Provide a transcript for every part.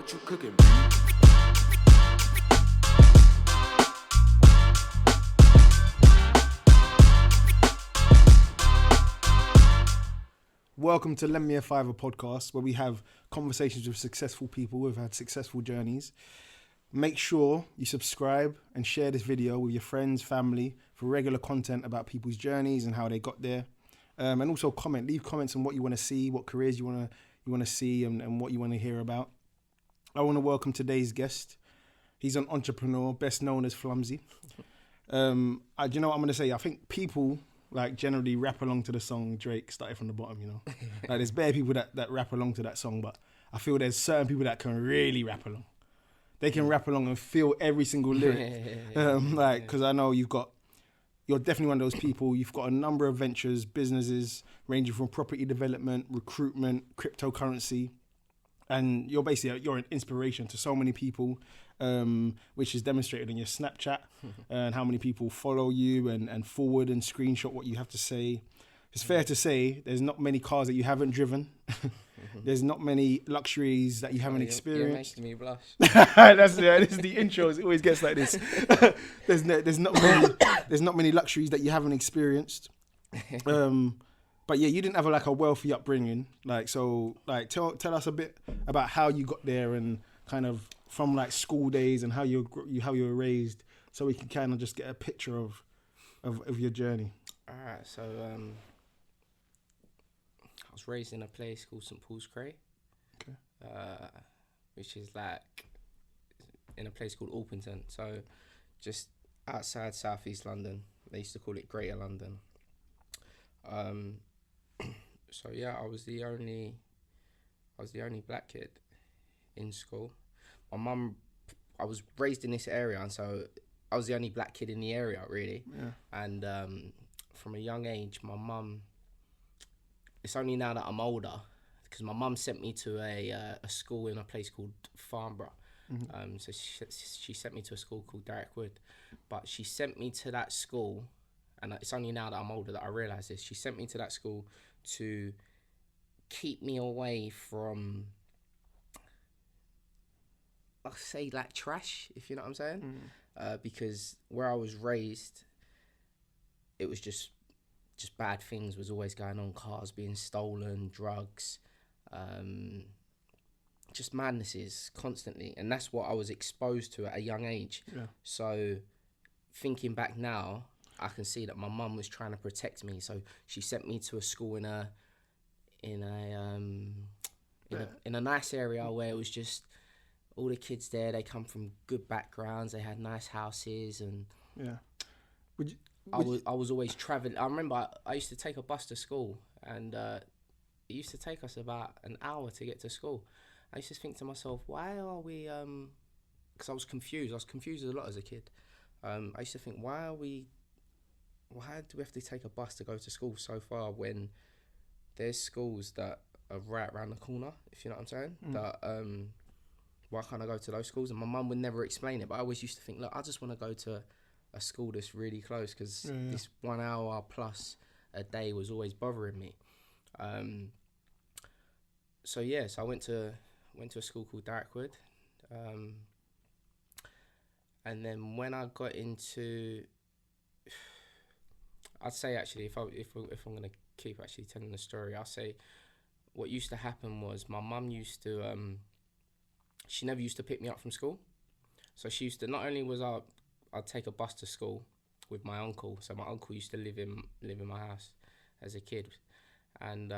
What you cooking, B? Welcome to Lend Me a Fiver podcast, where we have conversations with successful people who've had successful journeys. Make sure you subscribe and share this video with your friends, family, for regular content about people's journeys and how they got there. And also leave comments on what you want to see, what careers you want to see, and what you want to hear about. I want to welcome today's guest. He's an entrepreneur, best known as Flomsie. Do you know what I'm going to say? I think people generally rap along to the song Drake Started From the Bottom, you know. There's bare people that rap along to that song, but I feel there's certain people that can really rap along. They can rap along and feel every single lyric. Because I know you're definitely one of those people. You've got a number of ventures, businesses, ranging from property development, recruitment, cryptocurrency. And you're an inspiration to so many people, which is demonstrated in your Snapchat and how many people follow you and forward and screenshot what you have to say. It's fair to say there's not many cars that you haven't driven. There's not many luxuries that you haven't experienced. You're making me blush. This is the intro. It always gets like this. There's not many luxuries that you haven't experienced. But yeah, you didn't have a wealthy upbringing. Tell us a bit about how you got there and kind of from school days and how you were raised, so we can kind of just get a picture of your journey. All right, so I was raised in a place called St Paul's Cray, okay. Which is in a place called Orpington, so just outside southeast London. They used to call it Greater London. So yeah, I was the only black kid in school. My mum, I was raised in this area, and so I was the only black kid in the area, really. Yeah. And from a young age, my mum, it's only now that I'm older, because my mum sent me to a school in a place called Farnborough. Mm-hmm. So she sent me to a school called Darrickwood, but she sent me to that school, and it's only now that I'm older that I realise this. She sent me to that school to keep me away from, I'll say trash, if you know what I'm saying. Because where I was raised, it was just bad things was always going on. Cars being stolen, drugs, just madnesses constantly. And that's what I was exposed to at a young age. Yeah. So thinking back now, I can see that my mum was trying to protect me, so she sent me to a school in a nice area where it was just all the kids there. They come from good backgrounds. They had nice houses, and yeah. I was always traveling. I remember I used to take a bus to school, and it used to take us about an hour to get to school. I used to think to myself, why are we? Because I was confused. I was confused a lot as a kid. I used to think, why do we have to take a bus to go to school so far when there's schools that are right around the corner, if you know what I'm saying? Why can't I go to those schools? And my mum would never explain it, but I always used to think, look, I just want to go to a school that's really close, because this 1 hour plus a day was always bothering me. So I went to a school called Darrickwood. And then when I got into, I'd say actually, if I'm gonna keep actually telling the story, I'll say what used to happen was my mum used to, she never used to pick me up from school. So she used to, not only was I'd take a bus to school with my uncle. So my uncle used to live in my house as a kid, and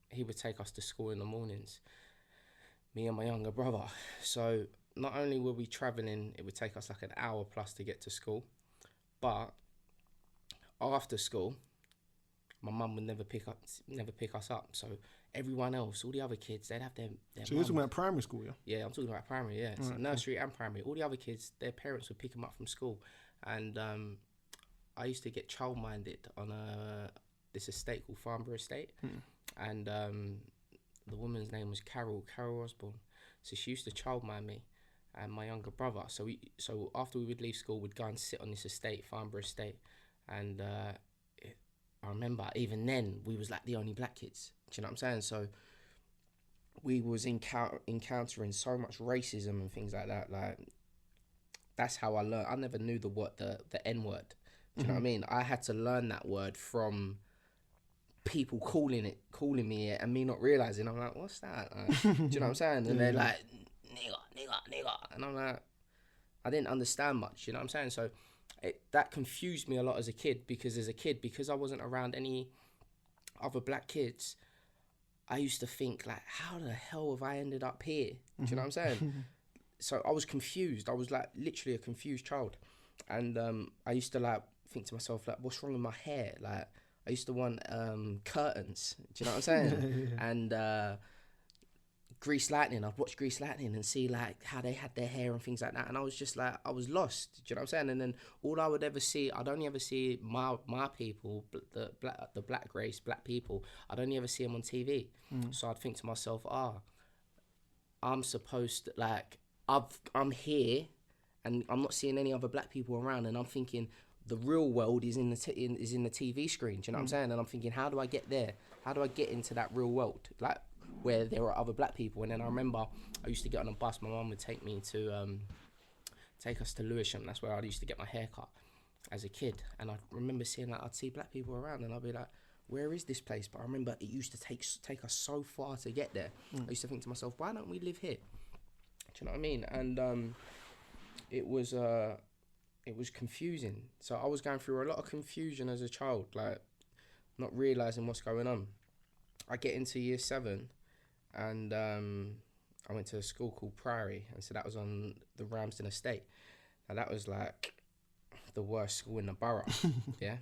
he would take us to school in the mornings, me and my younger brother. So not only were we travelling, it would take us an hour plus to get to school, but after school, my mum would never pick us up. So everyone else, all the other kids, they'd have their So you're talking about primary school, yeah? Yeah, I'm talking about primary, yeah. So right, nursery and primary. All the other kids, their parents would pick them up from school. And I used to get childminded on this estate called Farnborough Estate. And the woman's name was Carol Osborne. So she used to childmind me and my younger brother. So after we would leave school, we'd go and sit on this estate, Farnborough Estate. And I remember even then we was the only black kids. Do you know what I'm saying? So we was encountering so much racism and things like that. Like, that's how I learned. I never knew the N word. Do you know what I mean? I had to learn that word from people calling me it, and me not realizing. I'm like, what's that? Like, do you know what I'm saying? And they're like, nigga, and I'm like, I didn't understand much. You know what I'm saying? So that confused me a lot as a kid, because I wasn't around any other black kids, I used to think, like, how the hell have I ended up here? Do you know what I'm saying? So I was confused. I was like literally a confused child. And I used to like think to myself, like, what's wrong with my hair? Like, I used to want curtains. Do you know what I'm saying? And Grease Lightning. I'd watch Grease Lightning and see like how they had their hair and things like that. And I was just like, I was lost. Do you know what I'm saying? And then all I would ever see, I'd only ever see my people, the black race, black people. I'd only ever see them on TV. So I'd think to myself, I'm supposed to, like, I'm here, and I'm not seeing any other black people around, and I'm thinking the real world is in the TV screen. Do you know what I'm saying? And I'm thinking, how do I get there? How do I get into that real world, like where there are other black people? And then I remember I used to get on a bus. My mum would take us to Lewisham. That's where I used to get my hair cut as a kid. And I remember seeing, like, I'd see black people around, and I'd be like, where is this place? But I remember it used to take us so far to get there. I used to think to myself, why don't we live here? Do you know what I mean? And it was confusing. So I was going through a lot of confusion as a child, like not realising what's going on. I get into year 7, and I went to a school called Priory, and so that was on the Ramsden estate. And that was like the worst school in the borough. Yeah.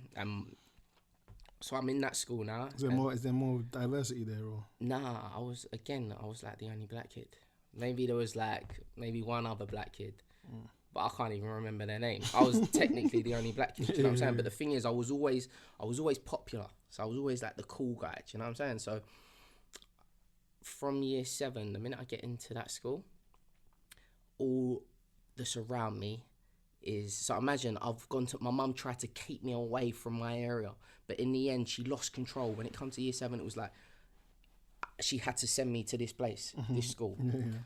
So I'm in that school now. Is there more diversity there, or? Nah, I was like the only black kid. Maybe there was like one other black kid, but I can't even remember their name. I was technically the only black kid. Do you know what I'm saying? But the thing is, I was always popular. So I was always like the cool guy. Do you know what I'm saying? So from year 7, the minute I get into that school, all that's around me is, so imagine my mum tried to keep me away from my area, but in the end she lost control. When it comes to year 7, it was like she had to send me to this place, this school.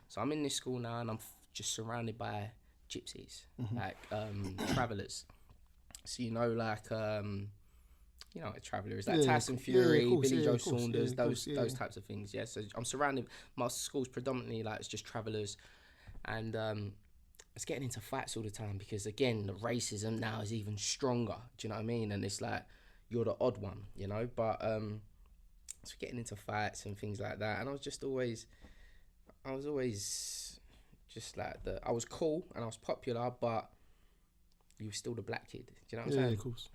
So I'm in this school now, and I'm just surrounded by gypsies, like travellers. So like a traveller is like Tyson Fury, Billy Joe Saunders, those types of things. Yeah, so I'm surrounded. My school's predominantly like it's just travellers, and it's getting into fights all the time, because again the racism now is even stronger. Do you know what I mean? And it's like you're the odd one, but so getting into fights and things like that. And I was always just like I was cool and I was popular, but you were still the black kid. Do you know what I'm saying? Yeah, of course.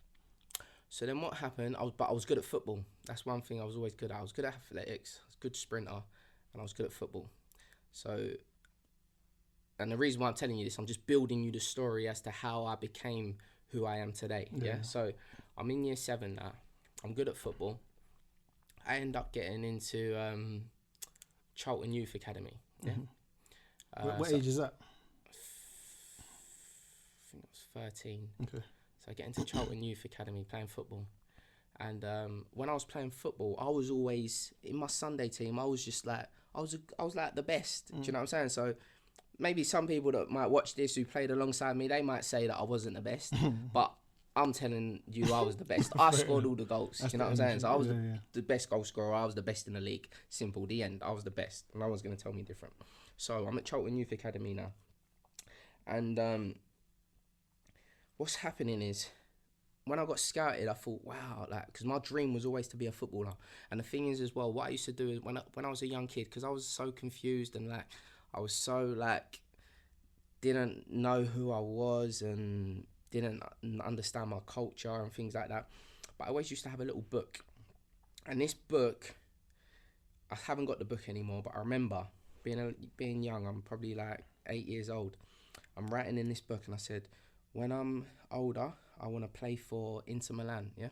So then what happened? I was good at football. That's one thing I was always good at. I was good at athletics. I was a good sprinter, and I was good at football. So, and the reason why I'm telling you this, I'm just building you the story as to how I became who I am today. Yeah. So I'm in year 7 now. I'm good at football. I end up getting into Charlton Youth Academy. Yeah. What age is that? I think it was 13. Okay. So I get into Charlton Youth Academy playing football. And when I was playing football, I was always, in my Sunday team, I was just like, I was like the best. Do you know what I'm saying? So maybe some people that might watch this who played alongside me, they might say that I wasn't the best. But I'm telling you, I was the best. I scored all the goals. Do you know what I'm saying? So I was the best goal scorer. I was the best in the league. Simple. The end. I was the best. No one's going to tell me different. So I'm at Charlton Youth Academy now. And what's happening is, when I got scouted, I thought, wow, like, because my dream was always to be a footballer. And the thing is as well, what I used to do is when I was a young kid, because I was so confused and like, I was so like, didn't know who I was and didn't understand my culture and things like that. But I always used to have a little book. And this book, I haven't got the book anymore, but I remember being young, I'm probably like 8 years old. I'm writing in this book and I said, when I'm older, I want to play for Inter Milan, yeah?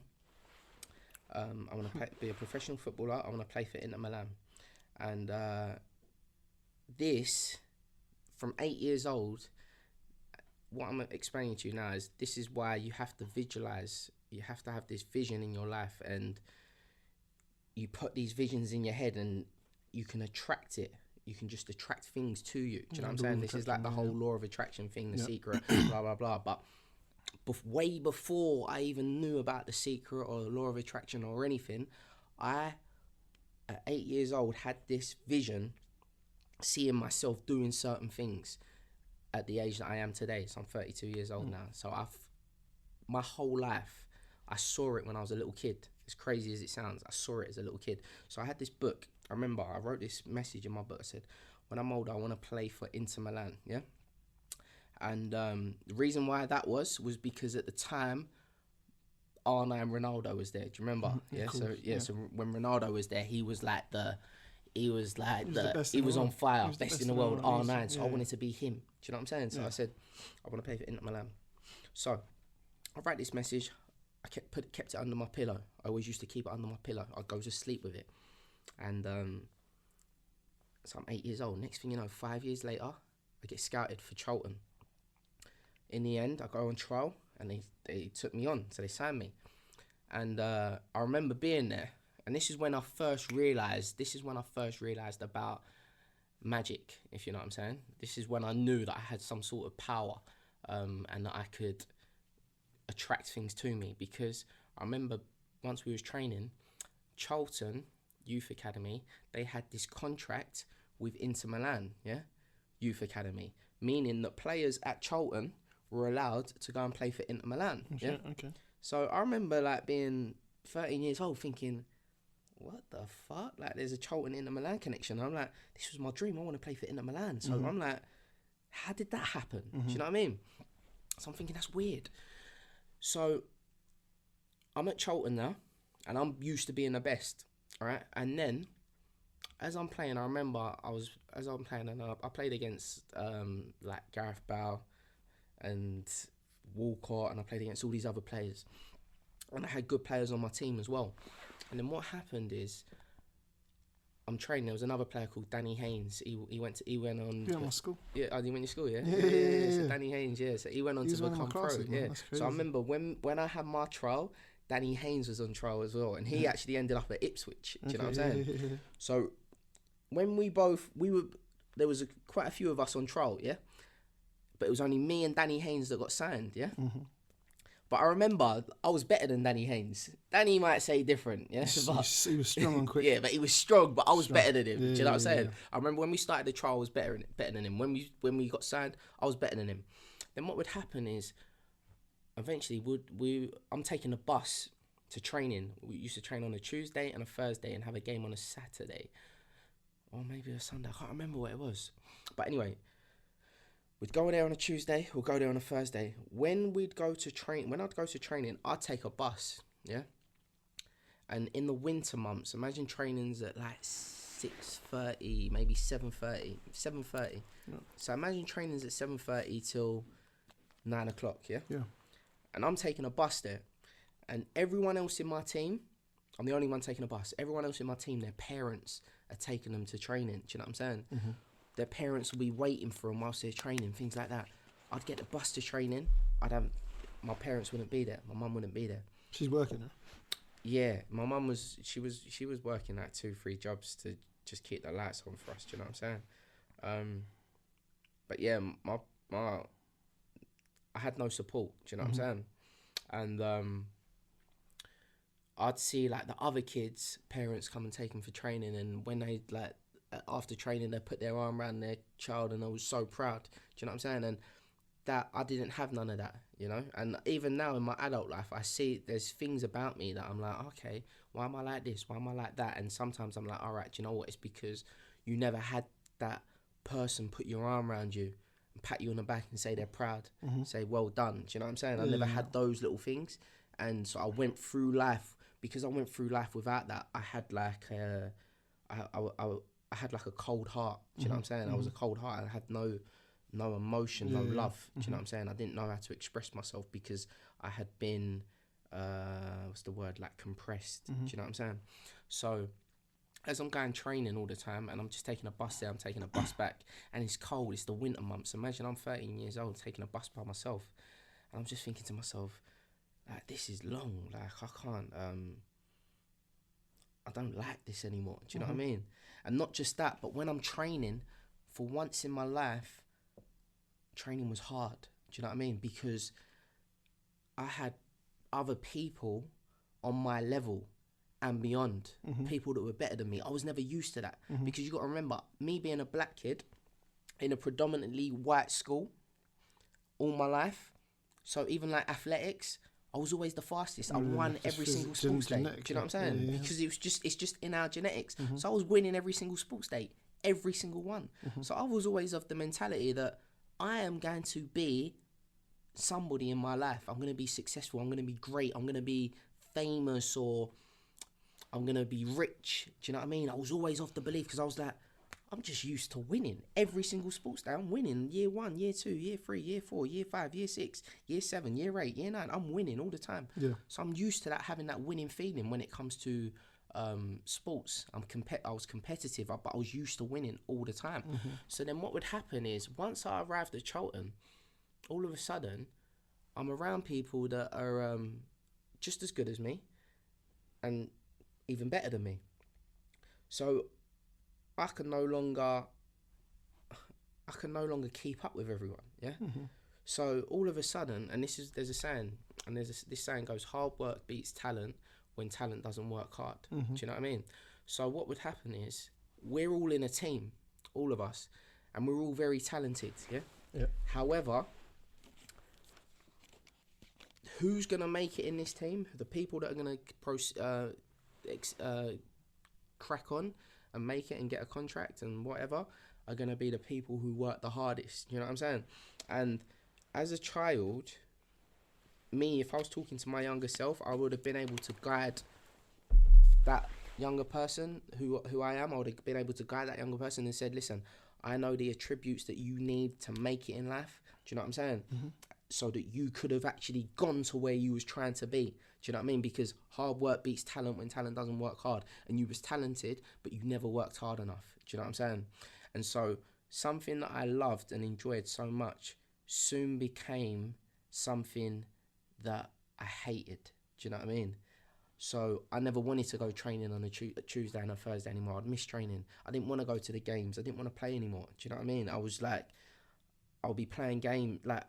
I want to be a professional footballer. I want to play for Inter Milan. And this, from 8 years old, what I'm explaining to you now is this is why you have to visualize. You have to have this vision in your life, and you put these visions in your head, and you can attract it. You can just attract things to you. Do you know what I'm law saying? of This is like the attraction, whole law of attraction thing, the Yeah. secret, blah, blah, blah. But way before I even knew about the secret or the law of attraction or anything, I, at 8 years old, had this vision, seeing myself doing certain things at the age that I am today. So I'm 32 years old now. So my whole life, I saw it when I was a little kid. As crazy as it sounds, I saw it as a little kid. So I had this book. I remember I wrote this message in my book. I said, when I'm older, I want to play for Inter Milan. Yeah. And the reason why that was because at the time, R9 Ronaldo was there. Do you remember? Yeah. course, So So when Ronaldo was there, he was He was on fire, He was the best in the world, He's- R9. So I yeah. wanted to be him. Do you know what I'm saying? So I said, I want to play for Inter Milan. So I write this message. I kept it under my pillow. I always used to keep it under my pillow. I'd go to sleep with it. And so I'm 8 years old. Next thing you know, 5 years later, I get scouted for Charlton. In the end, I go on trial, and they took me on, so they signed me. And I remember being there, and this is when I first realised about magic, if you know what I'm saying. This is when I knew that I had some sort of power, and that I could attract things to me. Because I remember once we was training, Charlton Youth Academy, they had this contract with Inter Milan, Youth Academy, meaning that players at Charlton were allowed to go and play for Inter Milan. Okay. So I remember being 13 years old thinking, what the fuck? There's a Charlton Inter Milan connection. I'm like, this was my dream. I want to play for Inter Milan. So I'm like, how did that happen? Do you know what I mean? So I'm thinking, that's weird. So I'm at Charlton now, and I'm used to being the best, all right? And then, as I'm playing, I remember and I played against Gareth Bale and Walcott, and I played against all these other players, and I had good players on my team as well. And then what happened is, I'm training. There was another player called Danny Haynes. He went on. Yeah, my school. Yeah, you went to school, yeah? Yeah. So Danny Haynes, so he went on He to was one of my become pro. classes, man. Yeah. That's So crazy. I remember when I had my trial, Danny Haynes was on trial as well, and he actually ended up at Ipswich. Do you know what I'm saying? So when there was quite a few of us on trial, yeah? But it was only me and Danny Haynes that got signed, yeah? But I remember I was better than Danny Haynes. Danny might say different, yeah? He was strong and quick. Yeah, but he was strong, but I was better than him. Do you know what I'm saying? Yeah. I remember when we started the trial, I was better than him. When we got signed, I was better than him. Then what would happen is, eventually, I'm taking a bus to training. We used to train on a Tuesday and a Thursday and have a game on a Saturday. Or maybe a Sunday. I can't remember what it was. But anyway, we'd go there on a Tuesday, we'll go there on a Thursday. When I'd go to training, I'd take a bus, yeah? And in the winter months, imagine trainings at 6:30, maybe 7:30. 7:30. Yeah. So imagine trainings at 7:30 till 9 o'clock, yeah? Yeah. And I'm taking a bus there. And everyone else in my team, I'm the only one taking a bus. Everyone else in my team, their parents are taking them to training. Do you know what I'm saying? Their parents will be waiting for them whilst they're training, things like that. I'd get the bus to training. My parents wouldn't be there. My mum wouldn't be there. She's working now. Yeah, my mum was working 2-3 jobs to just keep the lights on for us. Do you know what I'm saying? But yeah, I had no support. Do you know what I'm saying? And I'd see the other kids' parents come and take them for training, and when they after training, they put their arm around their child, and I was so proud. Do you know what I'm saying? And that I didn't have none of that, you know. And even now in my adult life, I see there's things about me that I'm like, okay, why am I like this? Why am I like that? And sometimes I'm like, all right, do you know what? It's because you never had that person put your arm around you and pat you on the back and say they're proud, say well done. Do you know what I'm saying? I never had those little things, and so I went through life. Because I went through life without that, I had I had a cold heart. Do you know what I'm saying? I was a cold heart. I had no emotion, no love. Do you know what I'm saying? I didn't know how to express myself because I had been, compressed. Do you know what I'm saying? So as I'm going training all the time and I'm just taking a bus there, I'm taking a bus back, and it's cold, it's the winter months. Imagine I'm 13 years old taking a bus by myself, and I'm just thinking to myself, this is long. I can't. I don't like this anymore. Do you know what I mean? And not just that, but when I'm training, for once in my life, training was hard. Do you know what I mean? Because I had other people on my level and beyond, people that were better than me. I was never used to that, because you got to remember, me being a black kid in a predominantly white school all my life, so even like athletics, I was always the fastest. I won every single sports day. Do you know what I'm saying? Yeah. Because it's just in our genetics. So I was winning every single sports day, every single one. So I was always of the mentality that I am going to be somebody in my life. I'm going to be successful. I'm going to be great. I'm going to be famous, or I'm going to be rich. Do you know what I mean? I was always of the belief, because I was like, I'm just used to winning. Every single sports day, I'm winning. Year 1, year 2, year 3, year 4, year 5, year 6, year 7, year 8, year 9. I'm winning all the time. Yeah. So I'm used to that, having that winning feeling when it comes to sports. I was competitive, but I was used to winning all the time. So then what would happen is, once I arrived at Charlton, all of a sudden, I'm around people that are just as good as me and even better than me. So I can no longer keep up with everyone, yeah? So all of a sudden, and there's a saying, and this saying goes, hard work beats talent when talent doesn't work hard. Do you know what I mean? So what would happen is, we're all in a team, all of us, and we're all very talented, yeah? Yeah. However, who's going to make it in this team? The people that are going to crack on and make it and get a contract and whatever are going to be the people who work the hardest. You know what I'm saying? And as a child, me, if I was talking to my younger self, I would have been able to guide that younger person who I am. I would have been able to guide that younger person and said, listen, I know the attributes that you need to make it in life. Do you know what I'm saying? So that you could have actually gone to where you was trying to be. Do you know what I mean? Because hard work beats talent when talent doesn't work hard. And you was talented, but you never worked hard enough. Do you know what I'm saying? And so something that I loved and enjoyed so much soon became something that I hated. Do you know what I mean? So I never wanted to go training on a Tuesday and a Thursday anymore. I'd miss training. I didn't want to go to the games. I didn't want to play anymore. Do you know what I mean? I was like, I'll be playing game, like,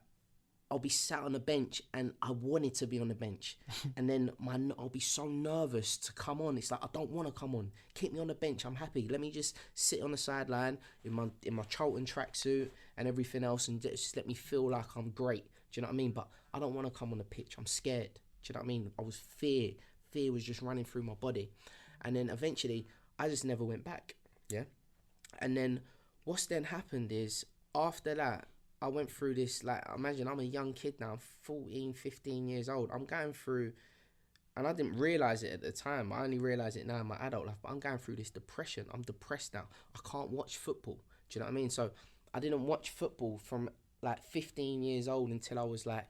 I'll be sat on the bench and I wanted to be on the bench. And then I'll be so nervous to come on. It's like, I don't want to come on. Keep me on the bench. I'm happy. Let me just sit on the sideline in my Charlton tracksuit and everything else, and just let me feel like I'm great. Do you know what I mean? But I don't want to come on the pitch. I'm scared. Do you know what I mean? I was fear. Fear was just running through my body. And then eventually, I just never went back. Yeah. And then what's then happened is, after that, I went through this, like, imagine I'm a young kid now, 14, 15 years old. I'm going through, and I didn't realise it at the time. I only realise it now in my adult life, but I'm going through this depression. I'm depressed now. I can't watch football. Do you know what I mean? So I didn't watch football from like 15 years old until I was like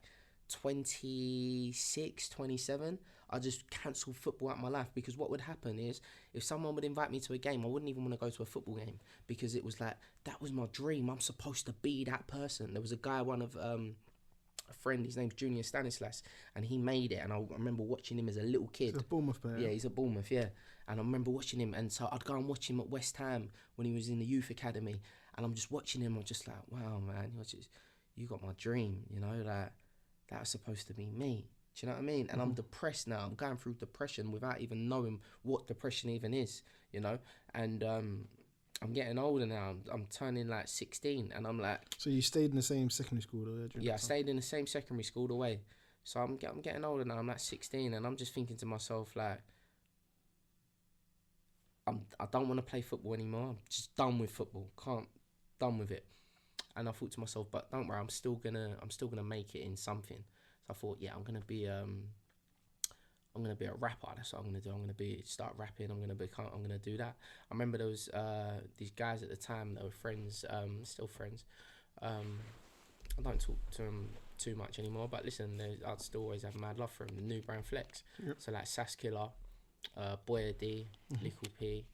26, 27. I just cancelled football out of my life, because what would happen is, if someone would invite me to a game, I wouldn't even want to go to a football game, because it was like, that was my dream. I'm supposed to be that person. There was a guy, a friend, his name's Junior Stanislas, and he made it, and I remember watching him as a little kid. He's a Bournemouth player. Yeah, he's at Bournemouth, yeah. And I remember watching him, and so I'd go and watch him at West Ham when he was in the youth academy, and I'm just watching him, I'm just like, wow, man, you got my dream, you know, like, that was supposed to be me. Do you know what I mean? And I'm depressed now. I'm going through depression without even knowing what depression even is, you know? And I'm getting older now. I'm turning like 16, and I'm like... So you stayed in the same secondary school though? Yeah, I stayed in the same secondary school the way. So I'm getting older now. I'm like 16, and I'm just thinking to myself, like, I don't want to play football anymore. I'm just done with football. Done with it. And I thought to myself, but don't worry, I'm still gonna make it in something. So I thought, yeah, I'm gonna be a rapper. That's what I'm gonna do. I'm gonna start rapping. I'm gonna do that. I remember there was these guys at the time that were friends, still friends. I don't talk to them too much anymore, but listen, I'd still always have mad love for them. The New Brand Flex. Yep. So like Sass Killer, Boya D, Lickle P,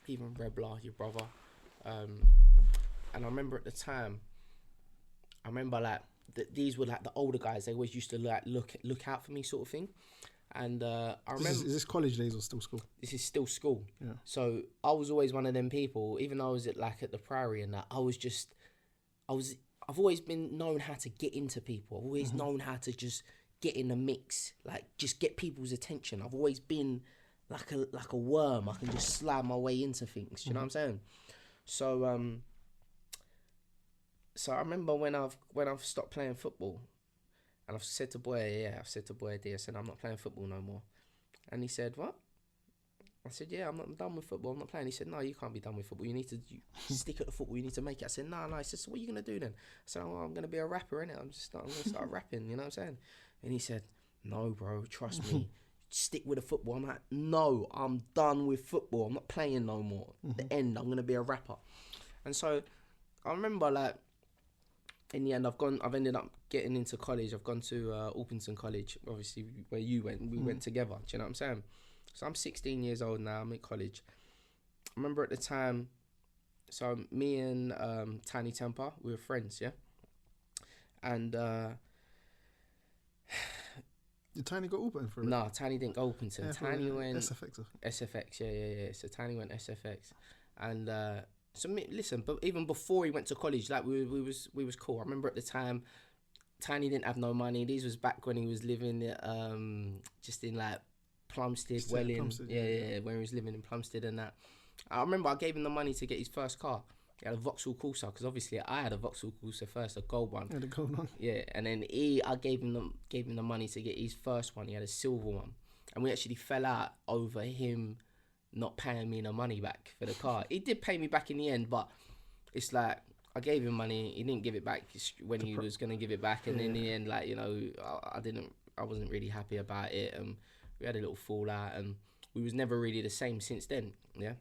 even Rebla, your brother. And I remember at the time, like these were like the older guys. They always used to like look out for me, sort of thing. And I remember... Is this college days or still school? This is still school. Yeah. So I was always one of them people, even though I was at the Priory and that, I've always been known how to get into people. I've always known how to just get in the mix, like just get people's attention. I've always been like a worm. I can just slide my way into things. Do you know what I'm saying? So so I remember when I've stopped playing football, and I've said to boy, I said, I'm not playing football no more. And he said, what? I said, yeah, I'm done with football. I'm not playing. He said, no, you can't be done with football. You need to stick at the football. You need to make it. I said, no. He said, so what are you going to do then? I said, oh, I'm going to be a rapper, innit? I'm going to start rapping, you know what I'm saying? And he said, no, bro, trust me. Stick with the football. I'm like, no, I'm done with football. I'm not playing no more. The end, I'm going to be a rapper. And so I remember, like, in the end, I've ended up getting into college. I've gone to Orpington College, obviously, where you went. We went together. Do you know what I'm saying? So I'm 16 years old now. I'm in college. I remember at the time, so me and Tiny Temper, we were friends, yeah? And... Did Tiny go open for it? No, Tiny didn't go Orpington. Tiny went... SFX. SFX, yeah. So Tiny went SFX. And... So listen, but even before he went to college, like we was cool. I remember at the time, Tiny didn't have no money. These was back when he was living just in like Plumstead, Welling. Yeah, when he was living in Plumstead and that. I remember I gave him the money to get his first car. He had a Vauxhall Corsa, because obviously I had a Vauxhall Corsa first, a gold one. Yeah, the gold one. Yeah, and then I gave him the money to get his first one. He had a silver one, and we actually fell out over him not paying me the money back for the car. He did pay me back in the end, but it's like I gave him money, he didn't give it back when he was gonna give it back, and in the end, like, you know, I wasn't really happy about it, and we had a little fallout, and we was never really the same since then. Yeah.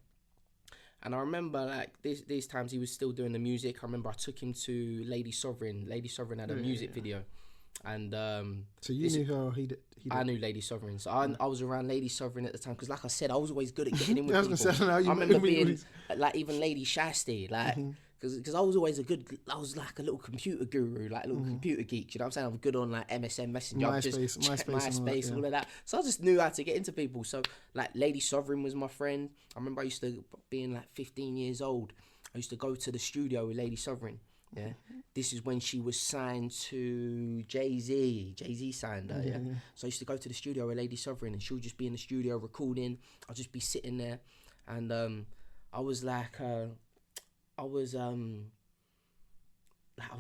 And I remember, like, these times he was still doing the music. I remember I took him to Lady Sovereign. Lady Sovereign had a music video. And so you knew how he did. I knew Lady Sovereign, so I was around Lady Sovereign at the time, because like I said, I was always good at getting in with people. I remember being like even Lady Shasty, like, because I was always I was like a little computer guru, like a little computer geek. You know what I'm saying? I'm good on like MSN Messenger, MySpace, all of that. So I just knew how to get into people. So like Lady Sovereign was my friend. I remember I used to, being like 15 years old, I used to go to the studio with Lady Sovereign. Yeah, this is when she was signed to Jay-Z. Jay-Z signed her, yeah. So I used to go to the studio with Lady Sovereign, and she would just be in the studio recording. I'd just be sitting there, and I was like, I was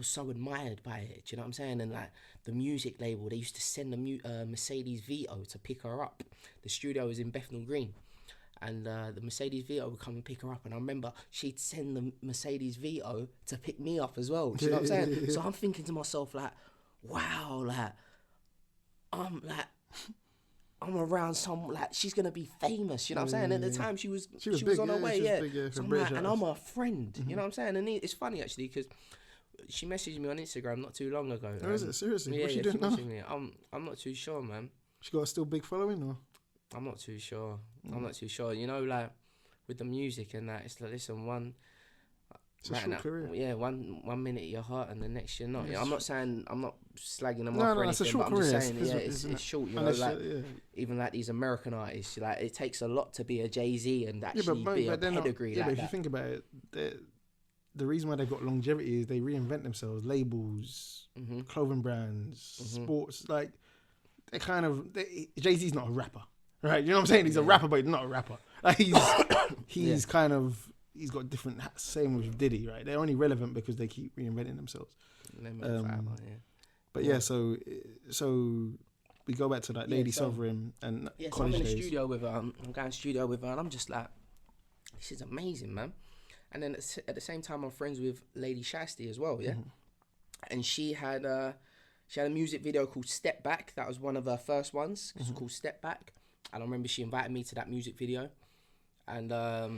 so admired by it. Do you know what I'm saying? And like the music label, they used to send the Mercedes Vito to pick her up. The studio was in Bethnal Green. And the Mercedes Vito would come and pick her up. And I remember she'd send the Mercedes Vito to pick me up as well. Do you know what I'm saying? So I'm thinking to myself, like, wow, I'm around she's going to be famous. You know what I'm saying? At the time, she was big, on her way, Big, so I'm like, and I'm her friend. You know what I'm saying? And it's funny, actually, because she messaged me on Instagram not too long ago. Oh, is it? Seriously? Yeah, What's she doing now? I'm not too sure, man. She got a still big following, or? I'm not too sure. You know, like with the music and that, it's like, listen, it's a short career. Yeah, one minute you're hot and the next you're not. Yeah, I'm not slagging them No, off or anything, it's a short but I'm career. just saying, it's short. You know, like even like these American artists, like it takes a lot to be a Jay-Z and actually be a pedigree. But if you think about it, the reason why they've got longevity is they reinvent themselves. Labels, clothing brands, sports, like they kind of. Jay-Z's not a rapper. Right, you know what I'm saying? He's a rapper, but he's not a rapper. Like he's kind of, he's got different, same with Diddy, right? They're only relevant because they keep reinventing themselves. But so we go back to that Lady Sovereign and college so I'm in the days. studio with her. I'm going to studio with her, and I'm just like, this is amazing, man. And then at the same time, I'm friends with Lady Shasty as well, yeah. And she had a music video called Step Back. That was one of her first ones. It's called Step Back. And I remember she invited me to that music video. And I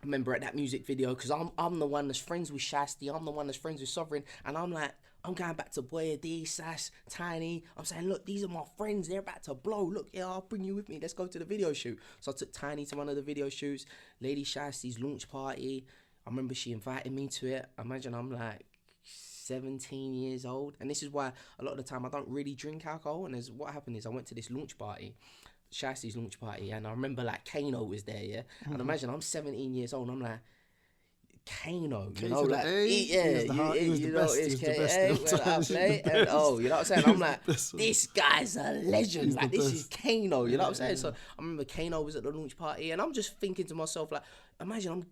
remember at that music video, because I'm the one that's friends with Shasty, I'm the one that's friends with Sovereign, and I'm like, I'm going back to Boya D, Sass, Tiny. I'm saying, look, these are my friends. They're about to blow. Look, yeah, I'll bring you with me. Let's go to the video shoot. So I took Tiny to one of the video shoots, Lady Shasty's launch party. I remember she invited me to it. Imagine I'm like 17 years old. And this is why a lot of the time I don't really drink alcohol. And what happened is I went to this launch party, Shasty's launch party, and I remember like Kano was there, yeah. And imagine I'm 17 years old, and I'm like, Kano, you know, like, you know, it's K-A, where I play, and oh, you know what I'm saying? I'm like, this guy's a legend, like, this is Kano, you know what I'm saying? So I remember Kano was at the launch party, and I'm just thinking to myself, like, imagine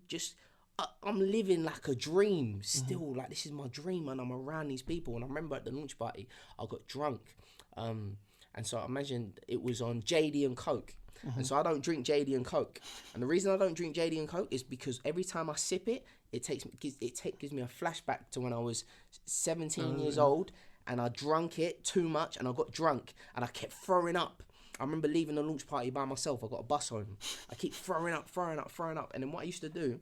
I'm living like a dream still, like, this is my dream, and I'm around these people. And I remember at the launch party, I got drunk, and so I imagine it was on JD and Coke. And so I don't drink JD and Coke. And the reason I don't drink JD and Coke is because every time I sip it, it gives me a flashback to when I was 17 years old, and I drank it too much, and I got drunk, and I kept throwing up. I remember leaving the launch party by myself. I got a bus home. I keep throwing up. And then what I used to do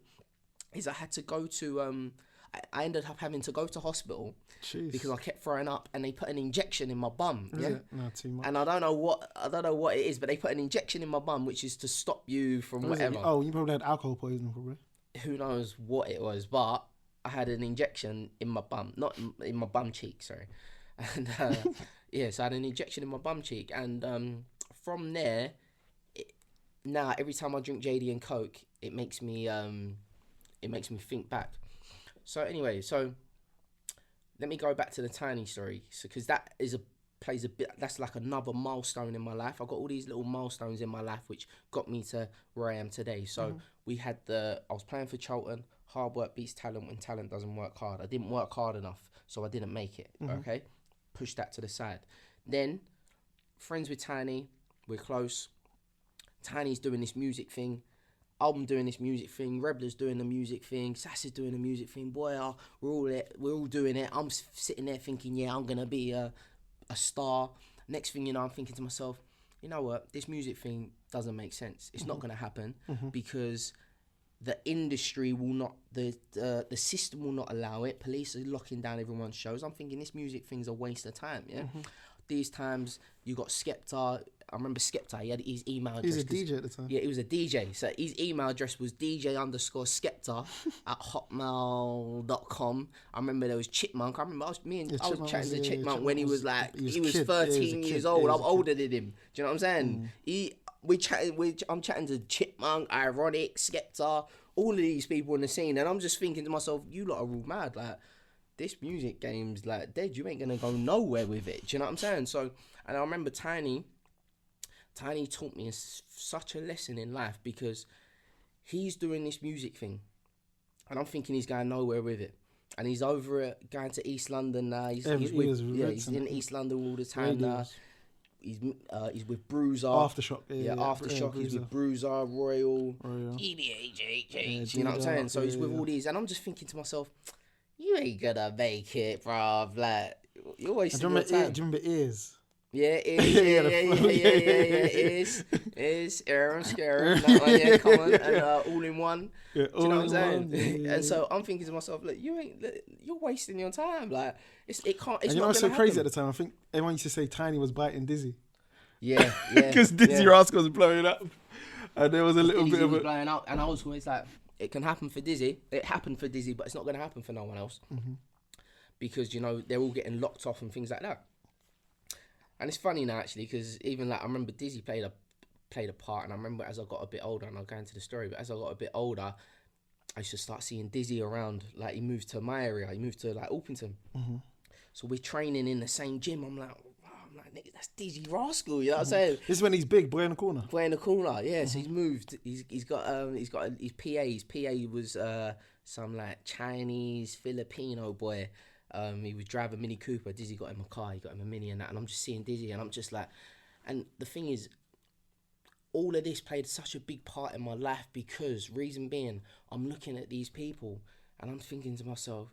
is I had to go to... I ended up having to go to hospital because I kept throwing up, and they put an injection in my bum. Yeah, no, too much. And I don't know what it is, but they put an injection in my bum, which is to stop you from whatever. Oh, you probably had alcohol poisoning, probably. Who knows what it was, but I had an injection in my bum, not in my bum cheek, sorry. And so I had an injection in my bum cheek, and from there, now every time I drink JD and Coke, it makes me think back. So anyway, let me go back to the Tiny story, because that plays a bit. That's like another milestone in my life. I got all these little milestones in my life which got me to where I am today. So I was playing for Charlton. Hard work beats talent when talent doesn't work hard. I didn't work hard enough, so I didn't make it. Okay, push that to the side. Then friends with Tiny, we're close. Tiny's doing this music thing. I'm doing this music thing, Rebler's doing the music thing, Sass is doing the music thing. Boy, we're all doing it. I'm sitting there thinking, yeah, I'm gonna be a star. Next thing you know, I'm thinking to myself, you know what? This music thing doesn't make sense. It's not gonna happen because the industry will not, the system will not allow it. Police are locking down everyone's shows. I'm thinking this music thing's a waste of time. Yeah. These times you got Skepta. I remember Skepta, he had his email address. He was a DJ at the time. Yeah, he was a DJ. So his email address was DJ_Skepta at hotmail.com. I remember there was Chipmunk. I remember I was chatting to Chipmunk when he was like, he was 13 years old. I'm older than him. Do you know what I'm saying? I'm chatting to Chipmunk, Ironic, Skepta, all of these people in the scene. And I'm just thinking to myself, you lot are all mad. Like, this music game's like dead. You ain't going to go nowhere with it. Do you know what I'm saying? So, and I remember Tiny taught me such a lesson in life, because he's doing this music thing and I'm thinking he's going nowhere with it, and he's going to East London now. He's in East London all the time now. He's with Bruiser. Aftershock. Aftershock. He's with Bruiser, Royal. EDH. You know what I'm saying? So he's with all these, and I'm just thinking to myself, you ain't gonna make it, bruv. Like, you're wasting your time. Do you remember Ears? Yeah, is Aaron Scare. Come on, and all in one. Yeah, do you know what I'm saying? Yeah. And so I'm thinking to myself, look, you're wasting your time. Like, it's not gonna happen. What's so crazy at the time? I think everyone used to say Tiny was biting Dizzy. Yeah. Because Dizzy Rascal was blowing up, and there was a little bit of it blowing up, and I was always like, it can happen for Dizzy. It happened for Dizzy, but it's not gonna happen for no one else, because they're all getting locked off and things like that. And it's funny now, actually, because even like I remember Dizzy played a part, and I remember as I got a bit older, and I'll go into the story, but as I got a bit older, I used to start seeing Dizzy around. Like, he moved to my area, he moved to like Orpington, so we're training in the same gym. I'm like, nigga, that's Dizzy Rascal, you know what I'm saying? This is when he's big, boy in the corner. Yeah. So he's moved. He's got his PA. His PA was some like Chinese Filipino boy. He was driving a Mini Cooper. Dizzy got him a car. He got him a Mini and that. And I'm just seeing Dizzy, and I'm just like, and the thing is, all of this played such a big part in my life, because reason being, I'm looking at these people and I'm thinking to myself,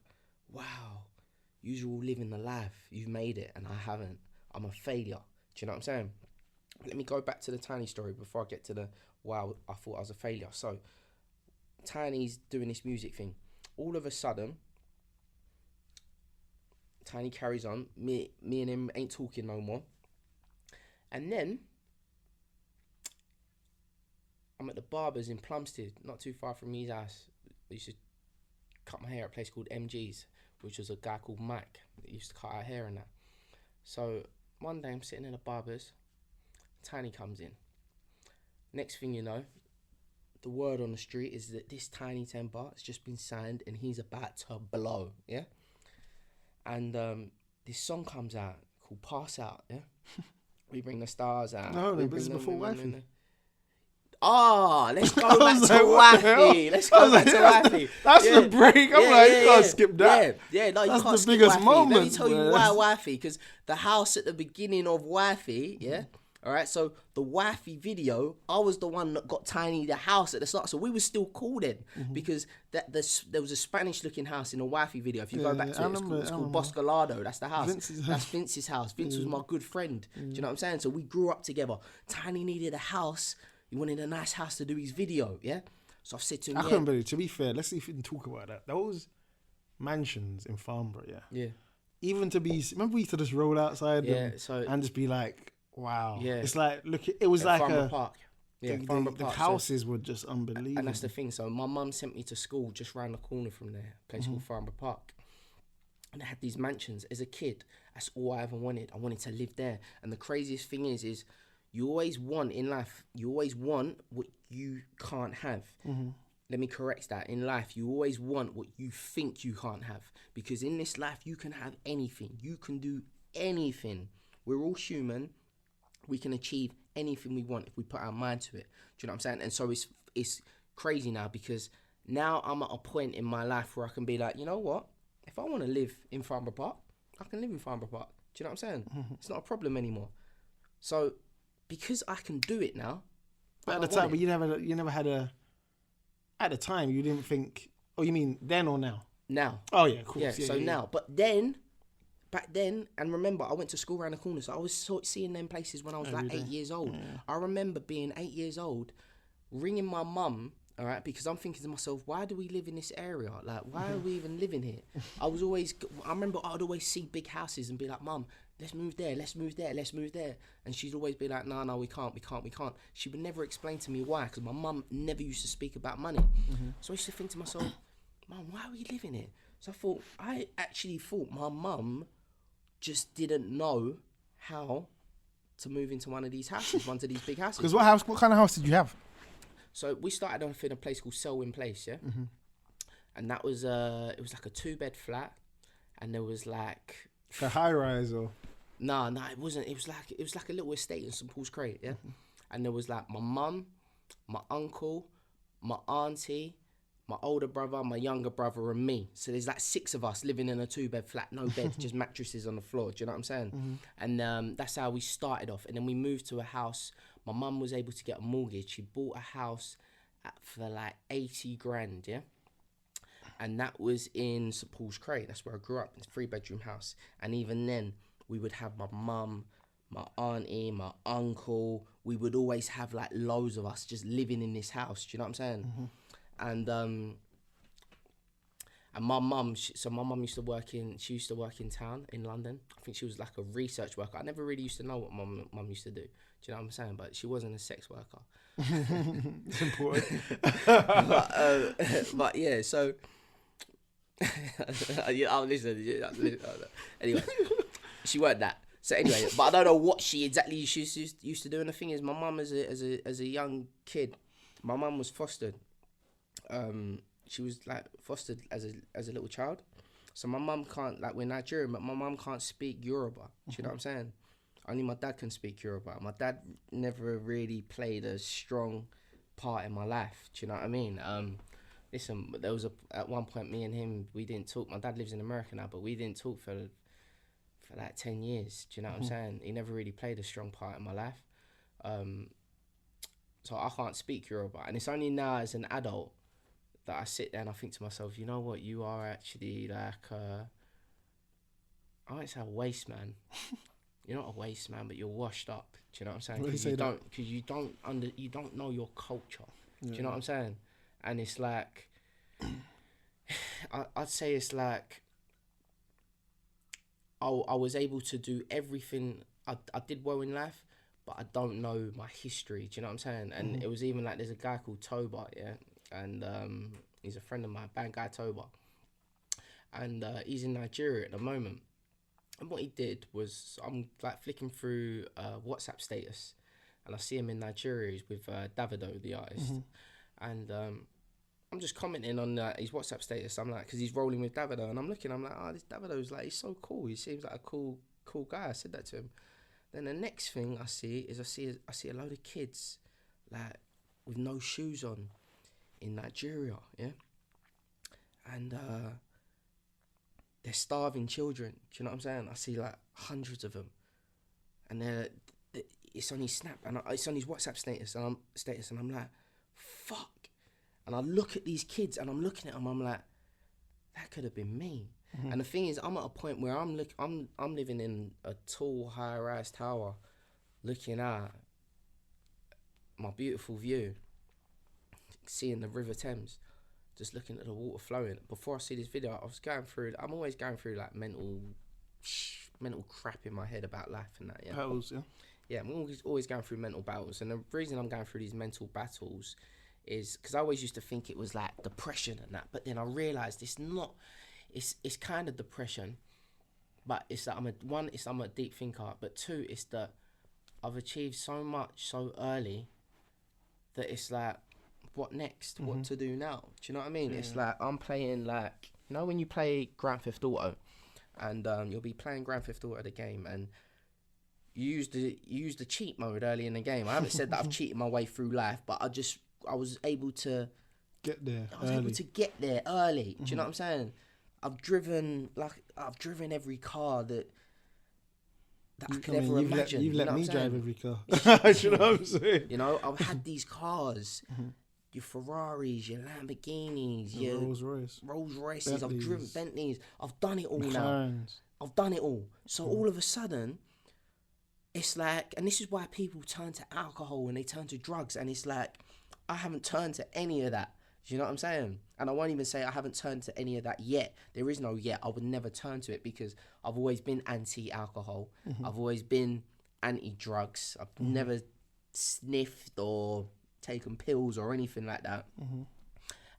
wow, you're all living the life. You've made it, and I haven't. I'm a failure. Do you know what I'm saying? Let me go back to the Tiny story before I get to the wow, I thought I was a failure. So Tiny's doing this music thing. All of a sudden, Tiny carries on. Me and him ain't talking no more. And then I'm at the barber's in Plumstead, not too far from his house. I used to cut my hair at a place called MG's, which was a guy called Mike that used to cut our hair and that. So one day I'm sitting in a barber's, Tiny comes in. Next thing you know, the word on the street is that this Tiny Temper has just been signed and he's about to blow, yeah? And this song comes out called Pass Out, yeah? We bring the stars out. No, this is before Wifey. Oh, let's go back to Wifey. Let's go back to Wifey. That's the break. I'm like, you can't skip that. Yeah, no, you that's can't the skip biggest Wifey. moment. Let me tell you why Wifey, because the house at the beginning of Wifey, yeah? All right, so the Wifey video, I was the one that got Tiny the house at the start. So we were still cool then because there was a Spanish-looking house in the Wifey video. If you go back to it, it's called Boscolado. That's the house. That's Vince's house. Vince was my good friend. Do you know what I'm saying? So we grew up together. Tiny needed a house. He wanted a nice house to do his video, yeah? So I've said to him, I couldn't believe it. To be fair, let's see if we can talk about that. Those mansions in Farnborough, yeah? Yeah. Even to be... Remember we used to just roll outside and just be like... Wow. Yeah. It's like, look, it was like Farnborough Park. Yeah, the houses were just unbelievable. And that's the thing. So my mum sent me to school just round the corner from there, a place called Farnborough Park. And they had these mansions. As a kid, that's all I ever wanted. I wanted to live there. And the craziest thing is you always want in life, you always want what you can't have. Let me correct that. In life, you always want what you think you can't have. Because in this life, you can have anything. You can do anything. We're all human. We can achieve anything we want if we put our mind to it. Do you know what I'm saying? And so it's crazy now because now I'm at a point in my life where I can be like, you know what? If I want to live in Farnborough Park, I can live in Farnborough Park. Do you know what I'm saying? It's not a problem anymore. So because I can do it now. But at the time, but you never had a... At the time, you didn't think... Oh, you mean then or now? Now. Oh, yeah, cool. Yeah, so now. But then... Back then, and remember, I went to school around the corner, so I was seeing them places when I was like 8 years old. Yeah. I remember being 8 years old, ringing my mum, all right, because I'm thinking to myself, why do we live in this area? Like, why are we even living here? I remember I'd always see big houses and be like, Mum, let's move there, let's move there, let's move there. And she'd always be like, no, we can't. She would never explain to me why, because my mum never used to speak about money. So I used to think to myself, Mum, why are we living here? So I actually thought my mum just didn't know how to move into one of these houses, one of these big houses. Because what kind of house did you have? So we started off in a place called Selwyn Place, yeah? And that was, it was like a 2-bed flat, and there was like... A high rise or... No, it wasn't. It was like a little estate in St Paul's Crate, yeah? And there was like my mum, my uncle, my auntie, my older brother, my younger brother, and me. So there's like 6 of us living in a 2-bed flat, no beds, just mattresses on the floor. Do you know what I'm saying? And that's how we started off. And then we moved to a house. My mum was able to get a mortgage. She bought a house for like 80 grand, yeah? And that was in St Paul's Crate. That's where I grew up. It's a 3-bedroom house. And even then, we would have my mum, my auntie, my uncle. We would always have like loads of us just living in this house. Do you know what I'm saying? And my mum, my mum used to work in town in London. I think she was like a research worker. I never really used to know what mum used to do. Do you know what I'm saying? But she wasn't a sex worker. It's important. but yeah, so anyway, she weren't that. So anyway, but I don't know what she exactly used to do. And the thing is, my mum as a young kid, my mum was fostered. She was like fostered as a little child. So my mum can't, like, we're Nigerian, but my mum can't speak Yoruba. Do you know what I'm saying? Only my dad can speak Yoruba. My dad never really played a strong part in my life. Do you know what I mean? Listen, there was at one point, me and him, we didn't talk. My dad lives in America now, but we didn't talk for like 10 years. Do you know what I'm saying? He never really played a strong part in my life. So I can't speak Yoruba. And it's only now as an adult that I sit there and I think to myself, you know what? You are actually like, I won't say a waste man. You're not a waste man, but you're washed up. Do you know what I'm saying? Because you don't know your culture. Yeah. Do you know what I'm saying? And it's like, I'd say it's like, I was able to do everything. I did well in life, but I don't know my history. Do you know what I'm saying? And it was even like, there's a guy called Toba, yeah? And he's a friend of mine, bad guy Toba. and he's in Nigeria at the moment. And what he did was, I'm like flicking through WhatsApp status, and I see him in Nigeria. He's with Davido, the artist, and I'm just commenting on his WhatsApp status. I'm like, because he's rolling with Davido, and I'm looking. I'm like, oh, this Davido's like, he's so cool. He seems like a cool guy. I said that to him. Then the next thing I see a load of kids like with no shoes on in Nigeria, yeah, and they're starving children. Do you know what I'm saying? I see like hundreds of them, and it's on his Snap and it's on his WhatsApp status, and I'm like, fuck. And I look at these kids, and I'm looking at them. I'm like, that could have been me. And the thing is, I'm at a point where I'm living in a tall, high-rise tower, looking out my beautiful view, seeing the River Thames, just looking at the water flowing. Before I see this video, I'm always going through like mental crap in my head about life and that. Yeah. Battles, yeah. Yeah, I'm always going through mental battles, and the reason I'm going through these mental battles is because I always used to think it was like depression and that, but then I realised it's not. It's kind of depression, but it's that I'm a deep thinker, but two, it's that I've achieved so much so early that it's like, what next? What to do now? Do you know what I mean? Yeah. It's like I'm playing, like, you know when you play Grand Theft Auto, and you'll be playing Grand Theft Auto the game, and you use the cheat mode early in the game. I haven't said that I've cheated my way through life, but I was able to get there. Able to get there early. Do you know what I'm saying? I've driven every car that I could ever imagine. You've let me drive every car. You know what I'm saying? You know, I've had these cars, your Ferraris, your Lamborghinis, your Rolls Royces. I've driven Bentleys. I've done it all now. I've done it all. So all of a sudden, it's like, and this is why people turn to alcohol and they turn to drugs, and it's like, I haven't turned to any of that. Do you know what I'm saying? And I won't even say I haven't turned to any of that yet. There is no yet. I would never turn to it because I've always been anti-alcohol. I've always been anti-drugs. I've never sniffed or taken pills or anything like that.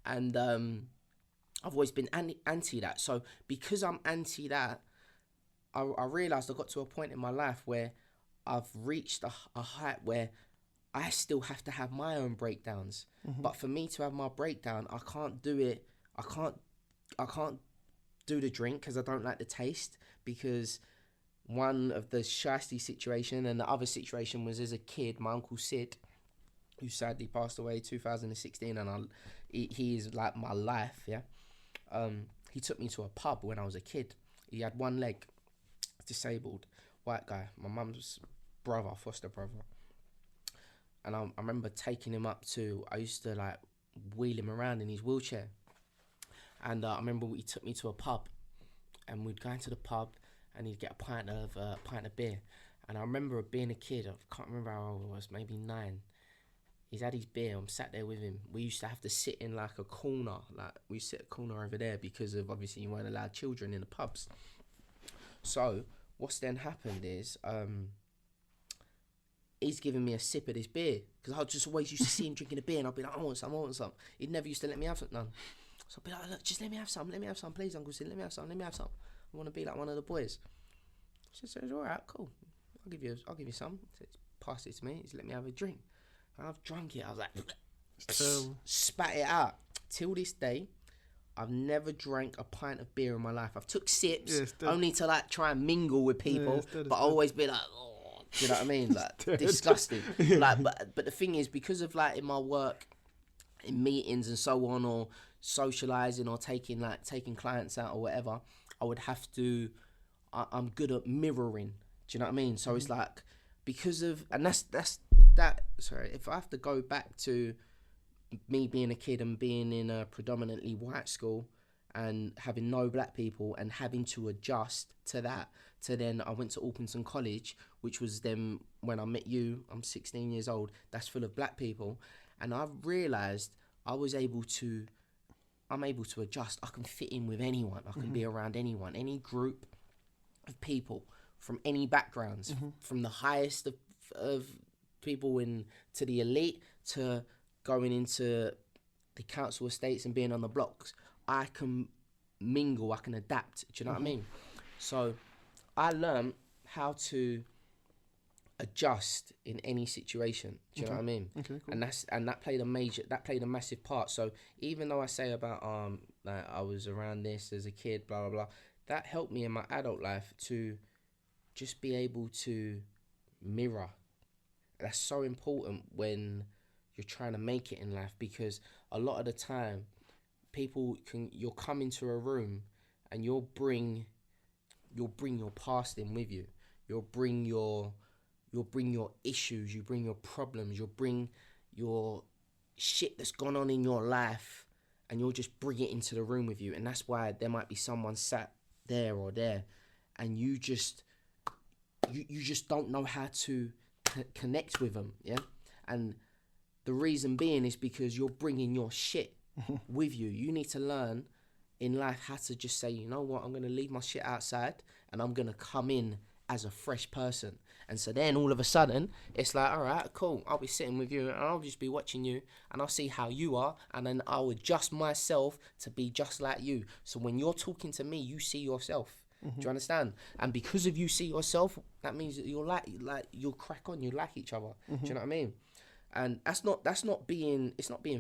And I've always been anti that. So because I'm anti that, I realised I got to a point in my life where I've reached a height where I still have to have my own breakdowns. But for me to have my breakdown, I can't do it. I can't do the drink because I don't like the taste, because one of the shiesty situation, and the other situation was as a kid, my uncle Sid, who sadly passed away 2016, and he is like my life, yeah. He took me to a pub when I was a kid. He had one leg, disabled, white guy, my mum's brother, foster brother. And I remember taking him up to, I used to like wheel him around in his wheelchair. And I remember he took me to a pub, and we'd go into the pub and he'd get a pint of beer. And I remember being a kid, I can't remember how old I was, maybe 9. He's had his beer, I'm sat there with him. We used to have to sit in like a corner, we sit a corner over there because of, obviously, you weren't allowed children in the pubs. So what's then happened is, he's giving me a sip of this beer, because I just always used to see him drinking a beer, and I'd be like, I want some. He'd never used to let me have none. So I'd be like, look, just let me have some, please, Uncle Sid, let me have some. I want to be like one of the boys. She says, all right, cool. I'll give you some. He says, pass it to me. He's let me have a drink. And I've drunk it. I was like, spat it out. Till this day, I've never drank a pint of beer in my life. I've took sips, only to like try and mingle with people, but I always be like, oh. Do you know what I mean? Like, disgusting. Like, but the thing is, because of like in my work, in meetings and so on, or socializing, or taking clients out or whatever, I would have to. I'm good at mirroring. Do you know what I mean? So it's like, because of, and that's that. Sorry, if I have to go back to me being a kid and being in a predominantly white school and having no black people and having to adjust to that. To then I went to Orpington College, which was then when I met you. I'm 16 years old. That's full of black people, and I realised I'm able to adjust. I can fit in with anyone. I can be around anyone, any group of people from any backgrounds, from the highest of people to the elite, to going into the council estates and being on the blocks. I can mingle, I can adapt. Do you know what I mean? So I learned how to adjust in any situation. Do you know what I mean? Okay, cool. And that played a massive part. So even though I say about that I was around this as a kid, blah blah blah, that helped me in my adult life to just be able to mirror. That's so important when you're trying to make it in life, because a lot of the time you'll come into a room and you'll bring your past in with you. You'll bring your issues, you bring your problems, you'll bring your shit that's gone on in your life, and you'll just bring it into the room with you. And that's why there might be someone sat there or there, and you just don't know how to connect with them, yeah? And the reason being is because you're bringing your shit with you. You need to learn in life how to just say, you know what, I'm going to leave my shit outside and I'm going to come in as a fresh person. And so then all of a sudden, it's like, all right, cool, I'll be sitting with you and I'll just be watching you and I'll see how you are, and then I'll adjust myself to be just like you. So when you're talking to me, you see yourself. Do you understand? And because of you see yourself, that means that you're like you'll crack on, you like each other. Do you know what I mean? And it's not being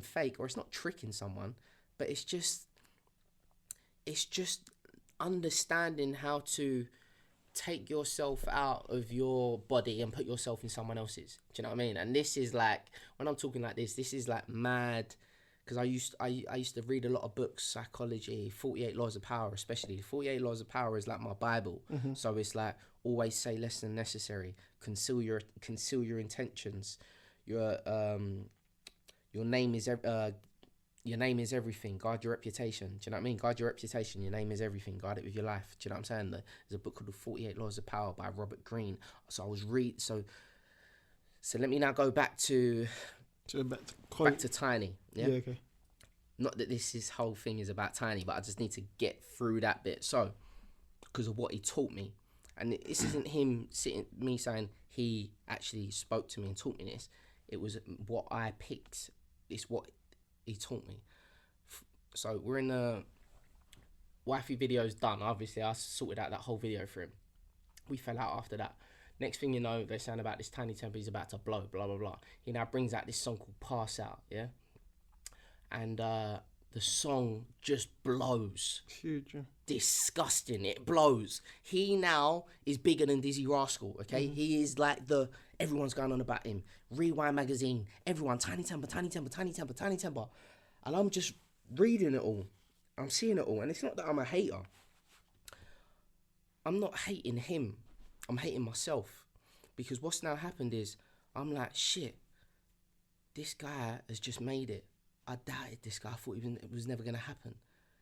fake, or it's not tricking someone, but it's just understanding how to take yourself out of your body and put yourself in someone else's. Do you know what I mean? And this is like, when I'm talking like this is like mad, because I used to read a lot of books, psychology, 48 Laws of Power, especially. 48 Laws of Power is like my Bible. So it's like, always say less than necessary, conceal your intentions. Your name is everything. Guard your reputation. Do you know what I mean? Guard your reputation. Your name is everything. Guard it with your life. Do you know what I'm saying? There's a book called The 48 Laws of Power by Robert Greene. So I was So let me now go back to Tiny. Yeah, okay. Not that this whole thing is about Tiny, but I just need to get through that bit. So, because of what he taught me, and this isn't me saying he actually spoke to me and taught me this. It was what I picked. It's what he taught me. So we're in the wifey video's done. Obviously, I sorted out that whole video for him. We fell out after that. Next thing you know, they're saying about this Tiny temper, he's about to blow, blah, blah, blah. He now brings out this song called Pass Out, yeah? And the song just blows. Huge, yeah. Disgusting, it blows. He now is bigger than Dizzy Rascal, okay? He is like everyone's going on about him. Rewind magazine, everyone, Tiny temper, Tiny temper, Tiny temper, Tiny temper. And I'm just reading it all. I'm seeing it all. And it's not that I'm a hater. I'm not hating him. I'm hating myself, because what's now happened is I'm like, shit, this guy has just made it. I doubted this guy. I thought it was never going to happen.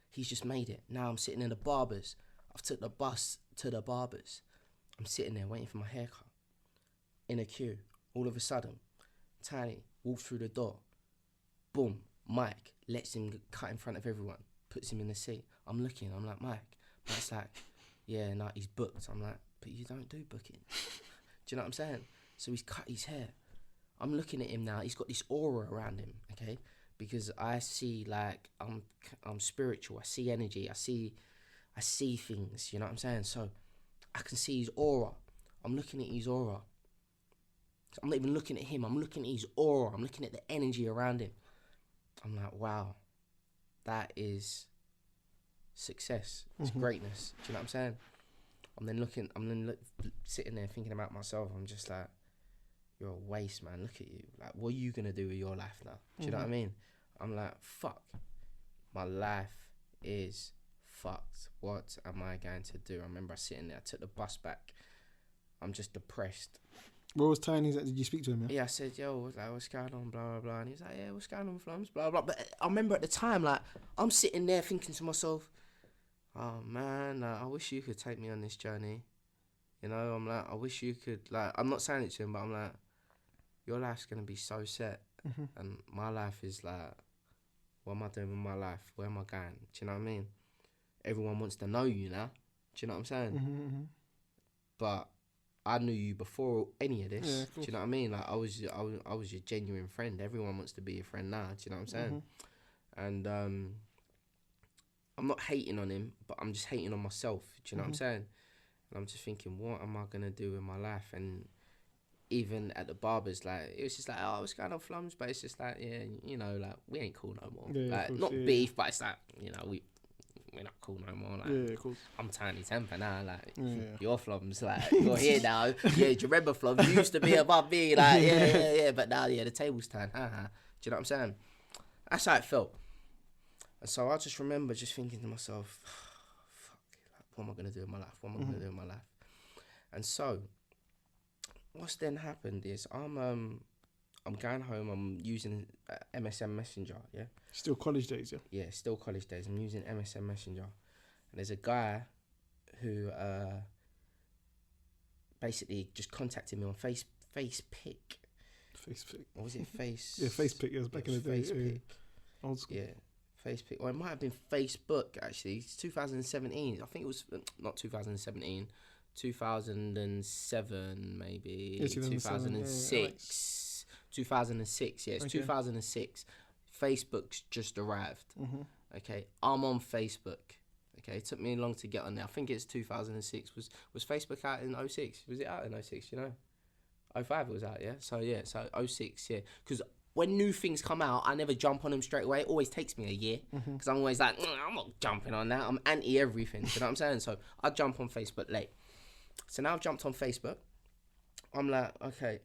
He's just made it. Now I'm sitting in the barbers. I've took the bus to the barbers. I'm sitting there waiting for my haircut in a queue. All of a sudden, Tiny walks through the door. Boom, Mike lets him cut in front of everyone, puts him in the seat. I'm looking, I'm like, Mike. Mike's like, yeah, no, he's booked. I'm like, but you don't do booking. Do you know what I'm saying? So he's cut his hair. I'm looking at him now. He's got this aura around him, okay? Because I see, like, I'm spiritual. I see energy. I see things. You know what I'm saying? So I can see his aura. I'm looking at his aura. So I'm not even looking at him. I'm looking at his aura. I'm looking at the energy around him. I'm like, wow, that is success. It's greatness. Do you know what I'm saying? I'm then sitting there thinking about myself. I'm just like, you're a waste, man. Look at you. Like, what are you going to do with your life now? Do you know what I mean? I'm like, fuck. My life is fucked. What am I going to do? I remember sitting there. I took the bus back. I'm just depressed. What was Tiny? Did you speak to him? Yeah, I said, yo, what's going on? Blah, blah, blah. And he was like, yeah, what's going on, Floms? Blah, blah. But I remember at the time, like, I'm sitting there thinking to myself, oh, man, I wish you could take me on this journey. You know, I'm like, I wish you could, like, I'm not saying it to him, but I'm like, your life's going to be so set. And my life is like, what am I doing with my life? Where am I going? Do you know what I mean? Everyone wants to know you now. Do you know what I'm saying? But I knew you before any of this. Yeah, do you know what I mean? Like, I was your genuine friend. Everyone wants to be your friend now. Do you know what I'm saying? And I'm not hating on him, but I'm just hating on myself. Do you know what I'm saying? And I'm just thinking, what am I gonna do with my life? And even at the barbers, like, it was just like, oh, what's going on, Flums? But it's just like, yeah, you know, like, we ain't cool no more. Yeah, like, course, not yeah, beef, but it's like, you know, we're not cool no more. Like, yeah, of course. I'm tiny temper now. Like, Yeah. you're Flums. Like, you're here now. Yeah, do you remember Flums? You used to be above me. Like, yeah. But now, yeah, the table's turned. Do you know what I'm saying? That's how it felt. And so I just remember just thinking to myself, fuck, like, what am I going to do with my life? What am I going to do with my life? And so, what's then happened is I'm going home. I'm using MSN Messenger. Yeah. Still college days, yeah. Yeah, still college days. I'm using MSN Messenger, and there's a guy who basically just contacted me on Facebook. Facebook. Or was it Face? Yeah, Facebook. Yeah, it was back in the day. Facebook. Yeah. Old school. Yeah, Facebook. Or it might have been Facebook actually. It's 2017. I think it was not 2017. 2007 maybe. Yeah, 2006. 2006. Yeah, it's 2006. Facebook's just arrived. Okay, I'm on Facebook. Okay, it took me long to get on there. I think it's 2006. Was Facebook out in 06? Was it out in 06? You know, 05 it was out. Yeah. So 06. Yeah, because when new things come out, I never jump on them straight away. It always takes me a year because I'm always like, I'm not jumping on that. I'm anti everything. You know what I'm saying? So I jump on Facebook late. So now I've jumped on Facebook. I'm like, okay.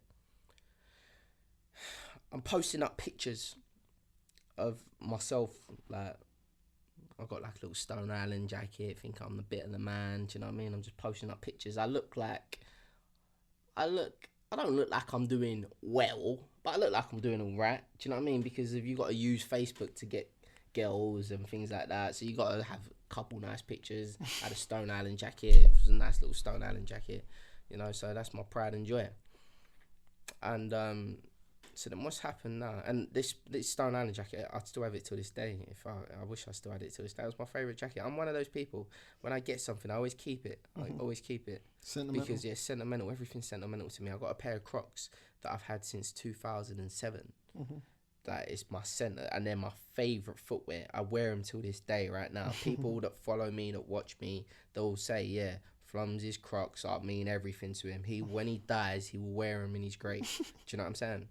I'm posting up pictures of myself. Like, I've got like a little Stone Island jacket. Think I'm the bit of the man. Do you know what I mean? I'm just posting up pictures. I don't look like I'm doing well, but I look like I'm doing all right. Do you know what I mean? Because if you got to use Facebook to get girls and things like that, so you got to have a couple nice pictures. I had a Stone Island jacket. It was a nice little Stone Island jacket, you know. So that's my pride and joy. And so then what's happened now? And this Stone Island jacket, I still have it till this day. I wish I still had it till this day. It was my favourite jacket. I'm one of those people, when I get something, I always keep it. I always keep it. Sentimental. Because, yeah, sentimental. Everything's sentimental to me. I've got a pair of Crocs that I've had since 2007. That is my center, and they're my favourite footwear. I wear them till this day right now. People that follow me, that watch me, they'll say, yeah, Flomsie's Crocs mean everything to him. When he dies, he will wear them in his grave. Do you know what I'm saying?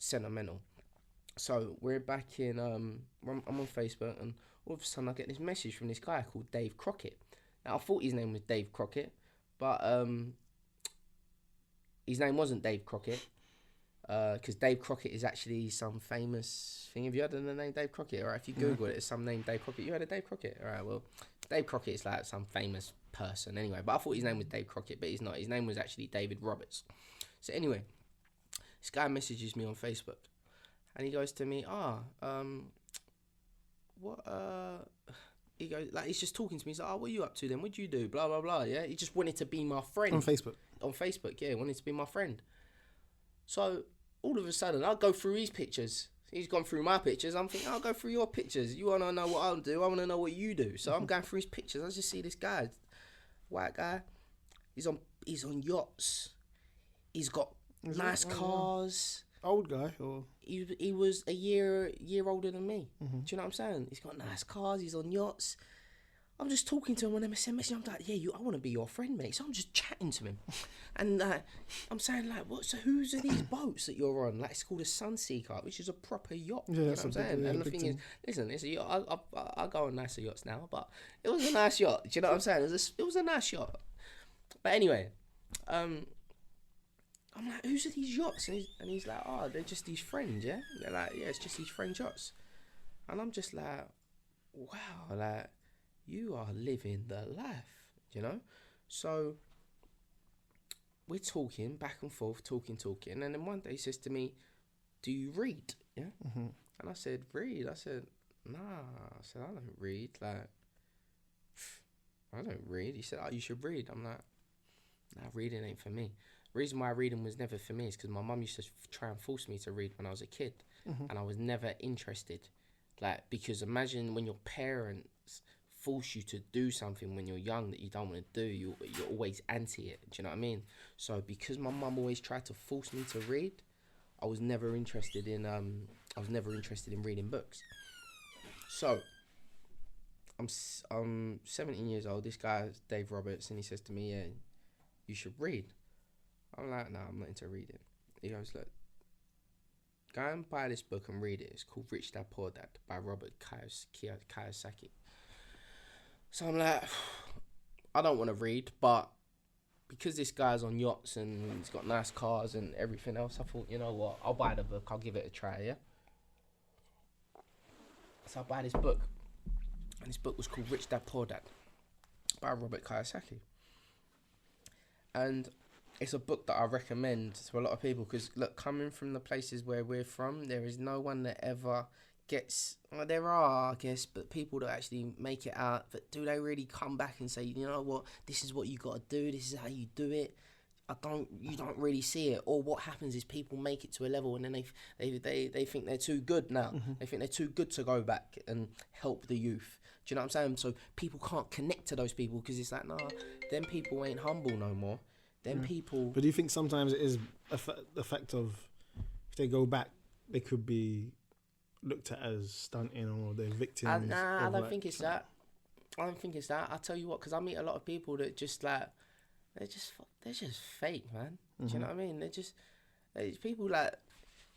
Sentimental. So we're back in, I'm on Facebook, and all of a sudden I get this message from this guy called Dave Crockett. Now, I thought his name was Dave Crockett, but his name wasn't Dave Crockett. Because Dave Crockett is actually some famous thing. Have you heard of the name Dave Crockett? All right, if you Google it, it's some name Dave Crockett. You heard of Dave Crockett? All right, well, Dave Crockett is like some famous person anyway. But I thought his name was Dave Crockett, but he's not. His name was actually David Roberts. So anyway, this guy messages me on Facebook, and he goes to me, he goes, like, he's just talking to me. He's like, what are you up to then? What do you do? Blah, blah, blah, yeah? He just wanted to be my friend. On Facebook? On Facebook, yeah, wanted to be my friend. So all of a sudden, I'll go through his pictures. He's gone through my pictures. I'm thinking, I'll go through your pictures. You want to know what I'll do? I want to know what you do. So I'm going through his pictures. I just see this guy, white guy. He's on yachts. He's got nice cars. Old guy, or he was a year older than me. Do you know what I'm saying? He's got nice cars. He's on yachts. I'm just talking to him on MSN Messenger. I'm like, yeah, I want to be your friend, mate. So I'm just chatting to him. And I'm saying, like, whose are these boats that you're on? Like, it's called a Sunseeker, which is a proper yacht. Yeah, you know what I'm saying? And the thing is, listen, it's a yacht. I go on nicer yachts now, but it was a nice yacht. Do you know what I'm saying? It was a nice yacht. But anyway, I'm like, whose are these yachts? And he's like, they're just these friends, yeah? They're like, yeah, it's just these friend yachts. And I'm just like, wow, like, you are living the life, you know? So we're talking back and forth, talking. And then one day he says to me, do you read? Yeah. And I said, read? I said, nah. I said, I don't read. Like, I don't read. He said, you should read. I'm like, nah, reading ain't for me. The reason why reading was never for me is because my mum used to try and force me to read when I was a kid. And I was never interested. Like, because imagine when your parents force you to do something when you're young that you don't want to do, you're always anti it. Do you know what I mean? So because my mum always tried to force me to read, I was never interested in reading books. So I'm 17 years old. This guy, Dave Roberts, and he says to me, yeah, you should read. I'm like, no, I'm not into reading. He goes, look, go and buy this book and read it. It's called Rich Dad Poor Dad by Robert Kiyosaki. So I'm like, I don't want to read, but because this guy's on yachts and he's got nice cars and everything else, I thought, you know what, I'll buy the book, I'll give it a try, yeah? So I buy this book, and this book was called Rich Dad Poor Dad by Robert Kiyosaki. And it's a book that I recommend to a lot of people because, look, coming from the places where we're from, there is no one that ever gets... Well, there are, I guess, but people that actually make it out. But do they really come back and say, you know what, this is what you got to do, this is how you do it? You don't really see it. Or what happens is people make it to a level and then they think they're too good now. Mm-hmm. They think they're too good to go back and help the youth. Do you know what I'm saying? So people can't connect to those people because it's like, nah, them people ain't humble no more. Them people... But do you think sometimes it is the fact of if they go back, they could be looked at as stunting or they're victims? I don't think it's that. I don't think it's that. I'll tell you what, because I meet a lot of people that just like... They're just fake, man. Mm-hmm. Do you know what I mean?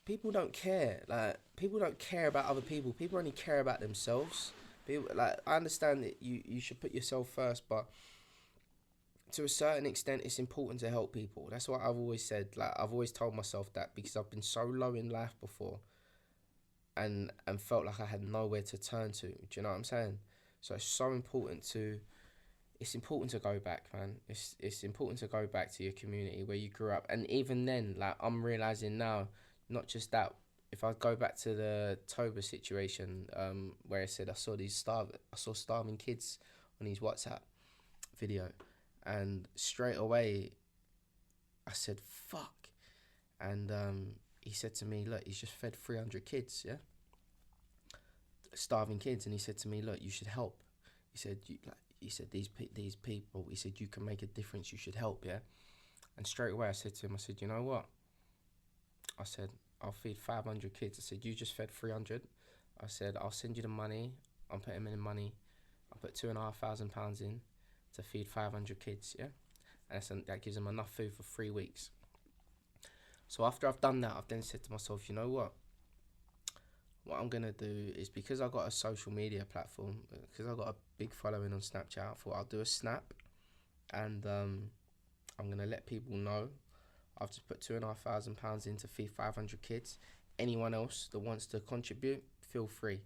People don't care. Like, people don't care about other people. People only care about themselves. People, like, I understand that you should put yourself first, but to a certain extent, it's important to help people. That's what I've always said. Like, I've always told myself that because I've been so low in life before and felt like I had nowhere to turn to. Do you know what I'm saying? So it's so important to... It's important to go back, man. It's important to go back to your community where you grew up. And even then, like, I'm realising now, not just that, if I go back to the Toba situation, where I said I saw starving kids on his WhatsApp video, and straight away I said, fuck. And he said to me, look, he's just fed 300 kids, yeah? Starving kids. And he said to me, look, you should help. He said, these people, he said, you can make a difference, you should help, yeah? And straight away I said to him, I said, you know what? I said, I'll feed 500 kids. I said, you just fed 300. I said, I'll send you the money. I'm putting in the money. I put £2,500 in to feed 500 kids, yeah? And that gives them enough food for 3 weeks. So after I've done that, I've then said to myself, you know what? What I'm going to do is, because I've got a social media platform, because I've got a big following on Snapchat, I thought I'll do a snap and I'm going to let people know I've just put £2,500 in to feed 500 kids. Anyone else that wants to contribute, feel free.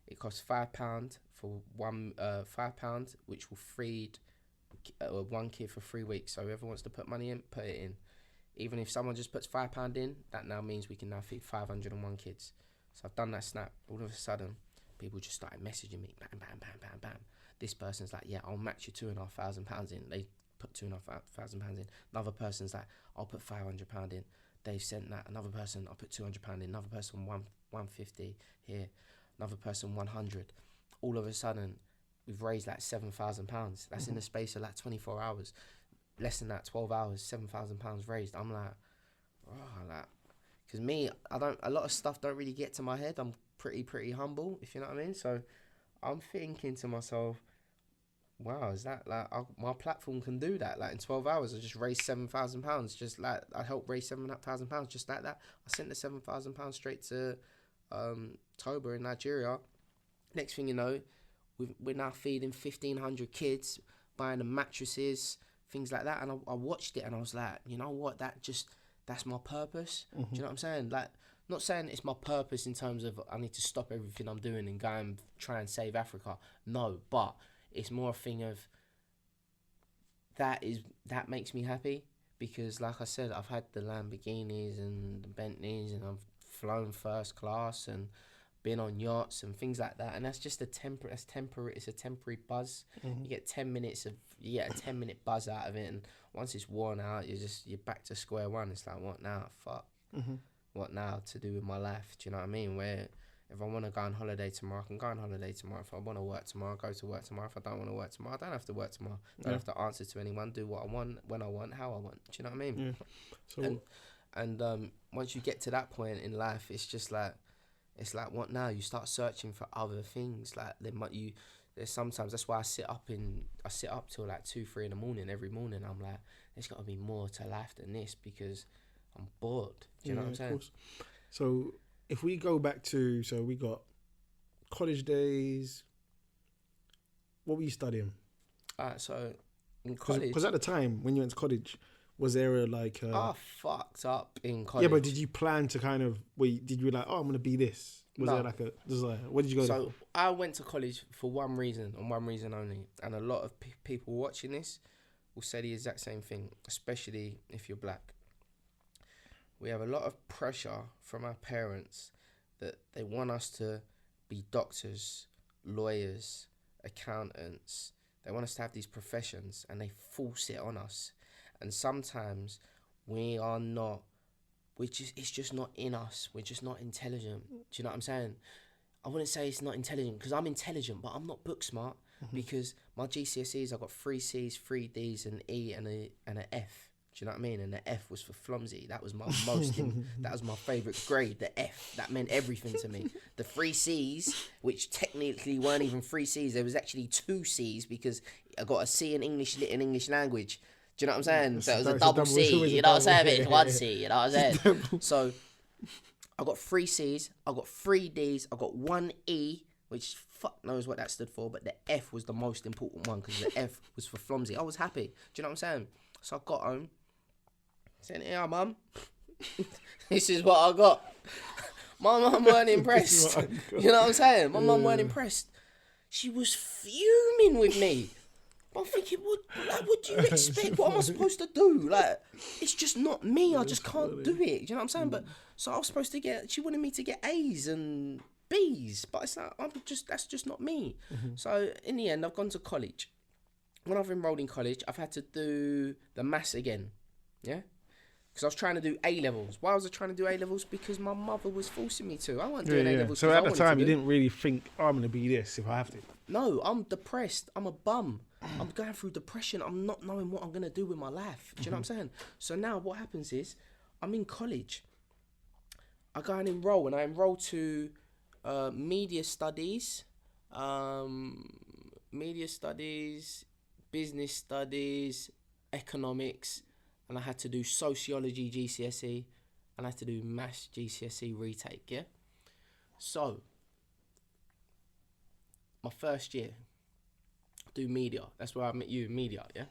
It costs £5 for £5, which will feed one kid for 3 weeks. So whoever wants to put money in, put it in. Even if someone just puts £5 in, that now means we can now feed 501 kids. So I've done that snap. All of a sudden, people just started messaging me. Bam, bam, bam, bam, bam. This person's like, yeah, I'll match you £2,500 in. They put £2,500 in. Another person's like, I'll put £500 in. They've sent that. Another person, I'll put £200 in. Another person, 150 here. Another person, 100. All of a sudden, we've raised like £7,000. That's in the space of like 24 hours. Less than that, 12 hours, £7,000 raised. I'm like, oh, like, because me, a lot of stuff don't really get to my head. I'm pretty humble, if you know what I mean. So I'm thinking to myself, wow, is that like, my platform can do that? Like in 12 hours, I just raised £7,000. Just like, I helped raise £7,000 just like that. I sent the £7,000 straight to Toba in Nigeria. Next thing you know, we're now feeding 1,500 kids, buying them mattresses, things like that. And I watched it and I was like, you know what, that's my purpose. Do you know what I'm saying? Like, not saying it's my purpose in terms of I need to stop everything I'm doing and go and try and save Africa. No, but it's more a thing of that makes me happy because, like I said, I've had the Lamborghinis and the Bentleys and I've flown first class and been on yachts and things like that, and that's just it's a temporary buzz. You get 10 minutes you get a 10-minute buzz out of it, and once it's worn out, you're back to square one. It's like, what now? Fuck. What now to do with my life? Do you know what I mean? Where if I want to go on holiday tomorrow, I can go on holiday tomorrow. If I want to work tomorrow, go to work tomorrow. If I don't want to work tomorrow, I don't have to work tomorrow. I don't have to answer to anyone, do what I want, when I want, how I want. Do you know what I mean? So and once you get to that point in life, it's just like, it's like, what now? You start searching for other things. Like there's sometimes, that's why I sit up till like 2-3 in the morning every morning. I'm like, there's got to be more to life than this, because I'm bored. Do you know what I'm saying? Of course. So if we go back to, so we got college days. What were you studying? So in college, because at the time when you went to college, was there a like? I fucked up in college. Yeah, but did you plan to kind of? Did you like? Oh, I'm gonna be this. Was there like a desire? What did you go? So I went to college for one reason and one reason only, and a lot of people watching this will say the exact same thing, especially if you're black. We have a lot of pressure from our parents that they want us to be doctors, lawyers, accountants. They want us to have these professions, and they force it on us. And sometimes we are not. It's just not in us. We're just not intelligent. Do you know what I'm saying? I wouldn't say it's not intelligent, because I'm intelligent, but I'm not book smart. Because my GCSEs, I got 3 C's, 3 D's, an E, and an F. Do you know what I mean? And the F was for Flomsie. That was my that was my favourite grade, the F. That meant everything to me. The 3 C's, which technically weren't even 3 C's, there was actually 2 C's, because I got a C in English lit and English language. Do you know what I'm saying? So it was a double C, you know what I'm saying? It's 1 C, you know what I'm saying? So I got 3 C's, I got 3 D's, I got 1 E, which fuck knows what that stood for, but the F was the most important one, because the F was for Flomsie. I was happy. Do you know what I'm saying? So I got home, said, "Yeah, mum, this is what I got." My mum weren't impressed. You know what I'm saying? My mum weren't impressed. She was fuming with me. I'm thinking, what do you expect? What am I supposed to do? Like, it's just not me. I just can't do it. Do you know what I'm saying? But so I was supposed to she wanted me to get A's and B's, but it's like, that's just not me. So in the end, I've gone to college. When I've enrolled in college, I've had to do the maths again. Yeah. Because I was trying to do A-levels. Why was I trying to do A-levels? Because my mother was forcing me to. I wasn't doing A-levels. So at the time, you didn't really think, oh, I'm going to be this if I have to. No, I'm depressed. I'm a bum. I'm going through depression. I'm not knowing what I'm going to do with my life. Do you know what I'm saying? So now what happens is, I'm in college. I go and enroll, and I enroll to media studies, business studies, economics, and I had to do sociology GCSE, and I had to do maths GCSE retake, yeah? So, my first year, do media. That's where I met you, media, yeah?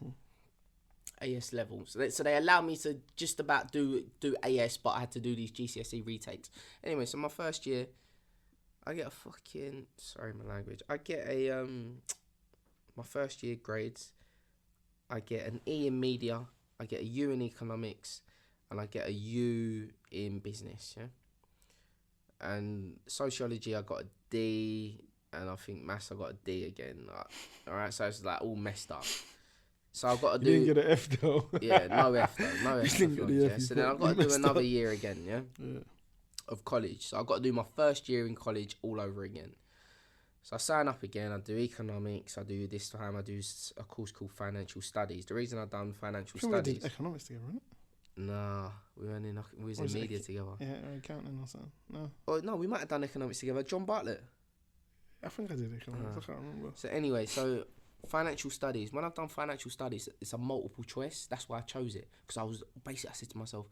AS levels. So they allowed me to just about do AS, but I had to do these GCSE retakes. Anyway, so my first year, I get a fucking... Sorry, my language. I get a... my first year grades, I get an E in media, I get a U in economics, and I get a U in business, yeah? And sociology, I got a D, and I think maths, I got a D again. Alright, so it's like all messed up. So I've got to do... You didn't get an F though. Yeah, no F though. No F. Didn't get the F, yeah. So then I've got to do another year again, yeah? Of college. So I've got to do my first year in college all over again. So I sign up again, I do economics, I do this time, I do a course called financial studies. The reason I've done financial studies... We did economics together, right? Nah, we was in media together. Yeah, accounting or something. No. Oh, no, we might have done economics together. John Bartlett. I think I did economics, I can't remember. So anyway, so financial studies. When I've done financial studies, it's a multiple choice. That's why I chose it. Because I said to myself,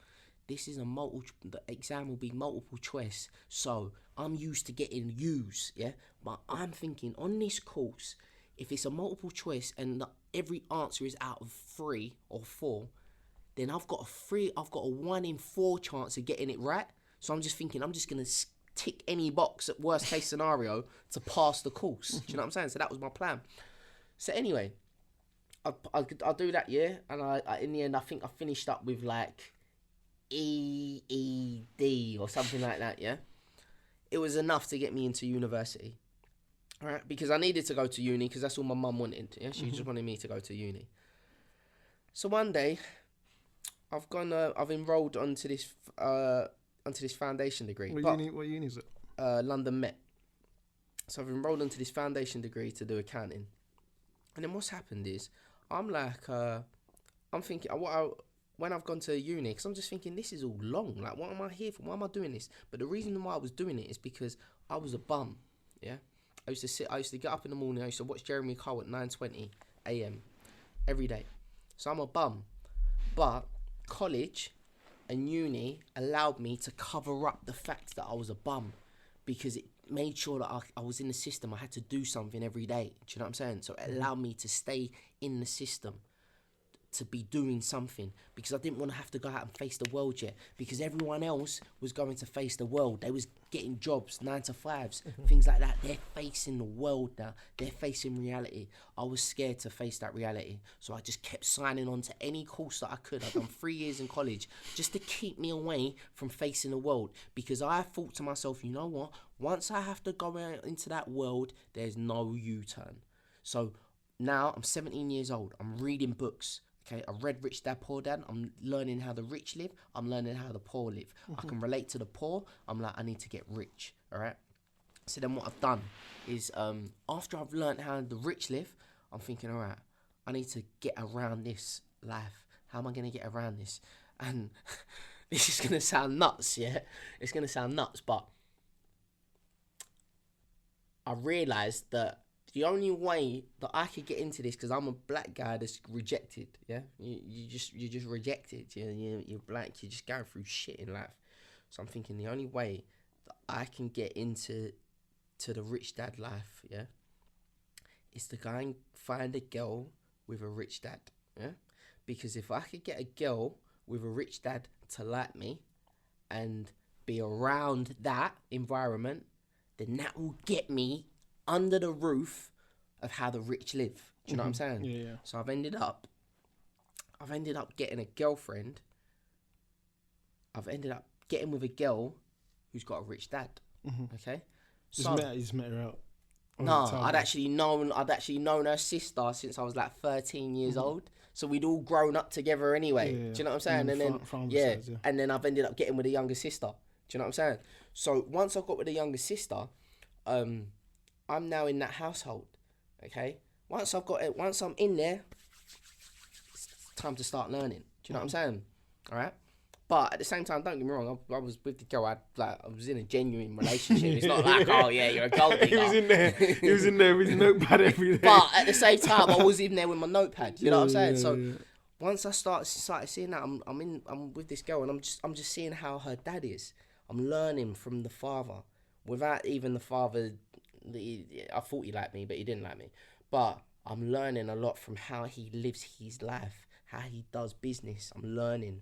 this is the exam will be multiple choice. So I'm used to getting U's, yeah? But I'm thinking on this course, if it's a multiple choice and every answer is out of 3 or 4, then I've got a 1 in 4 chance of getting it right. So I'm just thinking, I'm just going to tick any box at worst case scenario to pass the course. Do you know what I'm saying? So that was my plan. So anyway, I'll do that year. And I in the end, I think I finished up with like EED or something like that, yeah? It was enough to get me into university. All right? Because I needed to go to uni because that's all my mum wanted. Yeah? She just wanted me to go to uni. So one day, I've enrolled onto this foundation degree. What uni is it? London Met. So I've enrolled onto this foundation degree to do accounting. And then what's happened is, I'm like, I'm thinking, when I've gone to uni, because I'm just thinking, this is all long. Like, what am I here for? Why am I doing this? But the reason why I was doing it is because I was a bum, yeah? I used to get up in the morning. I used to watch Jeremy Kyle at 9:20 a.m. every day. So I'm a bum. But college and uni allowed me to cover up the fact that I was a bum, because it made sure that I was in the system. I had to do something every day. Do you know what I'm saying? So it allowed me to stay in the system, to be doing something, because I didn't want to have to go out and face the world yet, because everyone else was going to face the world. They was getting jobs, 9 to 5s, things like that. They're facing the world now. They're facing reality. I was scared to face that reality, so I just kept signing on to any course that I could. I've done 3 years in college just to keep me away from facing the world, because I thought to myself, you know what, once I have to go out into that world, there's no U-turn. So now I'm 17 years old. I'm reading books. Okay, I read Rich Dad, Poor Dad. I'm learning how the rich live. I'm learning how the poor live. I can relate to the poor. I'm like, I need to get rich, all right? So then what I've done is, after I've learned how the rich live, I'm thinking, all right, I need to get around this life. How am I going to get around this? And this is going to sound nuts, yeah? It's going to sound nuts, but I realised that the only way that I could get into this, because I'm a black guy that's rejected, yeah? You're just rejected. You're black. You're just going through shit in life. So I'm thinking the only way that I can get into the rich dad life, yeah, is to go and find a girl with a rich dad, yeah? Because if I could get a girl with a rich dad to like me and be around that environment, then that will get me under the roof of how the rich live. Do you know what I'm saying? Yeah. So I've ended up getting a girlfriend. I've ended up getting with a girl who's got a rich dad. Okay? You just met her out. No, I'd actually known her sister since I was like 13 years old. So we'd all grown up together anyway. Yeah. Do you know what I'm saying? And then sides, and then I've ended up getting with a younger sister. Do you know what I'm saying? So once I got with a younger sister, I'm now in that household, okay? Once I'm in there, it's time to start learning. Do you know what I'm saying? All right? But at the same time, don't get me wrong, I was with the girl, I was in a genuine relationship. It's not like, oh yeah, you're a gold digger. He was in there with his notepad every day. But at the same time, I was in there with my notepad. You know what I'm saying? So once I started seeing that, I'm with this girl, and I'm just seeing how her dad is. I'm learning from the father, without even the father. I thought he liked me, but he didn't like me. But I'm learning a lot from how he lives his life, how he does business. I'm learning.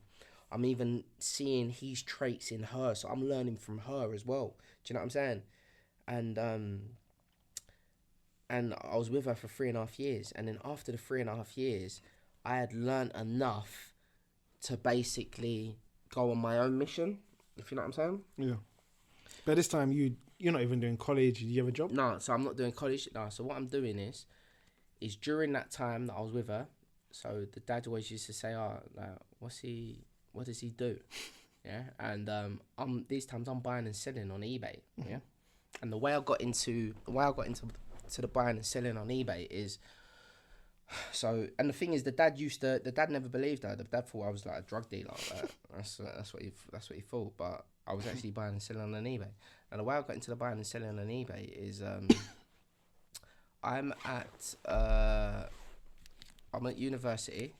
I'm even seeing his traits in her, so I'm learning from her as well. Do you know what I'm saying? And I was with her for 3.5 years, and then after the 3.5 years, I had learned enough to basically go on my own mission, if you know what I'm saying. Yeah. But this time you're not even doing college. Do you have a job? No, so I'm not doing college. No, so what I'm doing is during that time that I was with her, so the dad always used to say, what does he do? Yeah. And these times I'm buying and selling on eBay. Yeah. And the way I got into the buying and selling on eBay is, so, and the thing is, the dad never believed her. The dad thought I was like a drug dealer. That's what he thought. But I was actually buying and selling on eBay. And the way I got into the buying and selling on eBay is, I'm at university.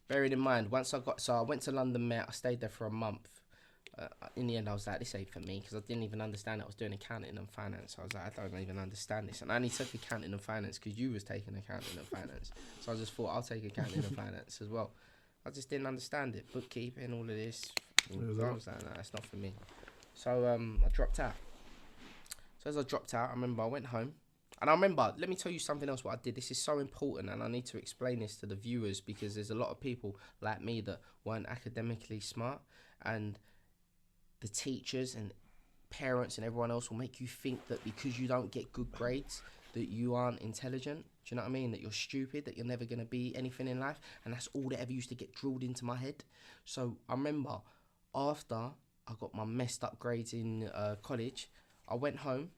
Bearing in mind, I went to London Met. I stayed there for a month. In the end, I was like, this ain't for me, because I didn't even understand it. I was doing accounting and finance. I was like, I don't even understand this. And I only took accounting and finance because you was taking accounting and finance. So I just thought, I'll take accounting and finance as well. I just didn't understand it. Bookkeeping, all of this. I was like, no, that's not for me. So I dropped out. So as I dropped out, I remember I went home. And I remember, let me tell you something else what I did. This is so important, and I need to explain this to the viewers, because there's a lot of people like me that weren't academically smart, and the teachers and parents and everyone else will make you think that because you don't get good grades that you aren't intelligent. Do you know what I mean? That you're stupid, that you're never going to be anything in life. And that's all that ever used to get drilled into my head. So I remember after I got my messed up grades in college, I went home.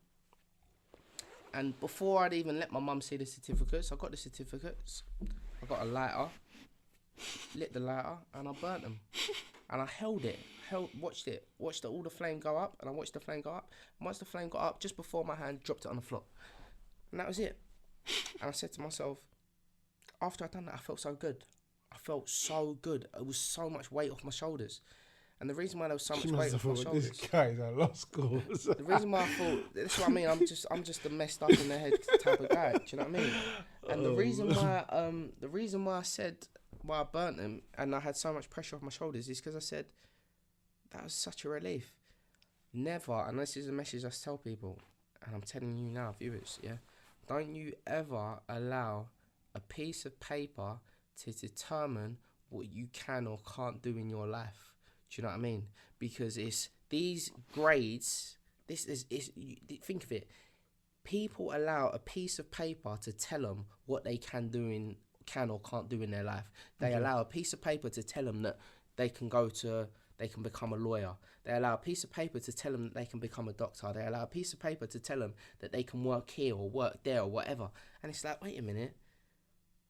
And before I'd even let my mum see the certificates, I got the certificates. I got a lighter, lit the lighter, and I burnt them. And I held it, watched all the flame go up, and I watched the flame go up. And once the flame got up, just before my hand dropped it on the floor. And that was it. And I said to myself, after I'd done that, I felt so good. I felt so good. It was so much weight off my shoulders. And the reason why there was so much weight off my shoulders... This guy's at lost cause. The reason why I thought... That's what I mean. I'm just a messed up in the head type of guy. Do you know what I mean? And the reason why I said... Why I burnt them and I had so much pressure off my shoulders is because I said, that was such a relief. Never, and this is a message I tell people, and I'm telling you now, viewers, yeah? Don't you ever allow a piece of paper to determine what you can or can't do in your life. Do you know what I mean? Because it's these grades, think of it. People allow a piece of paper to tell them what they can or can't do in their life. They allow a piece of paper to tell them that they can become a lawyer. They allow a piece of paper to tell them that they can become a doctor. They allow a piece of paper to tell them that they can work here or work there or whatever. And it's like, wait a minute,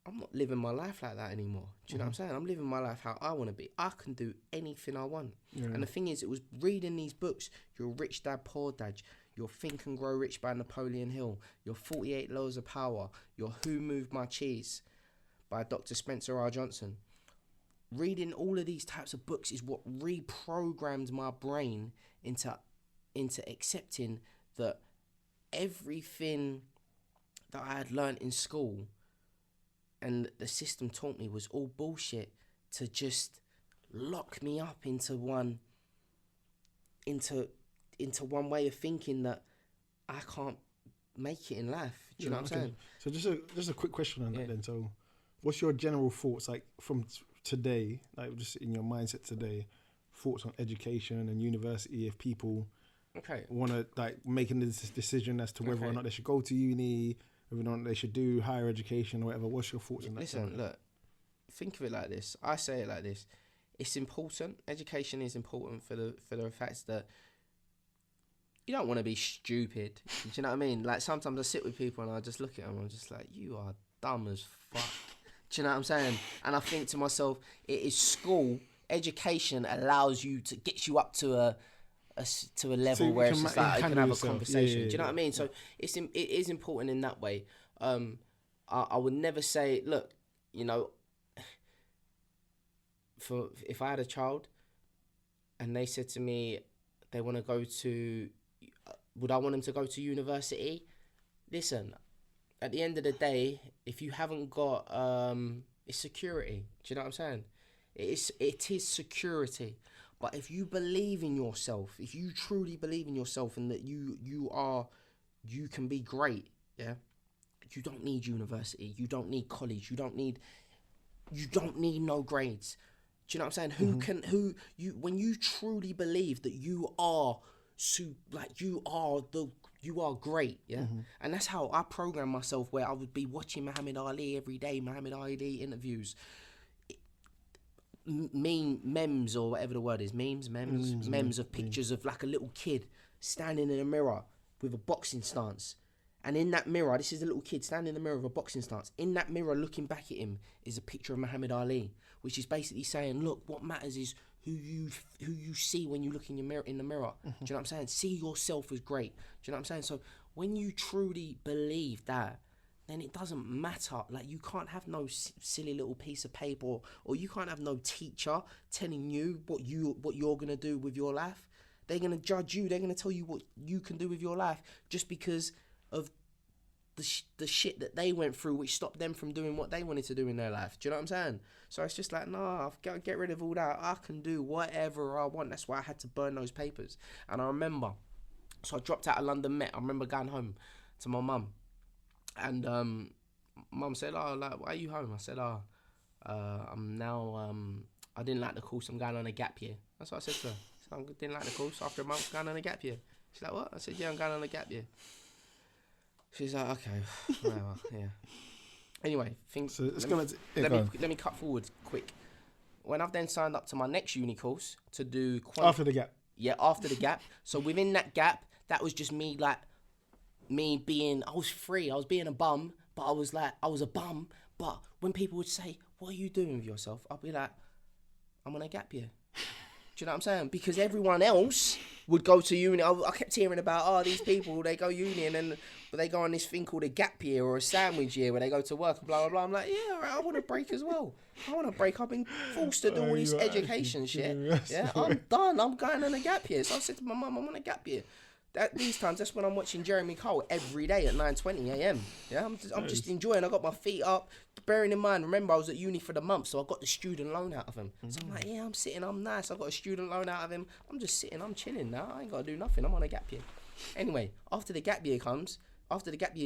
I'm not living my life like that anymore. Do you know what I'm saying? I'm living my life how I want to be. I can do anything I want. Yeah. And the thing is, it was reading these books, Your Rich Dad, Poor Dad, Your Think and Grow Rich by Napoleon Hill, Your 48 Laws of Power, Your Who Moved My Cheese by Dr. Spencer R. Johnson. Reading all of these types of books is what reprogrammed my brain into accepting that everything that I had learned in school and the system taught me was all bullshit to just lock me up into one way of thinking that I can't make it in life. Do you know what I'm saying? So just a quick question on that then. So what's your general thoughts, like, from today, like just in your mindset today, thoughts on education and university, if people want to like making this decision as to whether or not they should go to uni, whether or not they should do higher education or whatever? What's your thoughts on that? Listen, look, think of it like this. I say it like this. It's important. Education is important for the fact that you don't want to be stupid. Do you know what I mean? Like, sometimes I sit with people and I just look at them and I'm just like, you are dumb as fuck. Do you know what I'm saying? And I think to myself, it is school. Education allows you to get you up to a level where it's just like I can have a conversation. Do you know what I mean? So it is important in that way. I would never say, look, you know, if I had a child and they said to me they want to go to, would I want them to go to university? Listen, at the end of the day, if you haven't got, it's security. Do you know what I'm saying? It is security. But if you believe in yourself, if you truly believe in yourself and that you can be great, yeah, you don't need university. You don't need college. You don't need no grades. Do you know what I'm saying? When you truly believe that you are you are great, yeah? And that's how I program myself, where I would be watching Muhammad Ali every day, Muhammad Ali interviews, memes or whatever the word is, memes of pictures of like a little kid standing in a mirror with a boxing stance. And in that mirror, this is a little kid standing in the mirror with a boxing stance. In that mirror, looking back at him, is a picture of Muhammad Ali, which is basically saying, look, what matters is who you see when you look in the mirror. Do you know what I'm saying? See yourself as great. Do you know what I'm saying? So when you truly believe that, then it doesn't matter. Like, you can't have no silly little piece of paper, or you can't have no teacher telling you what you're gonna do with your life. They're gonna judge you. They're gonna tell you what you can do with your life just because of the shit that they went through, which stopped them from doing what they wanted to do in their life. Do you know what I'm saying? So it's just like, nah, I've got to get rid of all that. I can do whatever I want. That's why I had to burn those papers. And I remember, so I dropped out of London Met. I remember going home to my mum, and mum said, oh, like, why are you home? I said, I'm now, I didn't like the course, I'm going on a gap year. That's what I said to her. So I didn't like the course. After a month, going on a gap year. She's like, what? I said, yeah, I'm going on a gap year. She's like, okay, whatever, yeah. Anyway, let me cut forward quick. When I've then signed up to my next uni course to do after the gap. Yeah, after the gap. So within that gap, that was just me, like, I was free. I was being a bum, but I was a bum. But when people would say, what are you doing with yourself? I'll be like, I'm on a gap year. Do you know what I'm saying? Because everyone else would go to uni. I kept hearing about, these people, they go uni and then they go on this thing called a gap year or a sandwich year where they go to work and blah, blah, blah. I'm like, yeah, all right, I want to break as well. I want to break. I've been forced to do all this education shit. Yeah, I'm done. I'm going on a gap year. So I said to my mum, I'm on a gap year. These times, that's when I'm watching Jeremy Cole every day at 9:20 a.m. Yeah, I'm just enjoying. I got my feet up. Bearing in mind, remember, I was at uni for the month, so I got the student loan out of him. So I'm like, yeah, I'm sitting, I'm nice. I got a student loan out of him. I'm just sitting, I'm chilling now. I ain't got to do nothing. I'm on a gap year. Anyway, after the gap year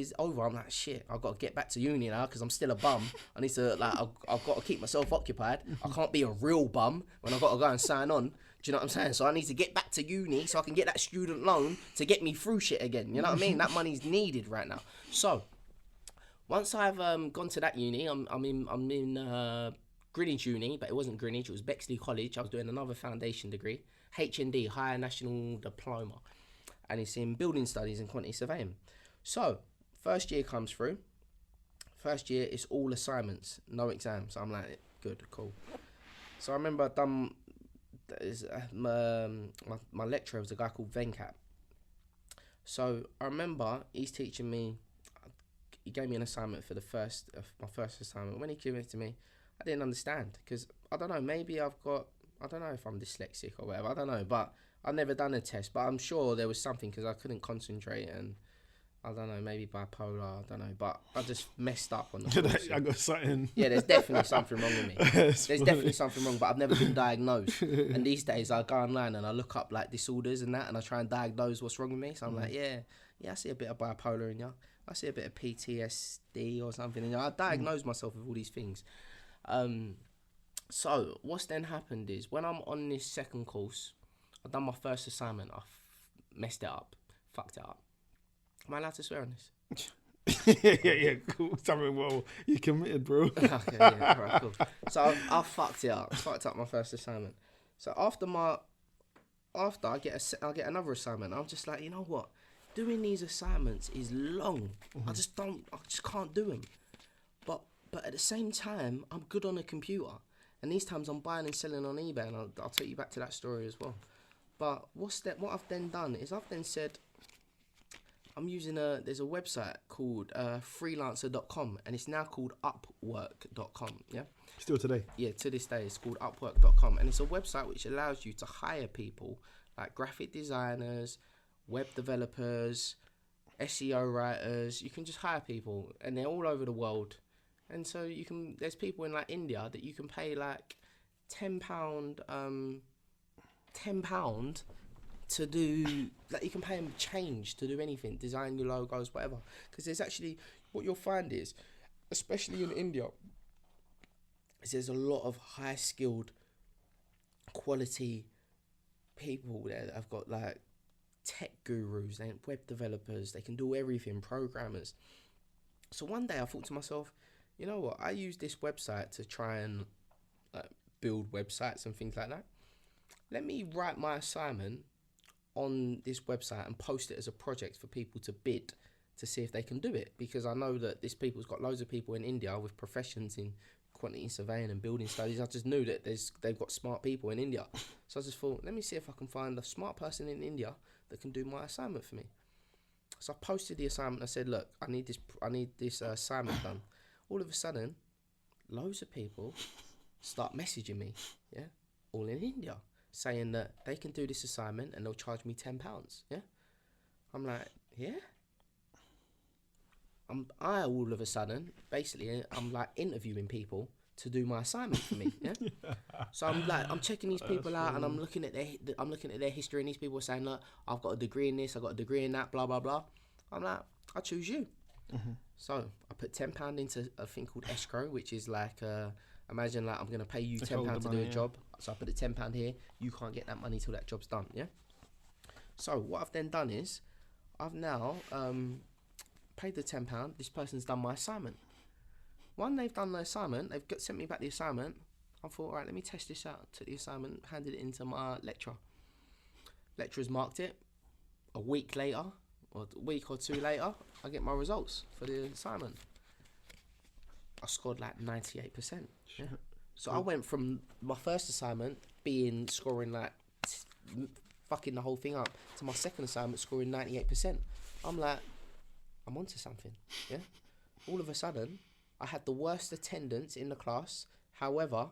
is over, I'm like, shit, I've got to get back to uni now because I'm still a bum. I need to, I've got to keep myself occupied. I can't be a real bum when I've got to go and sign on. Do you know what I'm saying? So I need to get back to uni so I can get that student loan to get me through shit again. You know what I mean? That money's needed right now. So once I've gone to that uni, I'm in Greenwich Uni, but it wasn't Greenwich. It was Bexley College. I was doing another foundation degree, HND, Higher National Diploma, and it's in building studies and quantity surveying. So first year comes through. First year it's all assignments, no exams. So I'm like, good, cool. So I remember I'd done. My lecturer was a guy called Venkat. So I remember he's teaching me. He gave me an assignment for my first assignment. When he gave it to me, I didn't understand because I don't know. Maybe I don't know if I'm dyslexic or whatever. I don't know, but I've never done a test. But I'm sure there was something because I couldn't concentrate and. I don't know, maybe bipolar, I don't know, but I just messed up on the course. I got something. Yeah, there's definitely something wrong with me. There's definitely something wrong, but I've never been diagnosed. And these days I go online and I look up like disorders and that, and I try and diagnose what's wrong with me. So I'm like, yeah, I see a bit of bipolar in you. I see a bit of PTSD or something in you. I diagnose myself with all these things. So what's then happened is when I'm on this second course, I've done my first assignment, I messed it up, fucked it up. Am I allowed to swear on this? yeah, cool. Something well, you committed, bro. Okay, yeah, alright, cool. So I fucked it up. I fucked up my first assignment. So after I get another assignment, I'm just like, you know what? Doing these assignments is long. I just can't do them. But at the same time, I'm good on a computer. And these times I'm buying and selling on eBay, and I'll take you back to that story as well. But what I've then done is I've then said, I'm using there's a website called freelancer.com, and it's now called upwork.com, yeah? Still today? Yeah, to this day, it's called upwork.com, and it's a website which allows you to hire people like graphic designers, web developers, SEO writers. You can just hire people, and they're all over the world. And so there's people in like India that you can pay like £10 to do, like you can pay them change to do anything, design your logos, whatever. Because there's actually, what you'll find is, especially in India, is there's a lot of high skilled quality people there that have got like tech gurus, they're web developers, they can do everything, programmers. So one day I thought to myself, you know what, I use this website to try and build websites and things like that. Let me write my assignment on this website and post it as a project for people to bid to see if they can do it, because I know that this people's got loads of people in India with professions in quantity surveying and building studies. I just knew that they've got smart people in India, so I just thought, let me see if I can find a smart person in India that can do my assignment for me. So I posted the assignment. I said, look, I need this assignment done. All of a sudden, loads of people start messaging me, yeah, all in India, saying that they can do this assignment and they'll charge me £10. Yeah, I'm like, yeah. I all of a sudden, basically, I'm like interviewing people to do my assignment for me. Yeah. So I'm checking these people out, and I'm looking at their history, and these people are saying, look, I've got a degree in this, I've got a degree in that, blah blah blah. I'm like, I choose you. So I put £10 into a thing called escrow, which is like, imagine like I'm gonna pay you £10 to do a job. So I put the £10 here. You can't get that money till that job's done. Yeah. So what I've then done is, I've now paid the £10. This person's done my assignment. When they've done the assignment, they've sent me back the assignment. I thought, all right, let me test this out. Took the assignment, handed it into my lecturer. Lecturer's marked it. A week later, or a week or two later, I get my results for the assignment. I scored like 98%. Yeah. So I went from my first assignment scoring like fucking the whole thing up to my second assignment scoring 98%. I'm like, I'm onto something, yeah? All of a sudden, I had the worst attendance in the class. However,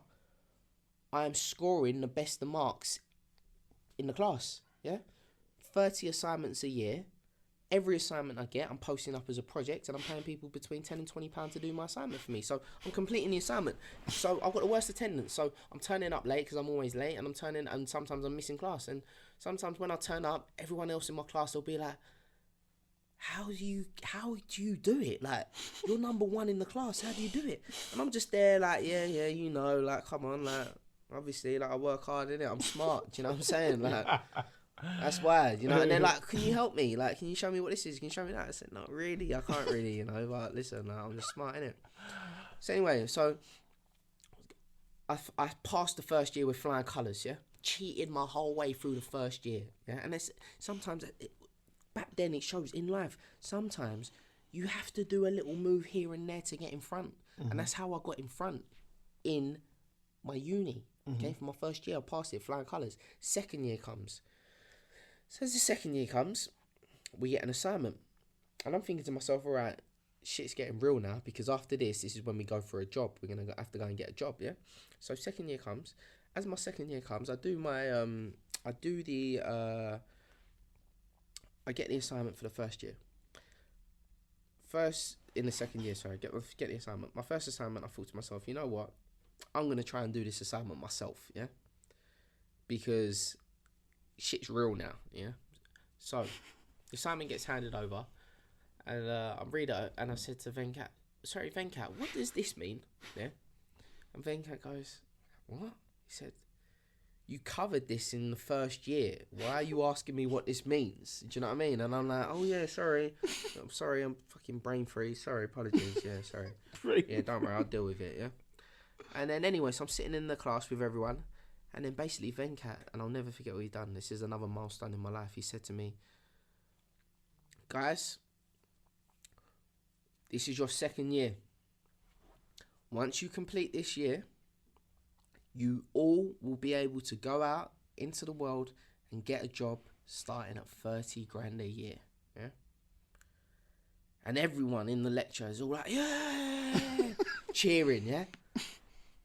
I am scoring the best of marks in the class, yeah? 30 assignments a year. Every assignment I get, I'm posting up as a project, and I'm paying people between £10 and £20 to do my assignment for me. So I'm completing the assignment. So I've got the worst attendance. So I'm turning up late because I'm always late, and sometimes I'm missing class. And sometimes when I turn up, everyone else in my class will be like, how do you do it? Like, you're number one in the class. How do you do it? And I'm just there like, yeah, you know, like, come on, like, obviously, like, I work hard, innit? I'm smart. Do you know what I'm saying? Like, that's why, you know. And they're like, can you help me? Like, can you show me what this is? Can you show me that? I said, not really. I can't really, you know. But listen, like, I'm just smart, innit? So anyway, so I passed the first year with flying colours, yeah? Cheated my whole way through the first year, yeah? And it's sometimes... back then it shows in life, sometimes you have to do a little move here and there to get in front. And that's how I got in front in my uni. Okay, for my first year I passed it, flying colours. Second year comes. So as the second year comes, we get an assignment. And I'm thinking to myself, all right, shit's getting real now, because after this is when we go for a job. We're going to have to go and get a job, yeah? So second year comes. As my second year comes, I get the assignment for the first year. Get the assignment. My first assignment, I thought to myself, you know what? I'm going to try and do this assignment myself, yeah? Because shit's real now, yeah? So, the assignment gets handed over, and I read it, and I said to Venkat, sorry, Venkat, what does this mean? Yeah? And Venkat goes, what? He said, you covered this in the first year. Why are you asking me what this means? Do you know what I mean? And I'm like, oh yeah, sorry. I'm sorry, I'm fucking brain freeze. Sorry, apologies. Yeah, sorry. Yeah, don't worry, I'll deal with it, yeah? And then anyway, so I'm sitting in the class with everyone. And then basically Venkat, and I'll never forget what he done. This is another milestone in my life. He said to me, guys, this is your second year. Once you complete this year, you all will be able to go out into the world and get a job starting at 30 grand a year. Yeah. And everyone in the lecture is all like, yeah, cheering, yeah.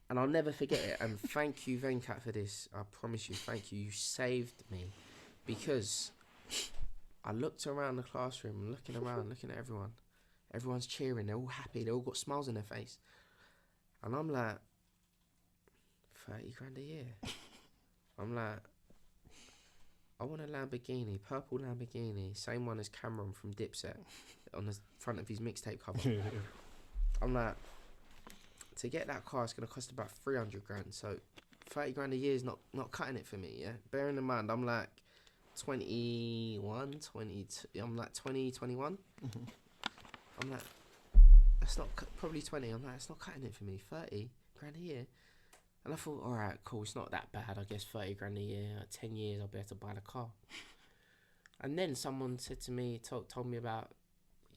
And I'll never forget it. And thank you, Venkat, for this. I promise you, thank you. You saved me, because I looked around the classroom, looking at everyone. Everyone's cheering. They're all happy. They all got smiles on their face. And I'm like, 30 grand a year. I'm like, I want a Lamborghini, purple Lamborghini, same one as Cameron from Dipset on the front of his mixtape cover. I'm like, to get that car, it's going to cost about 300 grand. So 30 grand a year is not cutting it for me, yeah? Bearing in mind, I'm like 21, 22, I'm like 20, 21. I'm like, that's not, probably 20. I'm like, it's not cutting it for me, 30 grand a year. And I thought, all right, cool, it's not that bad. I guess 30 grand a year, 10 years, I'll be able to buy the car. And then someone said to me, told me about,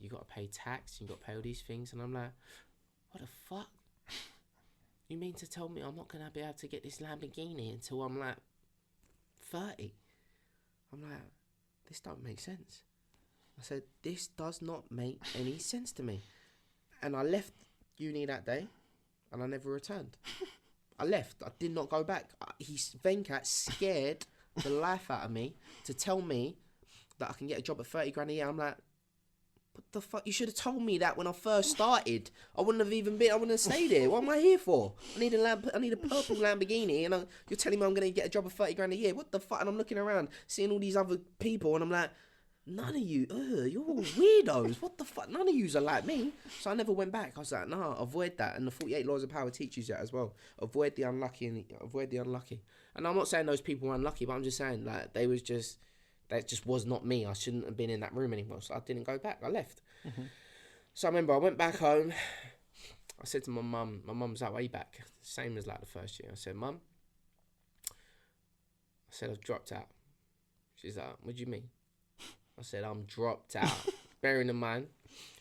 you got to pay tax, you got to pay all these things. And I'm like, what the fuck? You mean to tell me I'm not going to be able to get this Lamborghini until I'm like 30? I'm like, this don't make sense. I said, this does not make any sense to me. And I left uni that day, and I never returned. I left. I did not go back. Venkat scared the life out of me to tell me that I can get a job at 30 grand a year. I'm like, what the fuck? You should have told me that when I first started. I wouldn't have stayed here. What am I here for? I need a purple Lamborghini, and you're telling me I'm going to get a job at 30 grand a year. What the fuck? And I'm looking around, seeing all these other people, and I'm like, none of you, you're all weirdos. What the fuck? None of yous are like me. So I never went back. I was like, nah, avoid that. And the 48 Laws of Power teaches that as well. Avoid the unlucky and avoid the unlucky. And I'm not saying those people were unlucky, but I'm just saying, like, that just was not me. I shouldn't have been in that room anymore. So I didn't go back. I left. So I remember I went back home. I said to my mum, my mum's that way back. Same as like the first year. I said, Mum, I've dropped out. She's like, what do you mean? I said, I'm dropped out. Bearing in mind,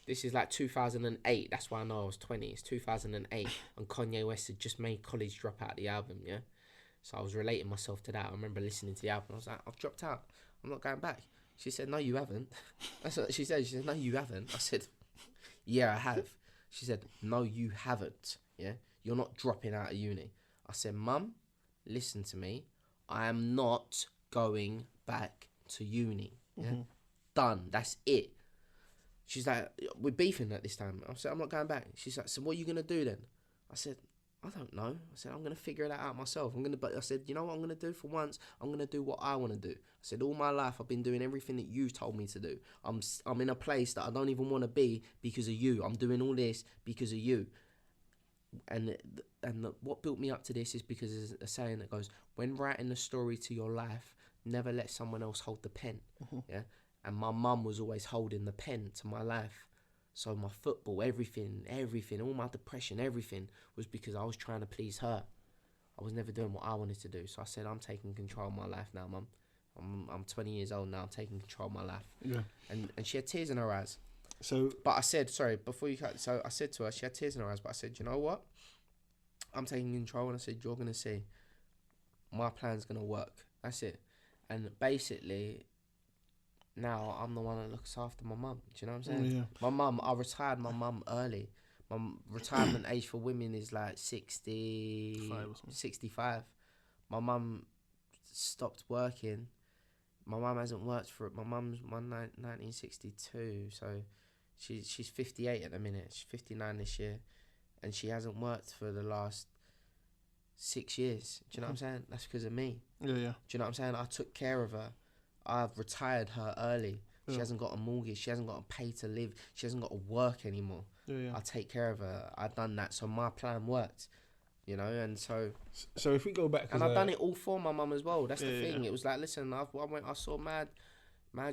this is like 2008. That's why I know I was 20. It's 2008. And Kanye West had just made College Dropout, the album, yeah? So I was relating myself to that. I remember listening to the album. I was like, I've dropped out. I'm not going back. She said, no, you haven't. That's what she said. She said, no, you haven't. I said, yeah, I have. She said, no, you haven't. Yeah, you're not dropping out of uni. I said, Mum, listen to me. I am not going back to uni. Yeah, done. That's it. She's like, we're beefing at this time. I said, I'm not going back. She's like, so what are you gonna do then? I said, I don't know. I said, I'm gonna figure that out myself. But I said, you know what I'm gonna do for once? I'm gonna do what I want to do. I said, all my life I've been doing everything that you've told me to do. I'm in a place that I don't even want to be because of you. I'm doing all this because of you. And what built me up to this is because there's a saying that goes, when writing the story to your life, never let someone else hold the pen. Yeah. And my mum was always holding the pen to my life. So my football, everything, all my depression, everything was because I was trying to please her. I was never doing what I wanted to do. So I said, I'm taking control of my life now, Mum. I'm 20 years old now. I'm taking control of my life. Yeah. And she had tears in her eyes. But I said, sorry, before you cut. So I said to her, she had tears in her eyes. But I said, you know what? I'm taking control. And I said, you're going to see. My plan's going to work. That's it. And basically, now I'm the one that looks after my mum. Do you know what I'm saying? Yeah. My mum, I retired my mum early. My retirement age for women is like 65. My mum stopped working. My mum hasn't worked for it. My mum's 1962, so she's 58 at the minute. She's 59 this year, and she hasn't worked for the last 6 years. Do you know what I'm saying? That's because of me. Yeah. Do you know what I'm saying? I took care of her. I've retired her early. Yeah. She hasn't got a mortgage. She hasn't got to pay to live. She hasn't got to work anymore. Yeah. I take care of her. I've done that, so my plan worked. You know, and so if we go back, and I've done it all for my mum as well. That's the thing. It was like, listen, I saw mad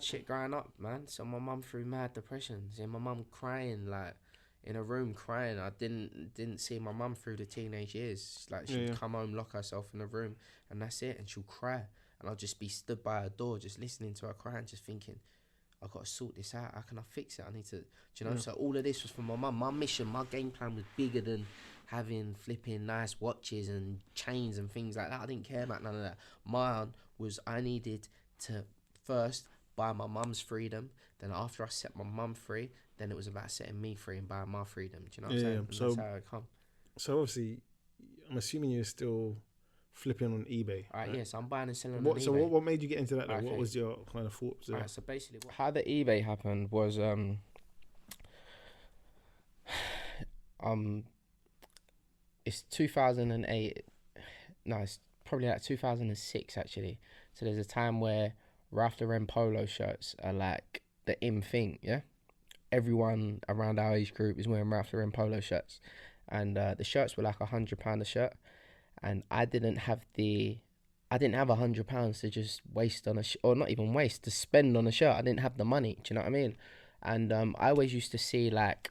shit growing up, man. So my mum through mad depressions, and my mum crying like in a room crying. I didn't see my mum through the teenage years. Like she'd come home, lock herself in a room, and that's it. And she'll cry, and I'll just be stood by her door, just listening to her crying, just thinking, I've got to sort this out. How can I fix it? I need to, do you know? So all of this was for my mum. My mission, my game plan was bigger than having flipping nice watches and chains and things like that. I didn't care about none of that. Mine was, I needed to first buy my mum's freedom. Then after I set my mum free, then it was about setting me free and buying my freedom. Do you know what I'm saying? So that's how it come. So obviously, I'm assuming you're still flipping on eBay. All right, yes, I'm buying and selling on eBay. So what made you get into that? Okay. What was your kind of thoughts there? All right, so basically, how the eBay happened was it's 2008. No, it's probably like 2006 actually. So there's a time where Ralph Lauren polo shirts are like the in thing, yeah? Everyone around our age group is wearing Ralph Lauren polo shirts. And the shirts were like £100 a shirt. And I didn't have £100 to just waste on or not even waste, to spend on a shirt. I didn't have the money, do you know what I mean? And I always used to see like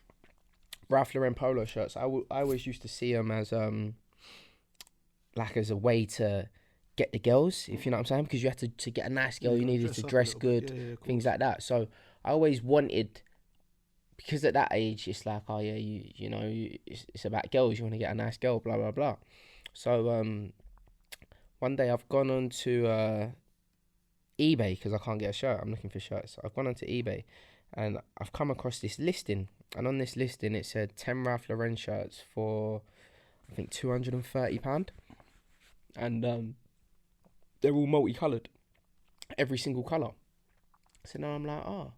Ralph Lauren polo shirts. I always used to see them as like as a way to get the girls, if you know what I'm saying, because you had to get a nice girl, you needed to dress good, things like that. So I always wanted, because at that age it's like, oh yeah, you know, it's about girls, you want to get a nice girl, blah blah blah. So one day I've gone on to eBay because I can't get a shirt. I'm looking for shirts. So I've gone onto eBay and I've come across this listing. And on this listing, it said 10 Ralph Lauren shirts for, I think, £230. And they're all multicoloured. Every single colour. So now I'm like, oh,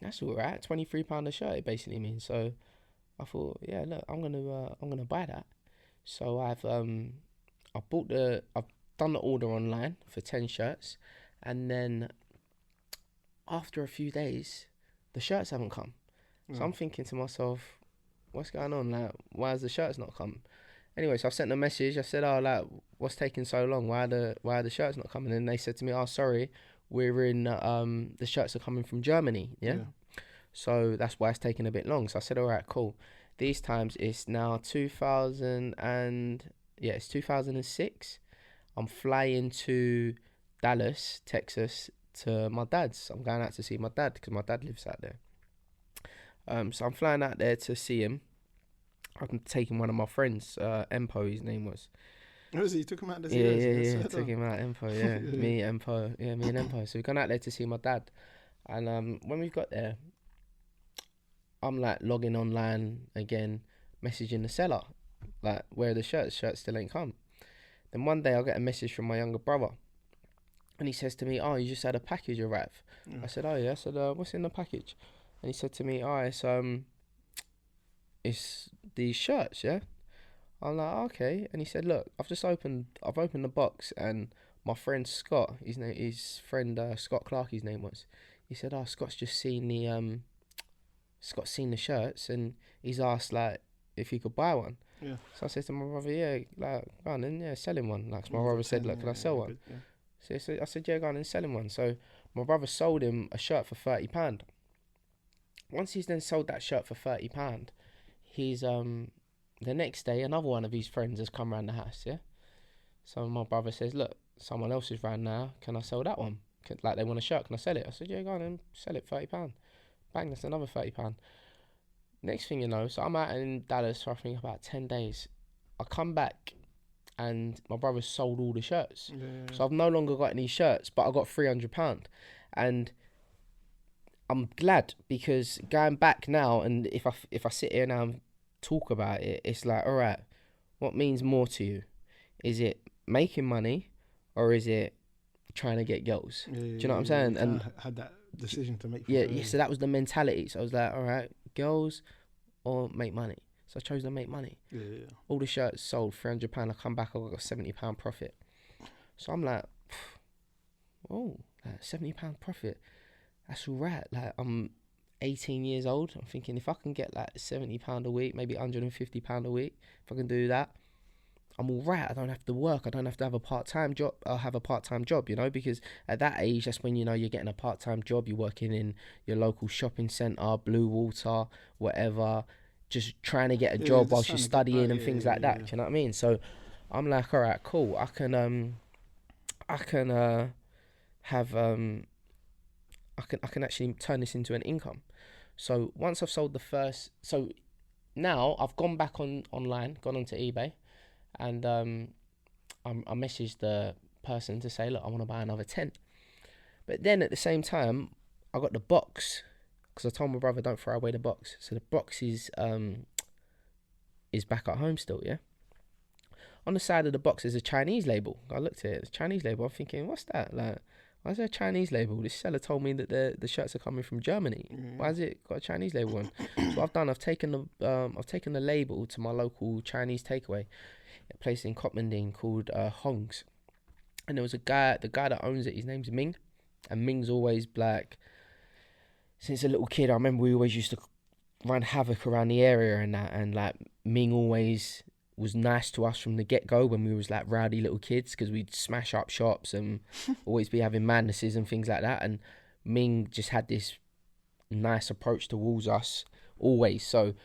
that's all right. £23 a shirt, it basically means. So I thought, yeah, look, I'm gonna buy that. So I've done the order online for 10 shirts. And then after a few days, the shirts haven't come. So I'm thinking to myself, what's going on? Like, why has the shirts not come? Anyway, so I sent a message. I said, oh, like, what's taking so long? Why are the shirts not coming? And they said to me, oh, sorry, we're in, the shirts are coming from Germany. Yeah. So that's why it's taking a bit long. So I said, all right, cool. These times it's now 2006. I'm flying to Dallas, Texas, to my dad's. I'm going out to see my dad because my dad lives out there. So I'm flying out there to see him. I'm taking one of my friends, Empo, his name was. Oh, so you took him out to see Yeah. Took him out Empo, yeah. Me and Empo. So we've gone out there to see my dad. And when we got there, I'm like logging online again, messaging the seller, like, where are the shirts? Shirts still ain't come. Then one day I get a message from my younger brother, and he says to me, "Oh, you just had a package arrive." Yeah. I said, "Oh yeah." I said, "What's in the package?" And he said to me, "Oh, it's these shirts, yeah." I'm like, "Okay." And he said, "Look, I've opened the box, and my friend Scott, his friend Scott Clark, his name was. He said, "Oh, Scott's seen the shirts, and he's asked like if he could buy one." Yeah. So I said to my brother, "Yeah, like, go on then, yeah, sell him one." Like, my brother said, "Look, can I sell one?" So I said, "Yeah, go on and sell him one." So my brother sold him a shirt for £30. Once he's then sold that shirt for £30, he's the next day another one of his friends has come round the house, yeah. So my brother says, "Look, someone else is round now. Can I sell that one? Like, they want a shirt. Can I sell it?" I said, "Yeah, go on and sell it, £30. Bang, that's another £30. Next thing you know, so I'm out in Dallas for I think about 10 days. I come back and my brother's sold all the shirts. Yeah. So I've no longer got any shirts, but I got £300. And I'm glad, because going back now, and if I sit here now and talk about it, it's like, all right, what means more to you? Is it making money, or is it trying to get girls? Do you know what I'm saying? And I had that decision to make. Yeah. So that was the mentality. So I was like, all right, girls or make money. So I chose to make money. Yeah. All the shirts sold, £300. I come back, I got a £70 profit. So I'm like, oh, like £70 profit. That's all right. Like, I'm 18 years old. I'm thinking, if I can get like £70 a week, maybe £150 a week, if I can do that, I'm all right. I don't have to work. I don't have to have a part-time job. I'll have a part-time job, because at that age, that's when, you're getting a part-time job. You're working in your local shopping centre, Blue Water, whatever, just trying to get a job whilst you're studying and things like that. Do you know what I mean? So I'm like, all right, cool. I can actually turn this into an income. So once I've sold the first, so now I've gone back online, gone onto eBay, and I messaged the person to say, look, I want to buy another 10. But then at the same time, I got the box, because I told my brother, don't throw away the box. So the box is back at home still, yeah. On the side of the box is a Chinese label. I looked at it, it's a Chinese label. I'm thinking, what's that? Like, why is there a Chinese label? This seller told me that the shirts are coming from Germany. Why has it got a Chinese label on? So what I've taken the label to my local Chinese takeaway, a place in Cottmandine called Hong's, and there was the guy that owns it. His name's Ming, and Ming's always like, since a little kid, I remember we always used to run havoc around the area and that, and like Ming always was nice to us from the get-go when we was like rowdy little kids, because we'd smash up shops and always be having madnesses and things like that. And Ming just had this nice approach towards us always. So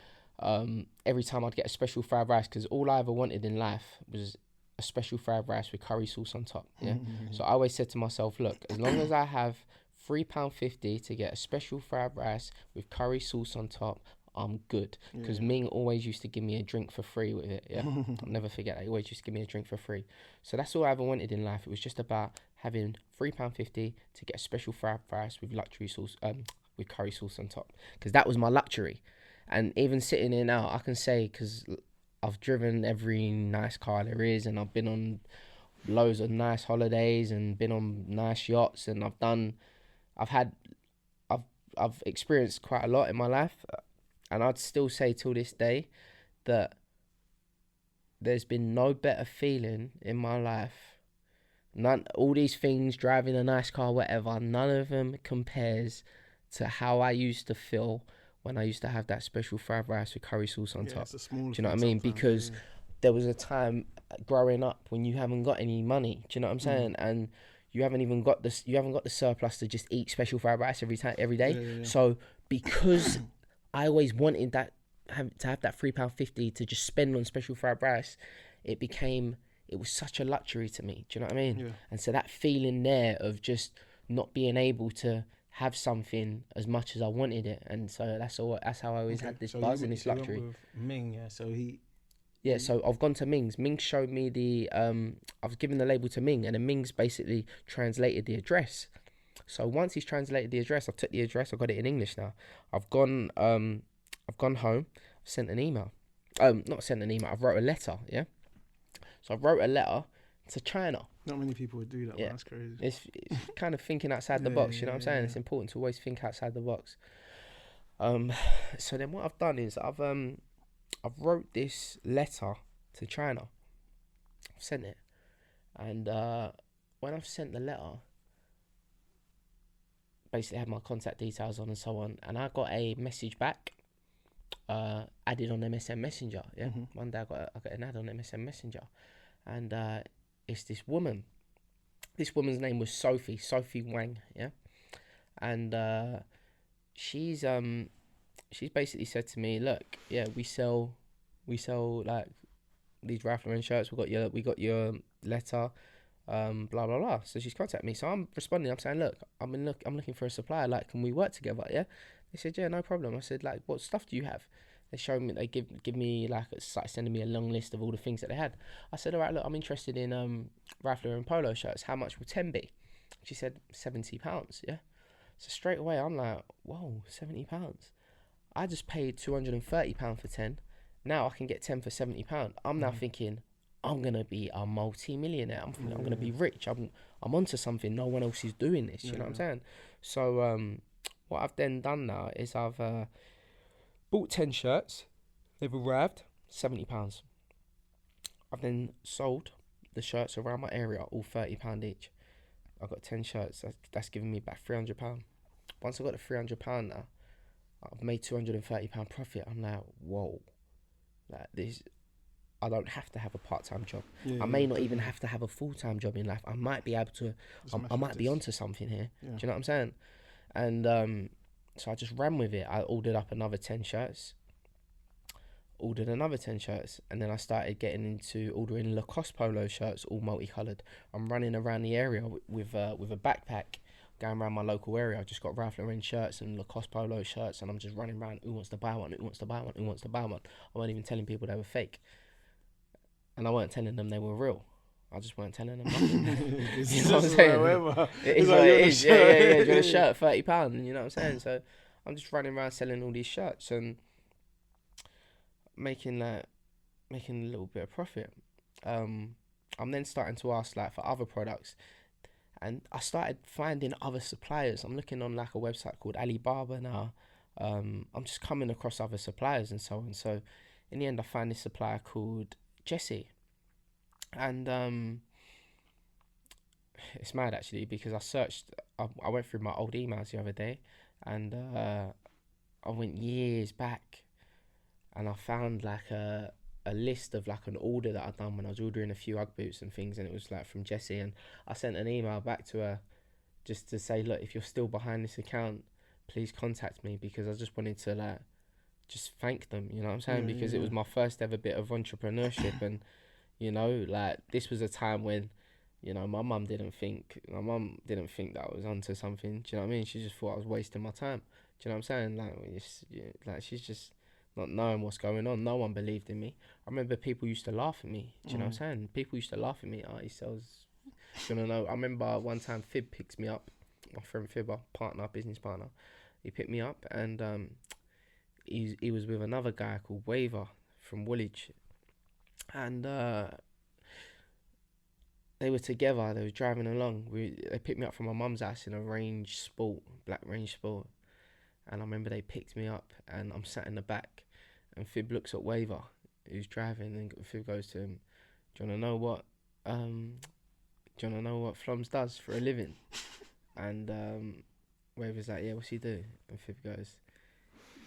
every time I'd get a special fried rice, because all I ever wanted in life was a special fried rice with curry sauce on top. Yeah. So I always said to myself, look, as long as I have £3.50 to get a special fried rice with curry sauce on top, I'm good. Because Ming always used to give me a drink for free with it. Yeah. I'll never forget that. He always used to give me a drink for free. So that's all I ever wanted in life. It was just about having £3.50 to get a special fried rice with luxury sauce, with curry sauce on top. Because that was my luxury. And even sitting here now, I can say, because I've driven every nice car there is, and I've been on loads of nice holidays and been on nice yachts, and I've experienced quite a lot in my life. And I'd still say till this day that there's been no better feeling in my life. All these things, driving a nice car, whatever, none of them compares to how I used to feel when I used to have that special fried rice with curry sauce on top. Do you know what I mean? Because there was a time growing up when you haven't got any money. Do you know what I'm saying? And you haven't even got this. You haven't got the surplus to just eat special fried rice every day. So because I always wanted to have that £3.50 to just spend on special fried rice, it was such a luxury to me. Do you know what I mean? Yeah. And so that feeling there of just not being able to have something as much as I wanted it, and so that's how I always had this buzz and this luxury. With Ming, yeah. So Yeah, so I've gone to Ming's. Ming showed me the I've given the label to Ming, and then Ming's basically translated the address. So once he's translated the address, I've took the address, I've got it in English now. I've gone home, sent an email. Not sent an email, I've wrote a letter, yeah? So I wrote a letter to China. Not many people would do that, Yeah. man. That's crazy. It's kind of thinking outside the box, you know what I'm saying? It's important to always think outside the box. So then what I've done is I've wrote this letter to China. I've sent it. And when I've sent the letter, basically had my contact details on and so on, and I got a message back added on MSN Messenger. Yeah, one day I got an ad on MSN Messenger, and it's this woman. This woman's name was Sophie Wang. Yeah, and she's basically said to me, look, yeah, we sell like these Ralph Lauren shirts. We got your letter. Blah blah blah. So she's contacted me. So I'm responding. I'm saying, look, I'm looking for a supplier. Like, can we work together? Yeah. They said, yeah, no problem. I said, like, what stuff do you have? They showed me. They give me like started sending me a long list of all the things that they had. I said, all right, look, I'm interested in Ralph Lauren polo shirts. How much will 10 be? She said £70. Yeah. So straight away I'm like, whoa, £70. I just paid £230 for 10. Now I can get 10 for £70. I'm now thinking, I'm going to be a multi-millionaire. I'm going to be rich. I'm onto something. No one else is doing this. You know what I'm saying? So what I've then done now is I've bought 10 shirts. They've arrived, £70. I've then sold the shirts around my area, all £30 each. I've got 10 shirts. That's giving me back £300. Once I got the £300 now, I've made £230 profit. I'm like, whoa. Like this... I don't have to have a part-time job. I may not even have to have a full-time job in life. I might be able to, I might be onto something here. Yeah. Do you know what I'm saying? And so I just ran with it. I ordered up another 10 shirts. Ordered another 10 shirts. And then I started getting into ordering Lacoste polo shirts, all multicoloured. I'm running around the area with a backpack, going around my local area. I've just got Ralph Lauren shirts and Lacoste polo shirts, and I'm just running around. Who wants to buy one? Who wants to buy one? Who wants to buy one? I wasn't even telling people they were fake. And I weren't telling them they were real. I just weren't telling them nothing. You know what I'm saying? It is what it is. Yeah. Do you want a shirt, £30? You know what I'm saying? So I'm just running around selling all these shirts and making a little bit of profit. I'm then starting to ask like for other products, and I started finding other suppliers. I'm looking on like a website called Alibaba now. I'm just coming across other suppliers and so on. So in the end, I find this supplier called Jesse, and it's mad actually because I went through my old emails the other day, and I went years back, and I found like a list of like an order that I'd done when I was ordering a few Ugg boots and things, and it was like from Jessie, and I sent an email back to her just to say, look, if you're still behind this account, please contact me, because I just wanted to like just thank them, you know what I'm saying? Because it was my first ever bit of entrepreneurship, and you know, like this was a time when, you know, my mum didn't think that I was onto something. Do you know what I mean? She just thought I was wasting my time. Do you know what I'm saying? Like she's just not knowing what's going on. No one believed in me. I remember people used to laugh at me. Do you know what I'm saying? People used to laugh at me. Oh, he sells. Do you wanna know? I remember one time Fib picked me up. My friend Fib, our business partner. He picked me up, and he was with another guy called Waver from Woolwich, and they were together. They was driving along. They picked me up from my mum's house in a black Range Sport, and I remember they picked me up, and I'm sat in the back, and Fib looks at Waver, who's driving, and Fib goes to him, "Do you wanna know what Floms does for a living?" And Waver's like, "Yeah, what's he do?" And Fib goes,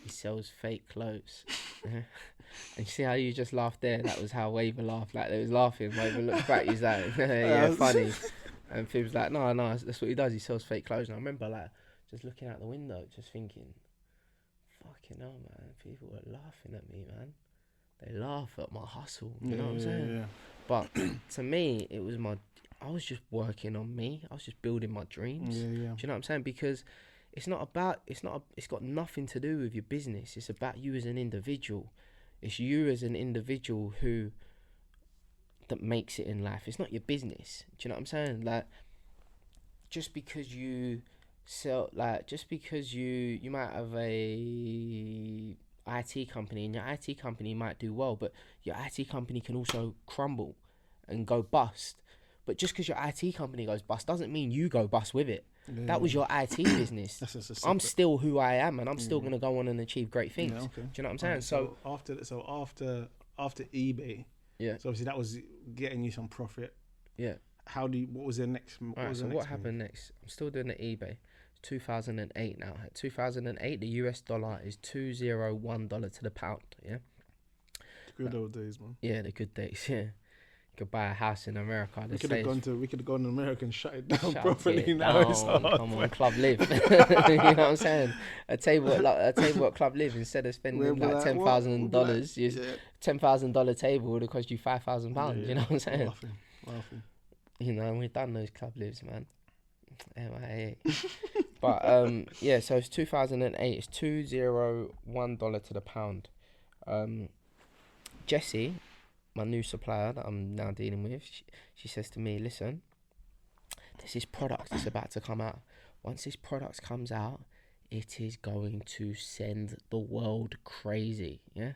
"He sells fake clothes." And you see how you just laughed there? That was how Waver laughed. Like they was laughing. Waver looked back. He's like, "Yeah, funny." And Fib's like, "No, that's what he does. He sells fake clothes." And I remember like just looking out the window, just thinking, "Fucking hell, man! People were laughing at me, man. They laugh at my hustle." You know what I'm saying? Yeah. But to me, it was I was just working on me. I was just building my dreams. Yeah. Do you know what I'm saying? Because it's got nothing to do with your business. It's about you as an individual. It's you as an individual that makes it in life. It's not your business. Do you know what I'm saying? Like, just because you sell, like, just because you might have a IT company, and your IT company might do well, but your IT company can also crumble and go bust. But just because your IT company goes bust doesn't mean you go bust with it. That was your IT business. I'm still who I am, and I'm still gonna go on and achieve great things. Yeah, okay. Do you know what I'm saying? Right, after eBay, so obviously that was getting you some profit. Yeah. What was the next? What happened next? I'm still doing the eBay. It's 2008 now. At 2008, the US dollar is $2.01 to the pound. Yeah. Good old days, man. Yeah, the good days. Yeah. You could buy a house in America. We could have gone to America and shut it down properly. Come on, Club Live. You know what I'm saying? A table at Club Live, instead of spending like $10,000, $10,000 table would have cost you £5,000. You know what I'm saying? Laughing. You know, we've done those Club Lives, man. MIA. But so it's 2008. It's $2.01 to the pound. Jessie, my new supplier that I'm now dealing with, she says to me, listen, there's this product that's about to come out. Once this product comes out, it is going to send the world crazy. Yeah.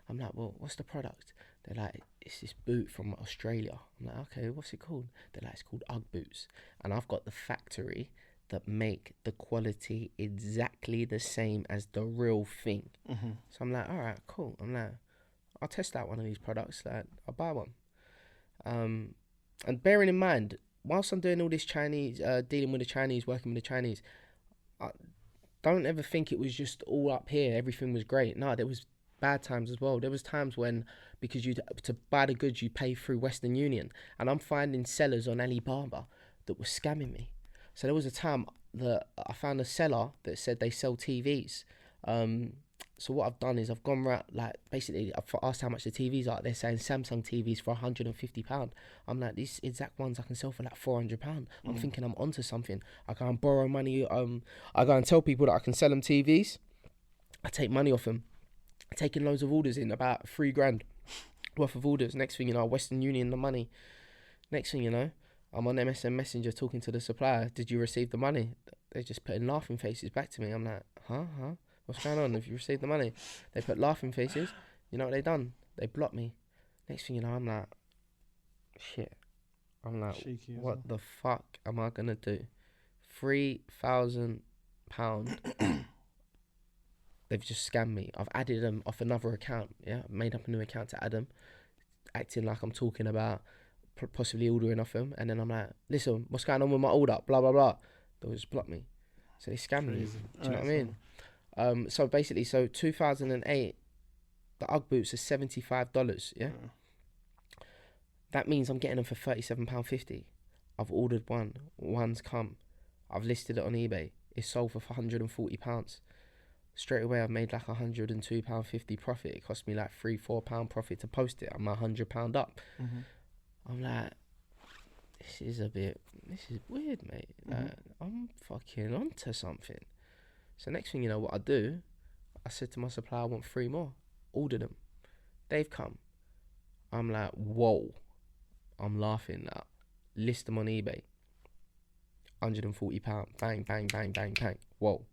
I'm like, well, what's the product? They're like, it's this boot from Australia. I'm like, okay, what's it called? They're like, it's called Ugg boots. And I've got the factory that make the quality exactly the same as the real thing. Mm-hmm. So I'm like, all right, cool. I'm like, I'll test out one of these products. Like, I'll buy one. And bearing in mind, whilst I'm doing all this Chinese, dealing with the Chinese, working with the Chinese, I don't ever think it was just all up here. Everything was great. No, there was bad times as well. There was times when, because to buy the goods, you pay through Western Union, and I'm finding sellers on Alibaba that were scamming me. So there was a time that I found a seller that said they sell TVs. So what I've done is I've gone right, like, basically I've asked how much the TVs are. They're saying Samsung TVs for £150. I'm like, these exact ones I can sell for like £400. I'm thinking I'm onto something. I go and borrow money. I go and tell people that I can sell them TVs. I take money off them. Taking loads of orders in, about $3,000 worth of orders. Next thing you know, Western Union the money. Next thing you know, I'm on MSN Messenger talking to the supplier. Did you receive the money? They're just putting laughing faces back to me. I'm like, huh? What's going on? Have you received the money? They put laughing faces. You know what they done? They blocked me. Next thing you know, I'm like, shit. I'm like, cheeky, what the fuck am I gonna do? £3,000. They've just scammed me. I've added them off another account. Yeah, I've made up a new account to add them, acting like I'm talking about possibly ordering off them. And then I'm like, listen, what's going on with my order? Blah blah blah. They'll just block me. So they scammed me. Do you know what I mean? So basically, 2008, the Ugg boots are $75. Yeah. That means I'm getting them for £37.50. I've ordered one. One's come. I've listed it on eBay. It's sold for £140. Straight away, I've made like £102.50 profit. It cost me like £3-4 profit to post it. I'm £100 up. Mm-hmm. I'm like, this is weird, mate. Mm-hmm. Like, I'm fucking onto something. So next thing you know, what I do, I said to my supplier, I want 3 more. Order them. They've come. I'm like, whoa. I'm laughing now. List them on eBay. £140. Bang, bang, bang, bang, bang. Whoa.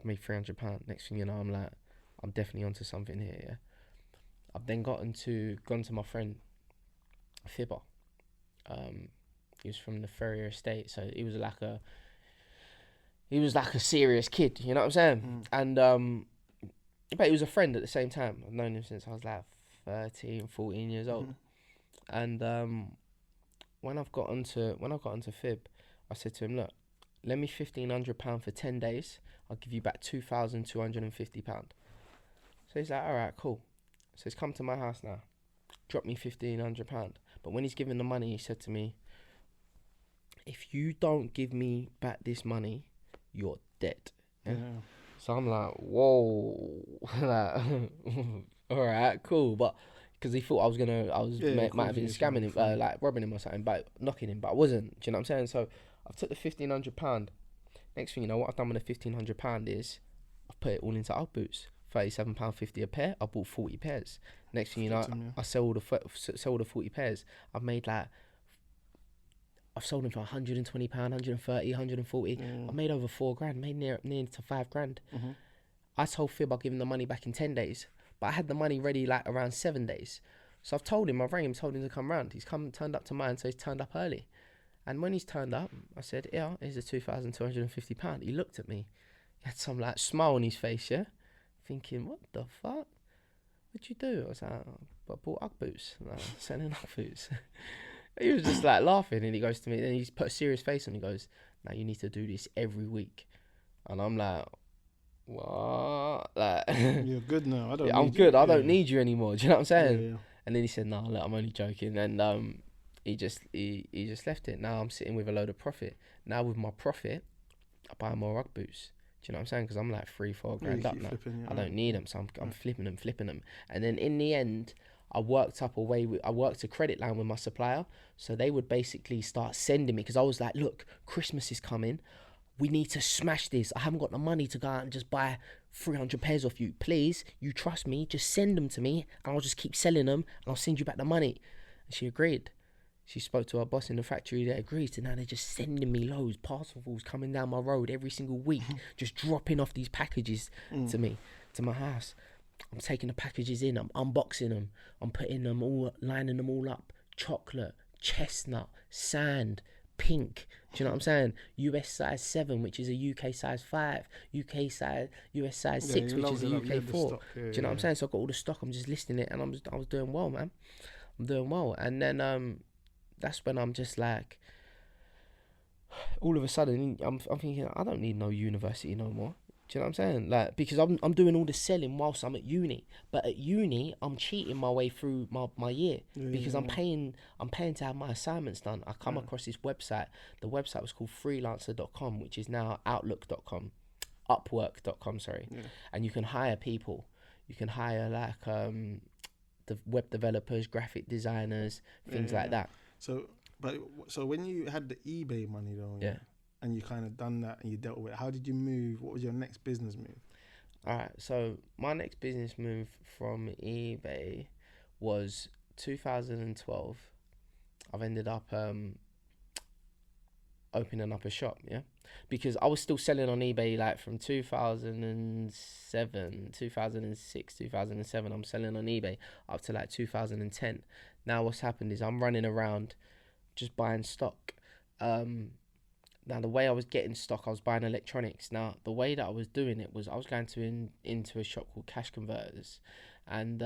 I made £300. Next thing you know, I'm like, I'm definitely onto something here. Yeah. I've then gone to my friend Fibber. He was from the Ferrier estate, so he was like a serious kid. You know what I'm saying? And but he was a friend at the same time. I've known him since I was like 13, 14 years old. And when I've got onto Fib, I said to him, look, lend me £1,500 for 10 days. I'll give you back £2,250. So he's like, all right, cool. So he's come to my house now. Drop me £1,500. But when he's given the money, he said to me, if you don't give me back this money, you're dead. Yeah. So I'm like, whoa. Like, all right, cool. But because he thought might have been scamming him, like robbing him or something, but knocking him. But I wasn't. Do you know what I'm saying? So I took the £1,500. Next thing you know, what I've done with the £1,500 is I've put it all into Ugg boots. £37.50 a pair. I bought 40 pairs. Next thing you know, Them, yeah. I sell the 40 pairs. I've sold them for £120, 130, 140. I made over £4,000, made near to £5,000. Mm-hmm. I told Fib I'll give him the money back in 10 days, but I had the money ready like around 7 days. So I've told him, I rang him, told him to come round. He's turned up to mine, so he's turned up early. And when he's turned up, I said, yeah, here's the £2,250. He looked at me. He had some like smile on his face, yeah? Thinking, what the fuck? What'd you do? I was like, I bought Ugg boots. Like, selling Ugg boots. He was just like laughing, and he goes to me, and he's put a serious face on. He goes, now you need to do this every week. And I'm like, what? Like, you're good now. I'm good. I don't need you anymore. Do you know what I'm saying? Yeah. And then he said, no, look, I'm only joking. And he just left it. Now I'm sitting with a load of profit. Now with my profit, I buy more Ugg boots. Do you know what I'm saying? Because I'm like $3-4 up now. I don't need them, so I'm flipping them. And then in the end, I worked a credit line with my supplier. So they would basically start sending me, because I was like, look, Christmas is coming. We need to smash this. I haven't got the money to go out and just buy 300 pairs off you. Please, you trust me, just send them to me and I'll just keep selling them and I'll send you back the money. And she agreed. She spoke to her boss in the factory that agrees, and now they're just sending me loads, parcels coming down my road every single week, just dropping off these packages to me, to my house. I'm taking the packages in, I'm unboxing them, I'm putting them all, lining them all up. Chocolate, chestnut, sand, pink. Do you know what I'm saying? US size 7, which is a UK size 5. US size 6, which is a UK 4. Do you know what I'm saying? So I've got all the stock, I'm just listing it, and I was doing well, man. I'm doing well. And then that's when I'm just like, all of a sudden, I'm thinking, I don't need no university no more. Do you know what I'm saying? Like, because I'm doing all the selling whilst I'm at uni. But at uni, I'm cheating my way through my year, because I'm paying to have my assignments done. I come across this website. The website was called freelancer.com, which is now outlook.com, upwork.com, sorry. Yeah. And you can hire people. You can hire like the web developers, graphic designers, things like that. So when you had the eBay money though, and you kind of done that and you dealt with it, how did you move? What was your next business move? All right, so my next business move from eBay was 2012. I've ended up opening up a shop, because I was still selling on eBay like from 2007, 2006, 2007. I'm selling on eBay up to like 2010. Now what's happened is I'm running around just buying stock. Now the way I was getting stock, I was buying electronics. Now the way that I was doing it was I was going into a shop called Cash Converters, and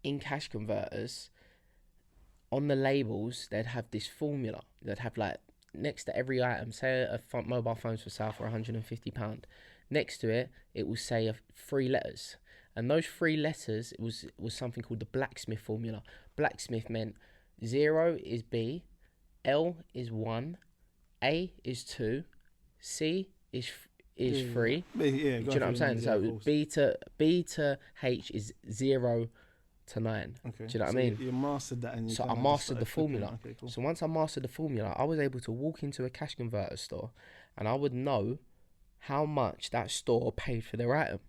in Cash Converters, on the labels they'd have this formula. They'd have like next to every item, say a mobile phone's for sale for £150. Next to it, it will say 3 letters, and those 3 letters was something called the blacksmith formula. Blacksmith meant 0 is B, L is 1, A is 2, C is 3. Do you know what I'm saying? So B to H is 0 to 9. Okay. Do you know what I mean? You mastered that, and so I mastered the formula. Okay, cool. So once I mastered the formula, I was able to walk into a Cash Converter store, and I would know how much that store paid for their item.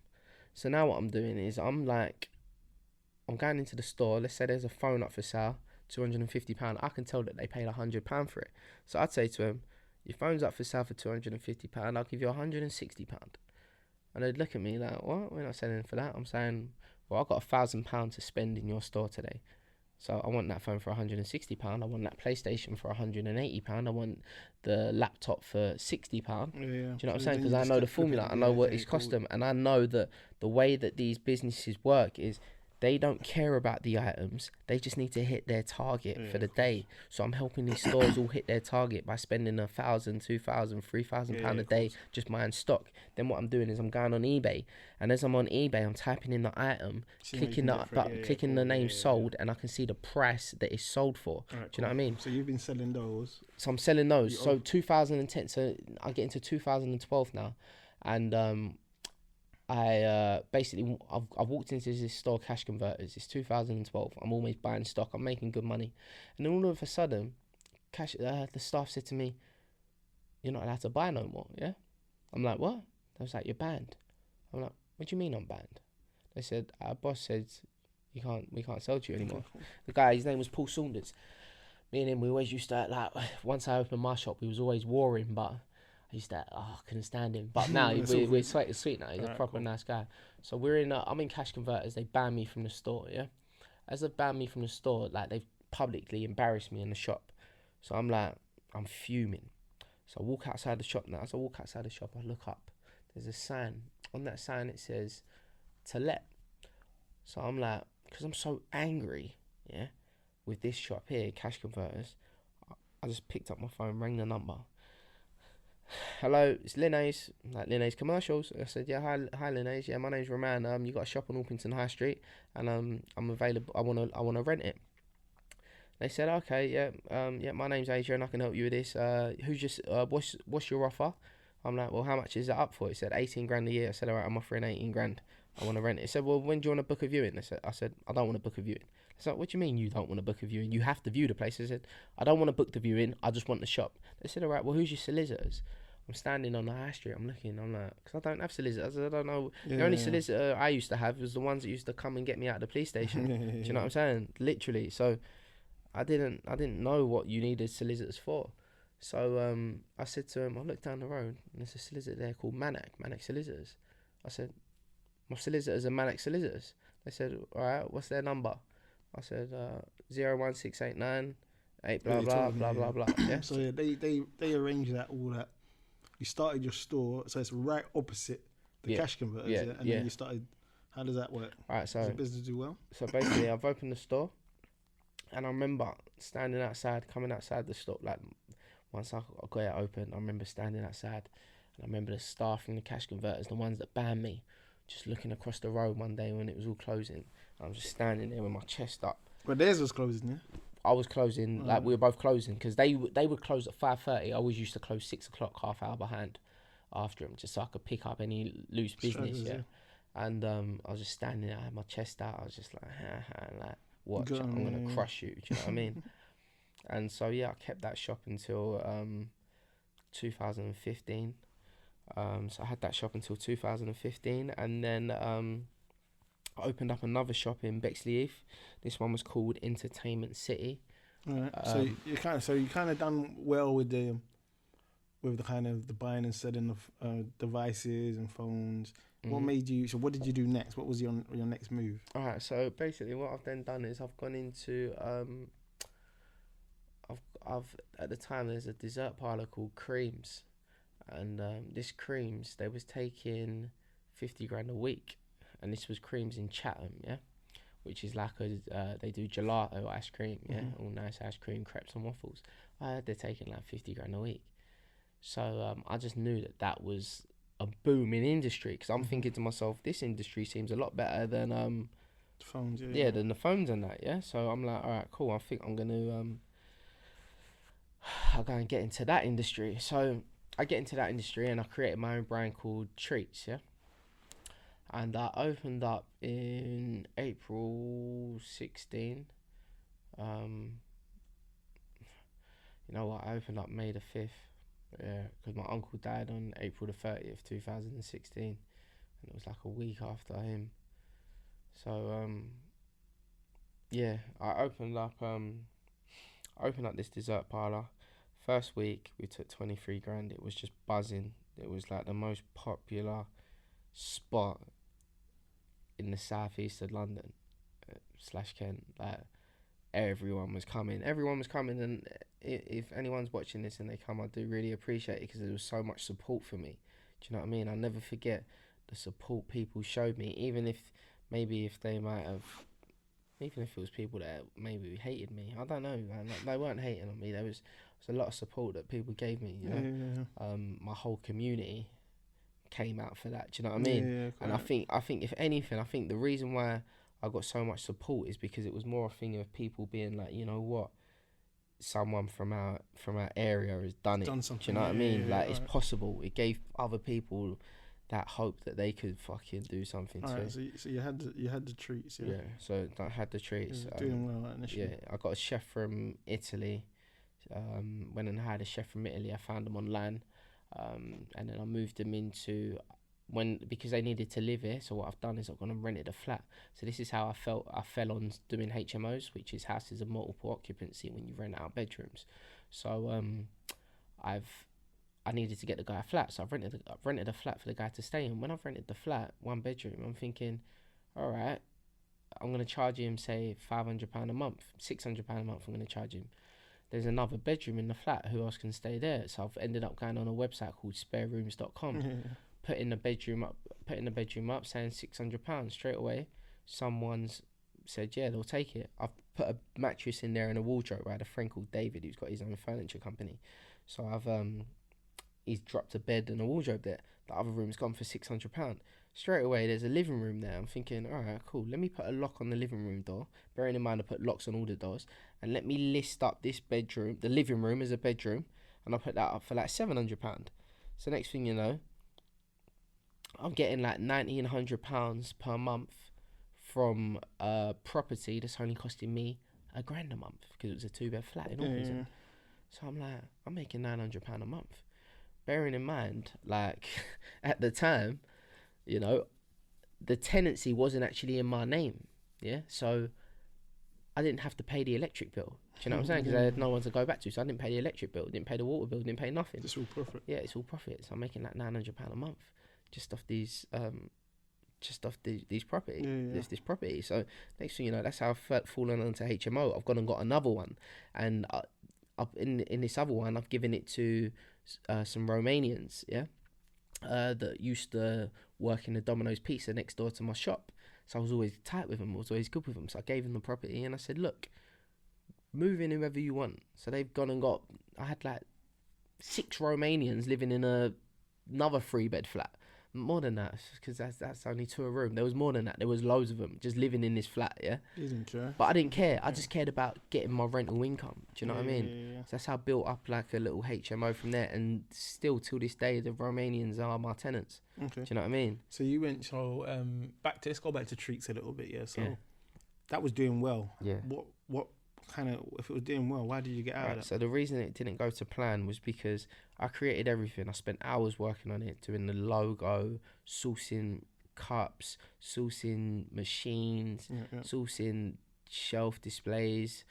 So now what I'm doing is I'm going into the store. Let's say there's a phone up for sale, £250. I can tell that they paid £100 for it. So I'd say to them, your phone's up for sale for £250. I'll give you £160. And they'd look at me like, what? We're not selling for that. I'm saying, well, I've got £1,000 to spend in your store today. So I want that phone for £160. I want that PlayStation for £180. I want the laptop for £60. Do you know what I'm saying? Because I know the formula. I know what it's cost them. And I know that the way that these businesses work is they don't care about the items. They just need to hit their target for the day. So I'm helping these stores all hit their target by spending £1,000, £2,000, £3,000 a day just buying stock. Then what I'm doing is I'm going on eBay, and as I'm on eBay, I'm typing in the item, clicking the name sold, and I can see the price that it's sold for. Do you know what I mean? So you've been selling those. So I'm selling those. So 2010. So I get into 2012 now, and I basically I've walked into this store, Cash Converters. It's 2012. I'm always buying stock. I'm making good money, and then all of a sudden, the staff said to me, "You're not allowed to buy no more." Yeah, I'm like, "What?" They was like, "You're banned." I'm like, what do you mean I'm banned? They said, our boss said, we can't sell to you anymore. The guy, his name was Paul Saunders. Me and him, we always used to, like, once I opened my shop, we was always warring, but I used to, I couldn't stand him. But now, we're sweet now. He's a proper nice guy. So I'm in Cash Converters. They banned me from the store, yeah? As they banned me from the store, like, they've publicly embarrassed me in the shop. So I'm like, I'm fuming. So I walk outside the shop now. As I walk outside the shop, I look up. There's a sign. On that sign, it says, to let. So I'm like, because I'm so angry, yeah, with this shop here, Cash Converters, I just picked up my phone, rang the number. Hello, it's Linnaeus, like Linnaeus Commercials. I said, yeah, hi Linnaeus. Yeah, my name's Roman. You got a shop on Orpington High Street, and I'm available. I wanna rent it. They said, okay, yeah, my name's Adrian. I can help you with this. What's your offer? I'm like, well, how much is it up for? He said 18 grand a year. I said, all right, I'm offering 18 grand. I want to rent it. He said, well, when do you want to book a viewing? I said, I don't want to book a viewing. He said, what do you mean you don't want to book a viewing? You have to view the place. I said, I don't want to book the viewing. I just want the shop. They said, all right, well, who's your solicitors? I'm standing on the high street. I'm looking. I'm like, because I don't have solicitors. I don't know. The only solicitor I used to have was the ones that used to come and get me out of the police station. Do you know what I'm saying? Literally. So I didn't know what you needed solicitors for. So I said to him, I looked down the road and there's a solicitor there called Manic Solicitors. I said, my solicitors are Manic Solicitors. They said, all right, what's their number? I said, 01689 8 blah blah blah. Yeah. So yeah, they arranged all that. You started your store, so it's right opposite the Cash Converters, and then you started. How does that work? All right, so does the business do well? So basically, I've opened the store, and I remember standing outside, coming outside the store, like once I got it open, I remember standing outside, and I remember the staff from the Cash Converters, the ones that banned me, just looking across the road one day when it was all closing. I was just standing there with my chest up. But theirs was closing, yeah? I was closing, like we were both closing, because they would close at 5:30. I always used to close 6 o'clock, half hour behind after them, just so I could pick up any loose business, yeah. And I was just standing there, I had my chest out, I was just like, like, watch, I'm going to crush you, do you know what I mean? And so, yeah, I kept that shop until 2015. So I had that shop until 2015, and then I opened up another shop in Bexley Heath. This one was called Entertainment City. Right. So you kind of done well with the kind of the buying and selling of devices and phones. Mm-hmm. What made you? So what did you do next? What was your next move? All right. So basically, what I've then done is I've gone into I've at the time there's a dessert parlour called Creams, and this Creams, they was taking 50 grand a week, and this was Creams in Chatham, yeah, which is like they do gelato ice cream, yeah, all nice ice cream, crepes and waffles. I heard they're taking like 50 grand a week, so I just knew that was a booming industry, because I'm thinking to myself, this industry seems a lot better than phones, than the phones and that, yeah. So I'm like, all right, cool. I think I'm gonna I'll go and get into that industry. So I get into that industry and I created my own brand called Treats, yeah. And I opened up in April 16. You know what? I opened up May the 5th. Yeah, because my uncle died on April the 30th, 2016, and it was like a week after him. So yeah, I opened up this dessert parlour. First week we took 23 grand. It was just buzzing. It was like the most popular spot in the southeast of London / Kent. Like everyone was coming, and if anyone's watching this and they come, I do really appreciate it, because there was so much support for me. Do you know what I mean? I'll never forget the support people showed me, even if they might have, even if it was people that maybe hated me. I don't know, man. They weren't hating on me. There was a lot of support that people gave me, you know. Yeah. My whole community came out for that. Do you know what I mean? Yeah, and I think if anything, I think the reason why I got so much support is because it was more a thing of people being like, you know what, someone from our area has done something. Do you know what I mean? Like, it's possible. It gave other people that hope that they could fucking do something too. Right, so you had the treats, yeah. Yeah, so I had the treats. Doing well initially. Yeah, I got a chef from Italy. Went and hired a chef from Italy. I found him online, and then I moved him into because they needed to live here. So what I've done is I've gone and rented a flat. So this is how I fell on doing HMOs, which is houses of multiple occupancy, when you rent out bedrooms. So I needed to get the guy a flat, so I've rented a flat for the guy to stay in. When I've rented the flat, 1 bedroom, I'm thinking, all right, I'm gonna charge him say £500 a month, £600 a month. I'm gonna charge him. There's another bedroom in the flat. Who else can stay there? So I've ended up going on a website called SpareRooms.com. putting the bedroom up, saying £600 straight away. Someone's said, yeah, they'll take it. I've put a mattress in there and a wardrobe. I had a friend called David who's got his own furniture company. So he's dropped a bed and a wardrobe there. The other room's gone for £600. Straight away, there's a living room there. I'm thinking, all right, cool. Let me put a lock on the living room door. Bearing in mind, I put locks on all the doors. And let me list up this bedroom, the living room as a bedroom. And I'll put that up for like £700. So next thing you know, I'm getting like £90 and £100 per month from a property that's only costing me £1,000 a month, because it was a 2-bed flat in Auckland. So I'm like, I'm making £900 a month. Bearing in mind, like, at the time, you know, the tenancy wasn't actually in my name, yeah? So I didn't have to pay the electric bill. Do you know what I'm saying? Because I had no one to go back to, so I didn't pay the electric bill, didn't pay the water bill, didn't pay nothing. It's all profit. Yeah, it's all profit. So I'm making like £900 a month just off these properties, this property. So next thing you know, that's how I've fallen onto HMO. I've gone and got another one, and in this other one, I've given it to some Romanians, that used to work in the Domino's Pizza next door to my shop. So I was always tight with them, I was always good with them. So I gave them the property and I said, look, move in whoever you want. So they've gone and I had like 6 Romanians living in another 3-bed flat. More than that, because that's only 2 a room. There was more than that. There was loads of them just living in this flat, yeah? You didn't care. But I didn't care. I just cared about getting my rental income. Do you know what I mean? Yeah. So that's how I built up like a little HMO from there. And still, till this day, the Romanians are my tenants. Okay. Do you know what I mean? So you went, let's go back to treats a little bit, yeah? So that was doing well. Yeah. What kind of, if it was doing well, why did you get out of that? So the reason it didn't go to plan was because I created everything. I spent hours working on it, doing the logo, sourcing cups, sourcing machines, sourcing shelf displays,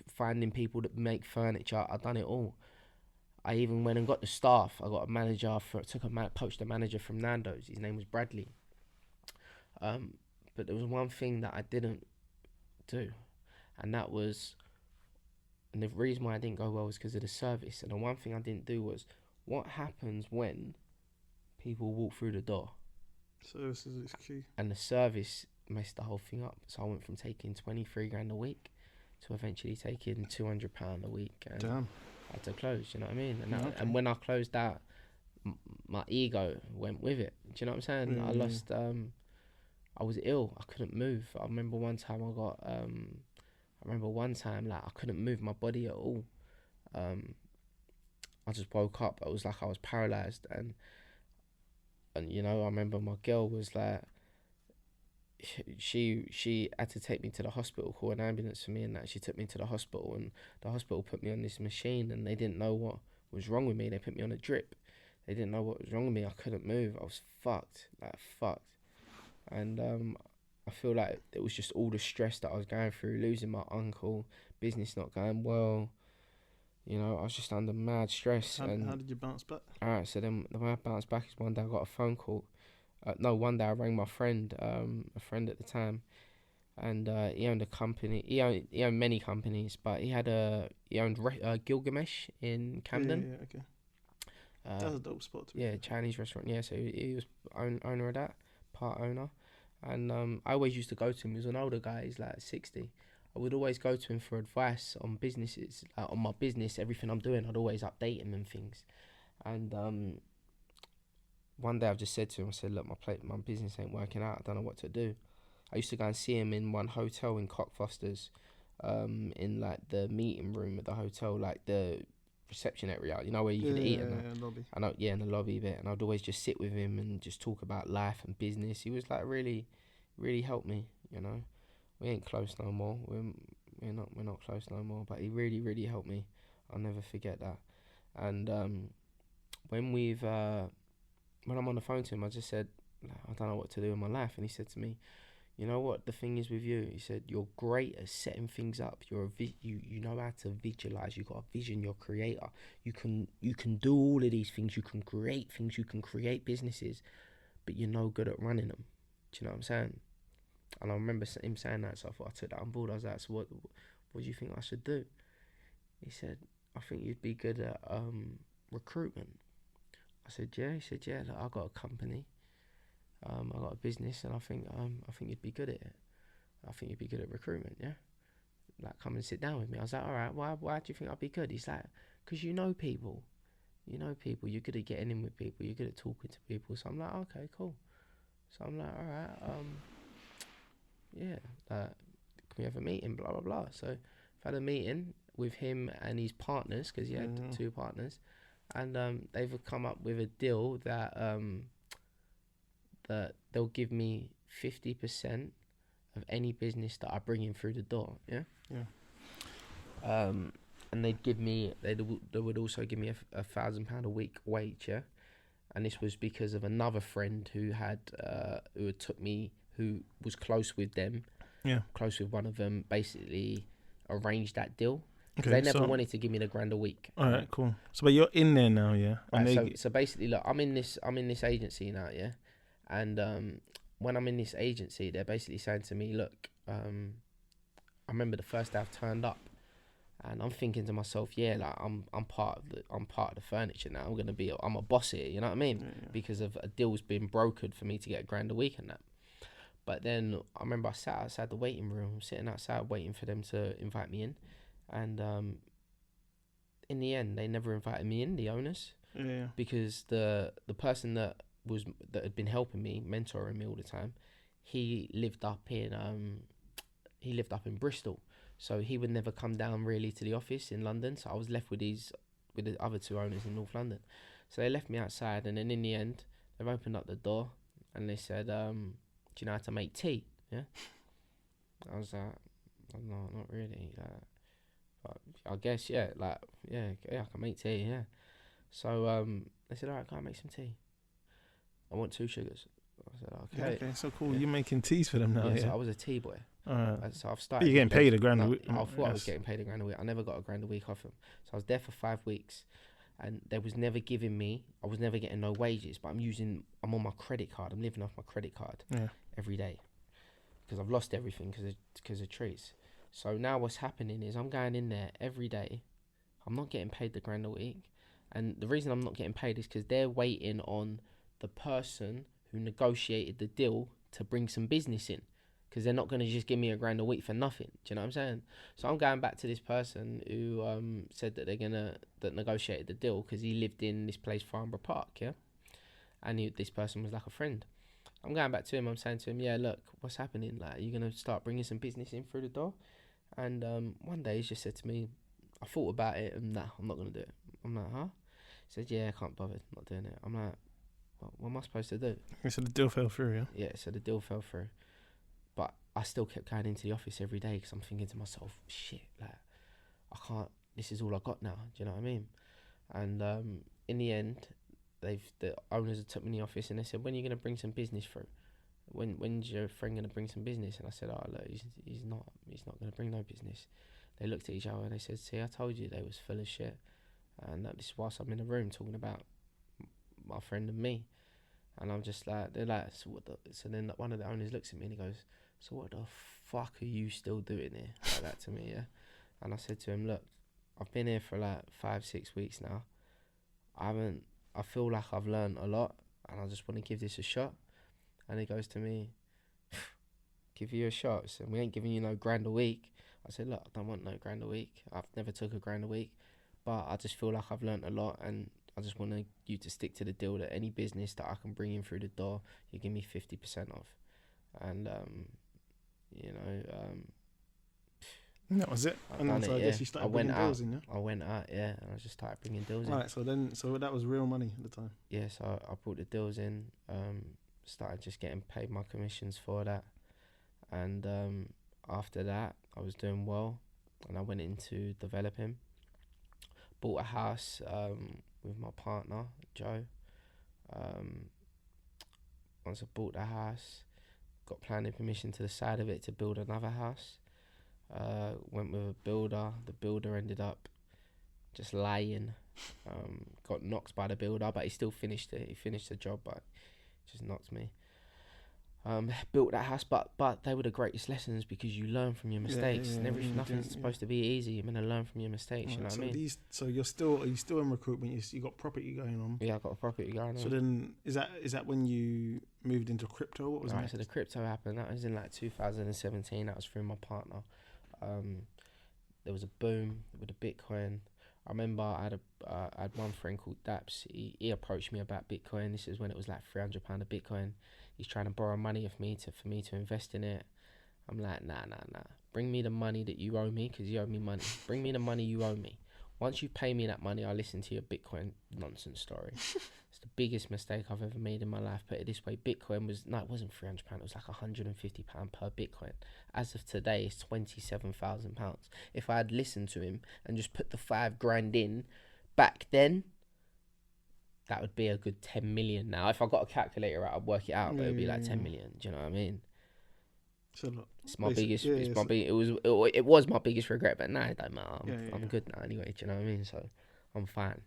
finding people that make furniture. I've done it all. I even went and got the staff. I got a manager poached a manager from Nando's. His name was Bradley. But there was one thing that I didn't do, and that was, and the reason why I didn't go well was because of the service. And the one thing I didn't do was, what happens when people walk through the door? Services is key. And the service messed the whole thing up. So I went from taking 23 grand a week to eventually taking £200 a week. And Damn. I had to close, you know what I mean? And when I closed that, my ego went with it. Do you know what I'm saying? I lost, I was ill. I couldn't move. I remember one time like I couldn't move my body at all. I just woke up. It was like I was paralyzed, and you know, I remember my girl was like, she had to take me to the hospital, call an ambulance for me, and that she took me to the hospital, and the hospital put me on this machine, and they didn't know what was wrong with me. They put me on a drip. They didn't know what was wrong with me. I couldn't move. I was fucked. And I feel like it was just all the stress that I was going through, losing my uncle, business not going well. You know, I was just under mad stress. How did you bounce back? Alright, so then the way I bounced back is one day I got a phone call. One day I rang my friend, a friend at the time, and he owned a company. He owned many companies, but he owned Gilgamesh in Camden. Yeah, okay. That's a dope spot to be. Yeah, Chinese restaurant. Yeah, so he was owner of that, part owner. And I always used to go to him. He was an older guy. He's like 60. I would always go to him for advice on businesses, on my business, everything I'm doing. I'd always update him and things. And one day I've just said to him, I said, look, my business ain't working out. I don't know what to do. I used to go and see him in one hotel in Cockfosters, in like the meeting room at the hotel, like the reception area, you know, where you could eat in the lobby. In the lobby bit. And I'd always just sit with him and just talk about life and business. He was like really, really helped me, you know. We ain't close no more. We're not close no more. But he really, really helped me. I'll never forget that. And when I'm on the phone to him, I just said, I don't know what to do in my life. And he said to me, you know what the thing is with you? He said, you're great at setting things up. You know how to visualize. You got a vision. You're a creator. You can do all of these things. You can create things. You can create businesses, but you're no good at running them. Do you know what I'm saying? And I remember him saying that, so I thought I took that on board. I was like, so what do you think I should do? He said, I think you'd be good at recruitment. I said, yeah. He said, yeah. Look, I got a company. I got a business, and I think you'd be good at it. I think you'd be good at recruitment, yeah? Like, come and sit down with me. I was like, all right, why do you think I'd be good? He's like, because you know people. You're good at getting in with people. You're good at talking to people. So I'm like, okay, cool. So I'm like, all right, yeah, can we have a meeting, blah, blah, blah. So I've had a meeting with him and his partners, because he had 2 partners, and they've come up with a deal that that they'll give me 50% of any business that I bring in through the door, yeah? Yeah. And they would also give me a £1,000 a week wage, yeah? And this was because of another friend who had took me, who was close with them, close with one of them, basically arranged that deal. Because they never wanted to give me the £1,000 a week. All right, cool. So, but you're in there now, yeah? Right, so basically, look, I'm in this agency now, yeah? And when I'm in this agency, they're basically saying to me, look, I remember the first day I've turned up, and I'm thinking to myself, yeah, like I'm part of the furniture now. I'm a boss here, you know what I mean? Yeah. Because of a deal's been brokered for me to get £1,000 a week and that. But then I remember I sat outside the waiting room, sitting outside waiting for them to invite me in, and in the end, they never invited me in, the owners, because the person that had been helping me, mentoring me all the time, he lived up in Bristol, so he would never come down really to the office in London. So I was left with the other 2 owners in North London. So they left me outside, and then in the end, they've opened up the door and they said, do you know how to make tea? Yeah. I was like, no, not really. I guess, yeah, I can make tea, yeah. So they said, all right, can I make some tea? I want 2 sugars. I said, okay. Okay, so cool. Yeah. You're making teas for them now, yeah? So I was a tea boy. So I've started. But you're getting paid £1,000 a week. I thought I was getting paid £1,000 a week. I never got £1,000 a week off them. So I was there for 5 weeks, and they was never giving me. I was never getting no wages, but I'm on my credit card. I'm living off my credit card every day, because I've lost everything because of trees. So now what's happening is I'm going in there every day. I'm not getting paid the £1,000 a week, and the reason I'm not getting paid is because they're waiting on the person who negotiated the deal to bring some business in, because they're not going to just give me £1,000 a week for nothing. Do you know what I'm saying? So I'm going back to this person who said that that negotiated the deal, because he lived in this place, Farnborough Park, yeah? And this person was like a friend. I'm going back to him. I'm saying to him, yeah, look, what's happening? Like, are you going to start bringing some business in through the door? And one day he's just said to me, I thought about it, and nah, I'm not going to do it. I'm like, huh? He said, yeah, I can't bother, I'm not doing it. I'm like, what am I supposed to do? So the deal fell through, yeah? Yeah, so the deal fell through. But I still kept going into the office every day, because I'm thinking to myself, shit, like, I can't, this is all I got now, do you know what I mean? And in the end, the owners took me in the office and they said, when are you going to bring some business through? When's your friend going to bring some business? And I said, oh, look, he's not going to bring no business. They looked at each other and they said, see, I told you they was full of shit. And this is whilst I'm in the room talking about my friend and me. And I'm just like, they're like, so then one of the owners looks at me and he goes, so what the fuck are you still doing here? Like that to me, yeah. And I said to him, look, I've been here for like 5-6 weeks now. I feel like I've learned a lot, and I just want to give this a shot. And he goes to me, give you a shot. So we ain't giving you no £1,000 a week. I said, look, I don't want no £1,000 a week. I've never took £1,000 a week, but I just feel like I've learned a lot, and I just want you to stick to the deal that any business that I can bring in through the door, you give me 50% off. And that was it. And then, so I guess you started bringing deals in, yeah? I went out, yeah, and I just started bringing deals in. Right, so that was real money at the time. Yeah, so I brought the deals in, started just getting paid my commissions for that. And after that, I was doing well, and I went into developing. Bought a house with my partner, Joe. once I bought the house, got planning permission to the side of it to build another house. Went with a builder. The builder ended up just lying. Got knocked by the builder, but he still finished it. He finished the job, but just knocked me. Built that house, but they were the greatest lessons because you learn from your mistakes and everything. Nothing's supposed to be easy. You're gonna learn from your mistakes. You know what I mean? So are you still in recruitment? You got property going on. Yeah, I got a property going on. So then, is that when you moved into crypto? What was that? So the crypto happened. That was in like 2017. That was through my partner. There was a boom with the Bitcoin. I remember I had one friend called Daps. He approached me about Bitcoin. This is when it was like £300 a Bitcoin. He's trying to borrow money off me for me to invest in it. I'm like, nah. Bring me the money that you owe me, because you owe me money. Bring me the money you owe me. Once you pay me that money, I'll listen to your Bitcoin nonsense story. It's the biggest mistake I've ever made in my life. Put it this way, Bitcoin it wasn't £300. It was like £150 per Bitcoin. As of today, it's £27,000. If I had listened to him and just put the $5,000 in back then, that would be a good 10 million now. If I got a calculator out, I'd work it out, but it would be like 10 million. Do you know what I mean? It's my biggest. It was my biggest regret, but now it don't matter. I'm good now anyway. Do you know what I mean? So I'm fine.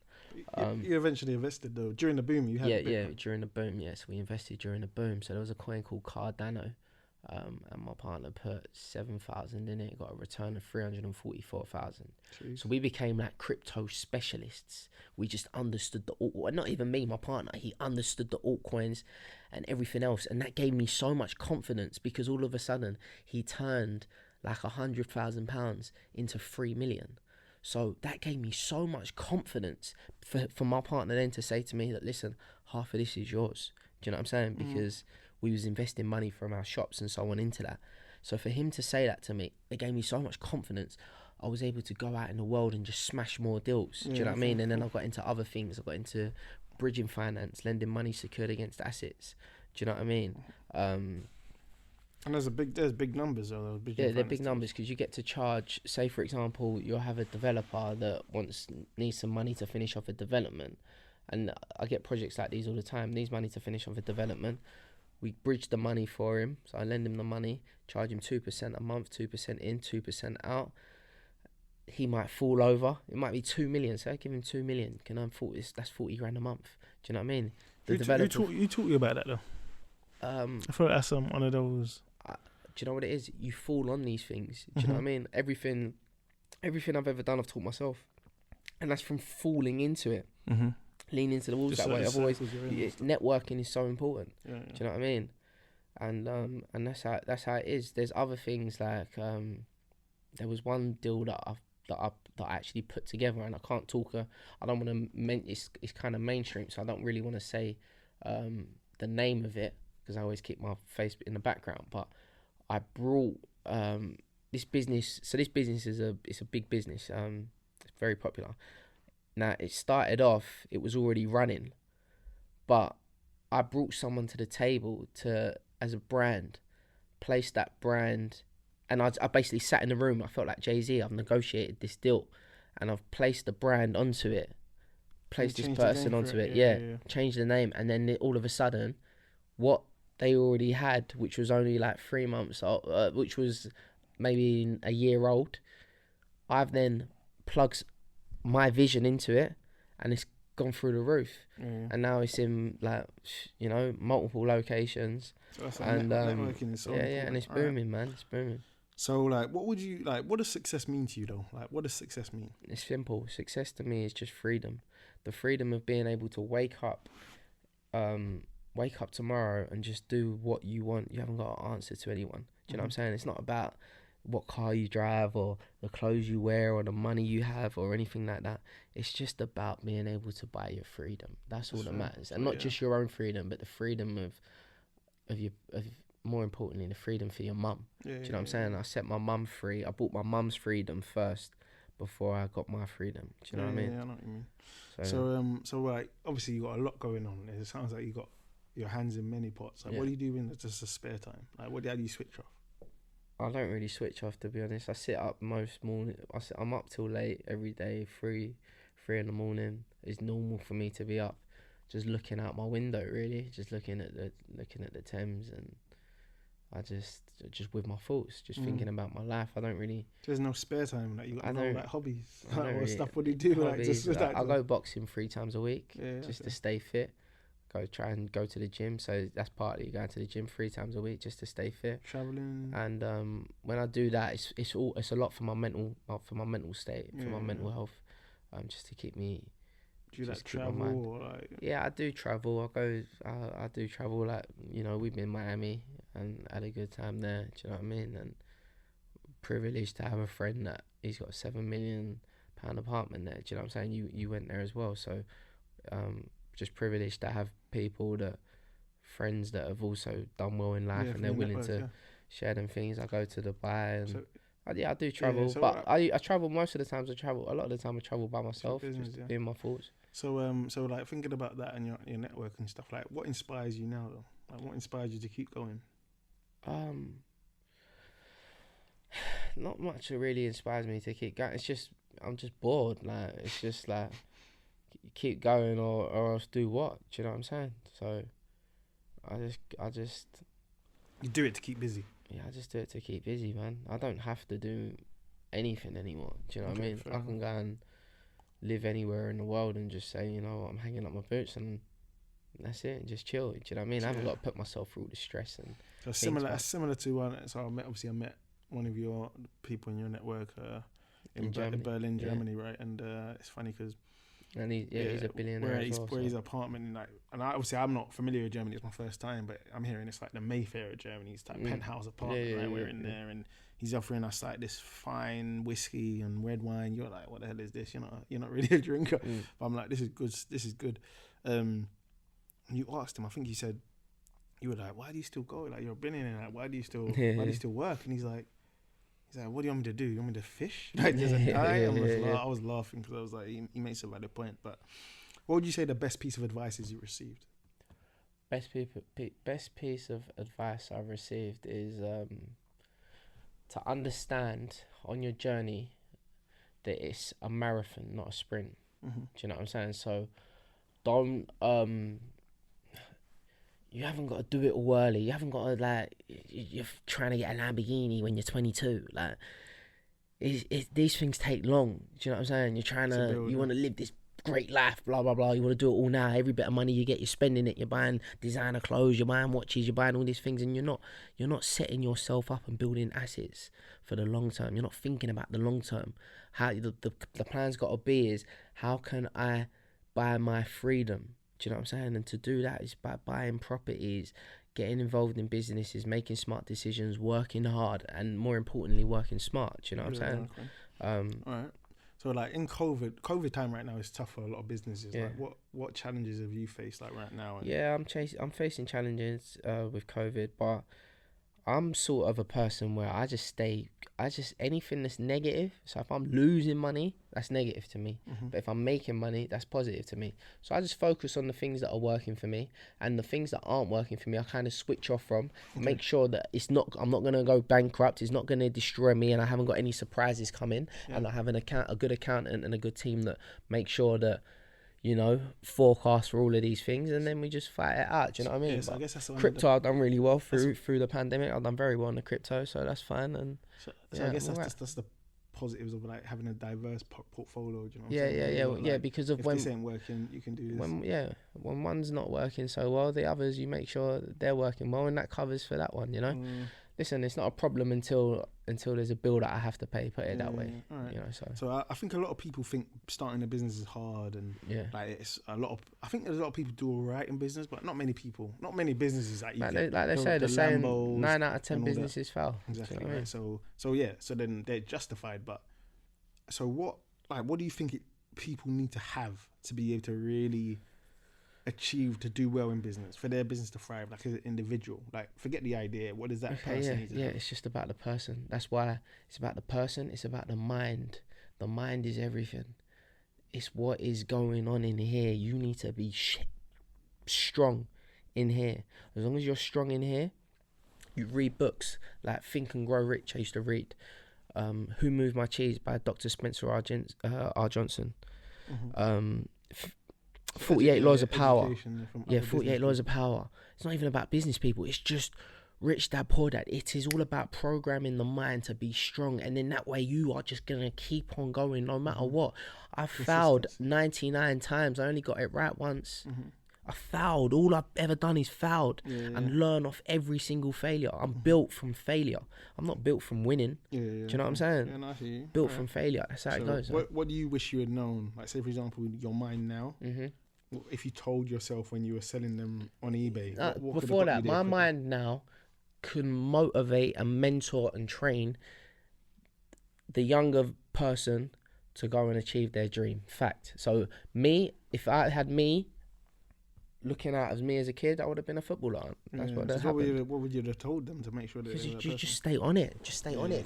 You eventually invested though during the boom. You had during the boom. Yes, we invested during the boom. So there was a coin called Cardano, and my partner put 7,000 in it. Got a return of 344,000. So we became like crypto specialists. We just understood not even me, my partner. He understood the altcoins and everything else, and that gave me so much confidence because all of a sudden he turned like £100,000 into 3 million. So that gave me so much confidence for my partner then to say to me that, listen, half of this is yours. Do you know what I'm saying? Because we was investing money from our shops and so on into that. So for him to say that to me, it gave me so much confidence. I was able to go out in the world and just smash more deals. Do you know what I mean? And then I got into other things. I got into bridging finance, lending money secured against assets. Do you know what I mean? And there's big numbers though. They're big numbers because you get to charge. Say for example, you'll have a developer that needs some money to finish off a development, and I get projects like these all the time. Needs money to finish off a development. We bridge the money for him, so I lend him the money, charge him 2% a month, 2% in, 2% out. He might fall over. It might be 2 million. So I give him 2 million. Can I afford this? That's 40 grand a month. Do you know what I mean? You talk you about that though. I feel like that's one of those. Do you know what it is? You fall on these things. Do you know what I mean? Everything I've ever done, I've taught myself, and that's from falling into it. Lean into the walls that way. Networking is so important. Do you know what I mean? And that's how it is. There's other things like there was one deal that I actually put together, and I can't talk. I don't want to. It's kind of mainstream, so I don't really want to say the name of it because I always keep my face in the background. But I brought this business. So this business it's a big business. It's very popular. Now it started off, it was already running, but I brought someone to the table as a brand, place that brand, and I basically sat in the room. I felt like Jay-Z. I've negotiated this deal, and I've placed the brand onto it, placed this person onto it, changed the name, and then all of a sudden, what they already had, which was only like 3 months old, which was maybe a year old, I've then plugged my vision into it, and it's gone through the roof. And now it's in multiple locations. So that's networking is so important. And it's booming, man. It's booming. So what does success mean to you though? Like, what does success mean? It's simple. Success to me is just freedom. The freedom of being able to wake up tomorrow and just do what you want. You haven't got to answer to anyone. Do you know what I'm saying? It's not about what car you drive or the clothes you wear or the money you have or anything like that. It's just about being able to buy your freedom. That's all that matters. And not just your own freedom, but the freedom of more importantly, the freedom for your mum. Do you know what I'm saying? I set my mum free. I bought my mum's freedom first before I got my freedom. Do you know what I mean? Yeah, I know what you mean. So like, obviously you got a lot going on. It sounds like you got your hands in many pots. Like, what do you do in just a spare time? Like, how do you switch off? I don't really switch off, to be honest. I sit up most morning. I'm up till late every day. 3 in the morning is normal for me to be up. just looking out my window, really, just looking at the Thames, and I just with my thoughts, just thinking about my life. I don't really. There's no spare time. Like, you got no like hobbies. I don't What really, stuff would you do? hobbies, Like, just like, I go boxing 3 times a week, just to stay fit. Try and go to the gym. So that's partly going to the gym 3 times a week just to stay fit. Traveling. And when I do that, it's a lot for my mental state, for my mental health, just to keep me. Do you like travel or like? Yeah, I do travel. I do travel. Like, you know, we've been in Miami and had a good time there. Do you know what I mean? And privileged to have a friend that he's got a £7 million apartment there. Do you know what I'm saying? You went there as well. So just privileged to have friends that have also done well in life, and they're willing to share them things. I go to Dubai and I do travel, but I travel most of the times. A lot of the time I travel by myself, just being my thoughts. So like thinking about that and your network and stuff, like what inspires you now though? Like what inspires you to keep going? Not much that really inspires me to keep going. It's just I'm just bored. Like it's just like keep going or else do what? Do you know what I'm saying? So I just you do it to keep busy. Yeah, I just do it to keep busy, man. I don't have to do anything anymore. Do you know what I mean? I can go and live anywhere in the world and just say, you know what, I'm hanging up my boots and that's it, and just chill. Do you know what I mean? I haven't got to put myself through the stress and. So similar to one. So I met one of your people in your network in Berlin, Germany, right? And it's funny because. And he's a billionaire where his apartment in, like, and I'm not familiar with Germany. It's my first time, but I'm hearing it's like the Mayfair of Germany. It's like penthouse apartment, right? We're in there, and he's offering us like this fine whiskey and red wine. You're like, what the hell is this? You're not really a drinker, but I'm like, this is good. This is good. And you asked him. I think you said you were like, why do you still go? Like, you're a billionaire. Like, why do you still work? And he's like, what do you want me to do? You want me to fish? Like, there's a guy. I was laughing because I was like, he makes a valid point. But what would you say the best piece of advice is you received? Best piece of advice I've received is to understand on your journey that it's a marathon, not a sprint. Do you know what I'm saying? So don't you haven't got to do it all early. You haven't got to, like, you're trying to get a Lamborghini when you're 22. Like, these things take long. Do you know what I'm saying? You're trying to, you want to live this great life, blah, blah, blah. You want to do it all now. Every bit of money you get, you're spending it. You're buying designer clothes, you're buying watches, you're buying all these things, and you're not setting yourself up and building assets for the long term. You're not thinking about the long term. How the plan's got to be is, how can I buy my freedom? Do you know what I'm saying? And to do that is by buying properties, getting involved in businesses, making smart decisions, working hard, and more importantly, working smart. Do you know what I'm saying? All right. So like in COVID time right now is tough for a lot of businesses. Yeah. Like what challenges have you faced like right now? Yeah, I'm facing challenges with COVID, but I'm sort of a person where I just anything that's negative. So if I'm losing money, that's negative to me. But if I'm making money, that's positive to me. So I just focus on the things that are working for me, and the things that aren't working for me, I kind of switch off from. Make sure that I'm not going to go bankrupt. It's not going to destroy me, and I haven't got any surprises coming. And I have a good accountant and a good team that make sure that, you know, forecast for all of these things, and then we just fight it out. Do you know what I mean? Yes, I guess that's crypto. I've done really well through the pandemic. I've done very well in the crypto, so that's fine. And I guess that's the positives of like having a diverse portfolio. Do you know what I'm saying? Yeah. Because of if when this ain't working, you can do this. When one's not working so well, the others, you make sure that they're working well, and that covers for that one. You know. Listen, it's not a problem until there's a bill that I have to pay. Put it that way. Right. You know, so I think a lot of people think starting a business is hard, and like it's a lot of. I think there's a lot of people do all right in business, but not many businesses that you get. Like they say, the saying 9 out of 10 businesses fail. Exactly. You know right. So then they're justified. But so what do you think people need to have to be able to really to do well in business, for their business to thrive, like as an individual? Like, forget the idea, what does that person need to do? It's just about the person. That's why it's about the person. It's about the mind. The mind is everything. It's what is going on in here. You need to be strong in here. As long as you're strong in here, you read books like Think and Grow Rich. I used to read Who Moved My Cheese by Dr. Spencer R. Johnson. 48 laws of power. From Yeah, other 48 business laws of power. It's not even about business people. It's just rich dad, poor dad. It is all about programming the mind to be strong. And then that way you are just going to keep on going no matter what. I failed 99 times. I only got it right once. I failed. All I've ever done is failed and learn off every single failure. I'm built from failure. I'm not built from winning. Do you know what I'm saying? Yeah, no, I see you. Built from failure. That's how it goes. What do you wish you had known? Like, say, for example, your mind now. If you told yourself when you were selling them on eBay. What Before that, my mind now can motivate and mentor and train the younger person to go and achieve their dream. Fact. So me, if I had me looking out as me as a kid, I would have been a footballer. That's what happened. What would you have told them to make sure that you just stay on it. Just stay on it.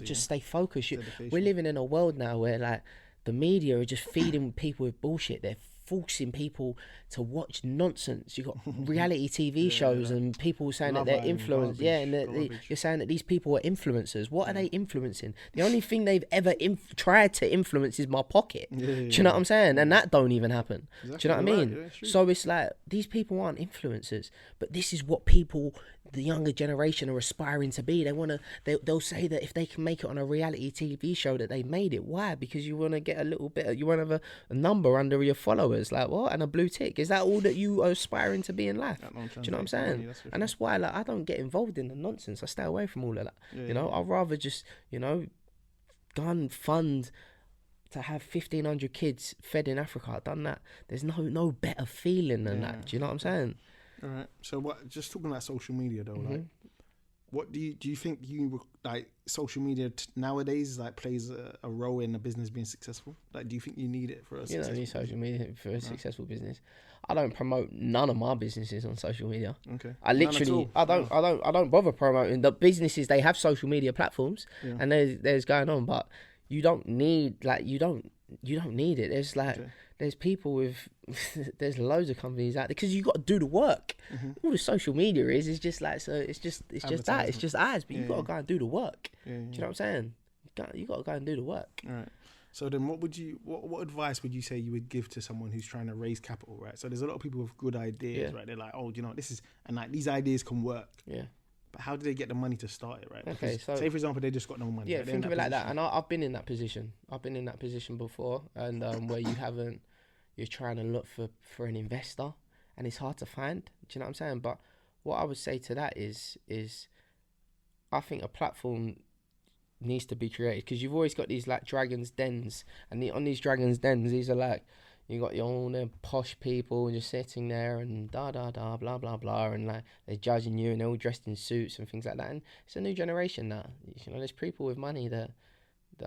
Just stay focused. We're living in a world now where like the media are just feeding people with bullshit. They're forcing people to watch nonsense. You got reality TV shows and people saying that they're influenced. You're saying that these people are influencers. What are they influencing? The only thing they've ever tried to influence is my pocket. Do you know what I'm saying? And that don't even happen. Exactly. Do you know what I mean? So it's like these people aren't influencers, but this is what people, the younger generation, are aspiring to be. They'll say that if they can make it on a reality TV show that they made it. Why? Because you want to get a little bit. You want to have a number under your followers. Like what? And a blue tick. Is that all that you are aspiring to be in life? Do you know what I'm saying? And that's why like I don't get involved in the nonsense. I stay away from all of that. I'd rather just go and fund to have 1,500 kids fed in Africa. I've done that. There's no better feeling than that. Do you know what I'm saying? All right. So what? Just talking about social media though, like, what do you think social media nowadays like plays a role in a business being successful? Like, do you think you need it for a successful? You don't need social media for a successful business. I don't promote none of my businesses on social media. Okay. I don't bother promoting the businesses. They have social media platforms and there's going on, but you don't need you don't need it. There's there's people with there's loads of companies out there because you got to do the work. All the social media is just like it's just ads, but you got to go and do the work. Do you know what I'm saying? You got to go and do the work. All right. So then, what advice would you say you would give to someone who's trying to raise capital, right? So there's a lot of people with good ideas, right? They're like, oh, this is, and like these ideas can work. Yeah. But how do they get the money to start it, right? Okay, so say for example they just got no money. Yeah, right? Think of it like that. And I've been in that position. I've been in that position before, and where you're trying to look for an investor, and it's hard to find. Do you know what I'm saying? But what I would say to that is I think a platform needs to be created because you've always got these like dragons dens, and on these dragons dens, these are like you got your own posh people and just sitting there and blah blah blah, and like they're judging you and they're all dressed in suits and things like that. And it's a new generation now. There's people with money that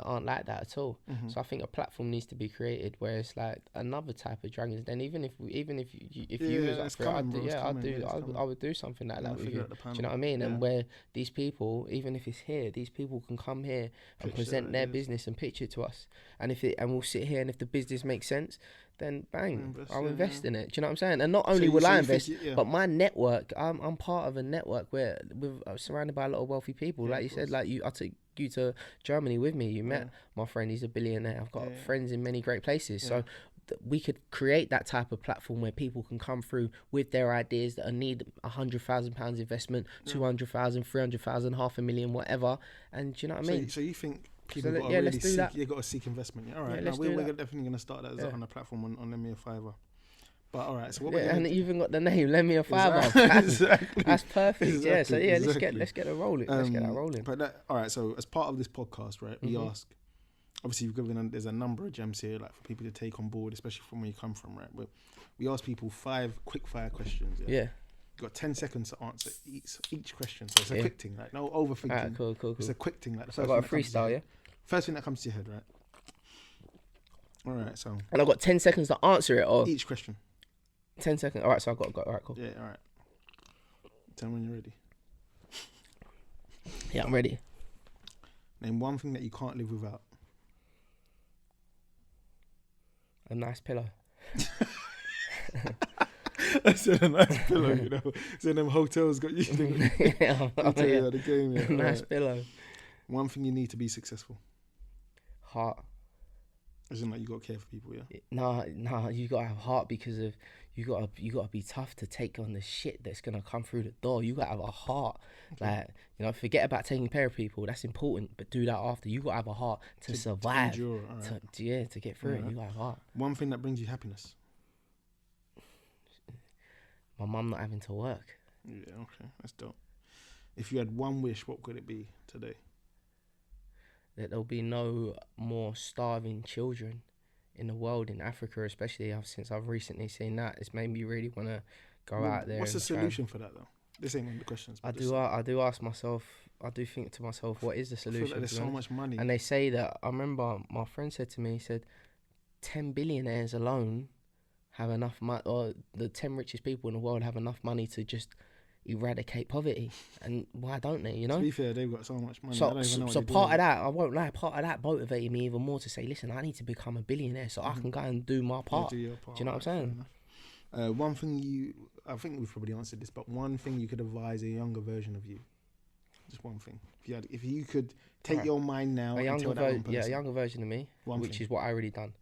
aren't like that at all. So I think a platform needs to be created where it's like another type of dragons. Then even if you was up for it, I would do something like that with you. Do you know what I mean? And where these people, even if it's here, these people can come here and present their business and pitch it to us. And we'll sit here, and if the business makes sense, then bang, I'll invest in it. Do you know what I'm saying? And not only will I invest, but my network, I'm part of a network where I'm surrounded by a lot of wealthy people. Like you said, I took you to Germany with me. You met my friend, he's a billionaire. I've got friends in many great places. So we could create that type of platform where people can come through with their ideas that need £100,000 investment, 200,000, 300,000, 500,000, whatever. And do you know what I mean? So you think people got to seek investment? Yeah, all right. We're definitely going to start that on the platform on Lend Me a Fiver. But all right, so what and you even got the name Lend Me a Fiver. Exactly. That's perfect. Exactly. So let's get it rolling. Let's get that rolling. But all right, so as part of this podcast, right, we ask. Obviously, there's a number of gems here, like for people to take on board, especially from where you come from, right? But we ask people 5 quick fire questions. Yeah. You've got 10 seconds to answer each question, so it's a quick thing, like no overthinking. Alright, cool. It's a quick thing, like the so first I got a freestyle, yeah. First thing that comes to your head, right? All right, so. And I've got 10 seconds to answer it, or each question. 10 seconds. All right, so I got. All right, cool. Yeah, all right. Tell me when you're ready. Yeah, I'm ready. Name one thing that you can't live without. A nice pillow. I said a nice pillow, So them hotels got you thinking. The game, yeah. Nice pillow. One thing you need to be successful. Heart. Isn't like you got to care for people, yeah? Nah, you got to have heart because of, you got to be tough to take on the shit that's going to come through the door. You got to have a heart. Like, you know, forget about taking care of people. That's important, but do that after. You got to have a heart to survive. To endure, to get through it. You got to have a heart. One thing that brings you happiness? My mum not having to work. Yeah, okay. That's dope. If you had one wish, what could it be today? That there'll be no more starving children in the world, in Africa especially. Since I've recently seen that, it's made me really want to go out there. What's the solution for that, though? This ain't one of the questions. I do ask myself, I do think to myself, what is the solution? I feel like there's so much money. And they say that, I remember my friend said to me, he said, 10 billionaires alone have enough money, or the 10 richest people in the world have enough money to just eradicate poverty. And why don't they, you know? To be fair, they've got so much money. So part of that, I won't lie, part of that motivated me even more to say, listen, I need to become a billionaire so I can go and do my part. Do your part. Do you know what I'm saying? One thing I think we've probably answered this, but one thing you could advise a younger version of you. Just one thing. If you could take your mind now and tell that one person. A younger version of me, which is what I already done.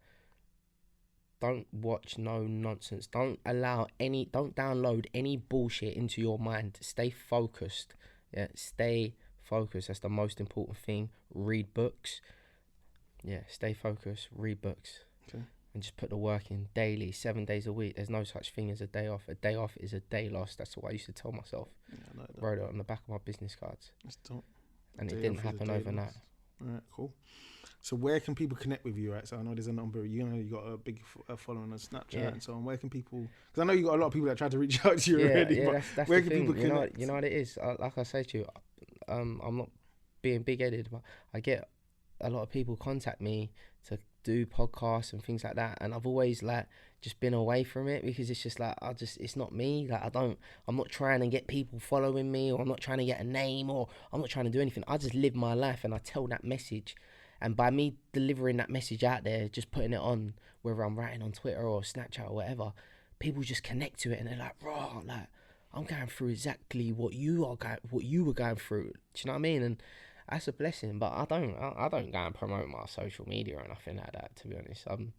Don't watch no nonsense. Don't download any bullshit into your mind. Stay focused. Yeah, stay focused. That's the most important thing. Read books. Yeah, stay focused. Read books. Okay. And just put the work in daily, 7 days a week. There's no such thing as a day off. A day off is a day lost. That's what I used to tell myself. Yeah, I like that. Wrote it on the back of my business cards. And it didn't happen overnight. All right, cool. So where can people connect with you, right? So I know there's a number, you got a big following on Snapchat and so on. Where can people, because I know you got a lot of people that try to reach out to you already, but that's where the can thing. people connect? You know what it is? Like I say to you, I'm not being big-headed, but I get a lot of people contact me to do podcasts and things like that, and I've always just been away from it because it's just it's not me. I'm not trying to get people following me, or I'm not trying to get a name, or I'm not trying to do anything. I just live my life and I tell that message. And by me delivering that message out there, just putting it on, whether I'm writing on Twitter or Snapchat or whatever, people just connect to it and they're like, "Raw, I'm going through exactly what you were going through." Do you know what I mean? And that's a blessing. But I don't go and promote my social media or nothing like that. To be honest, I'm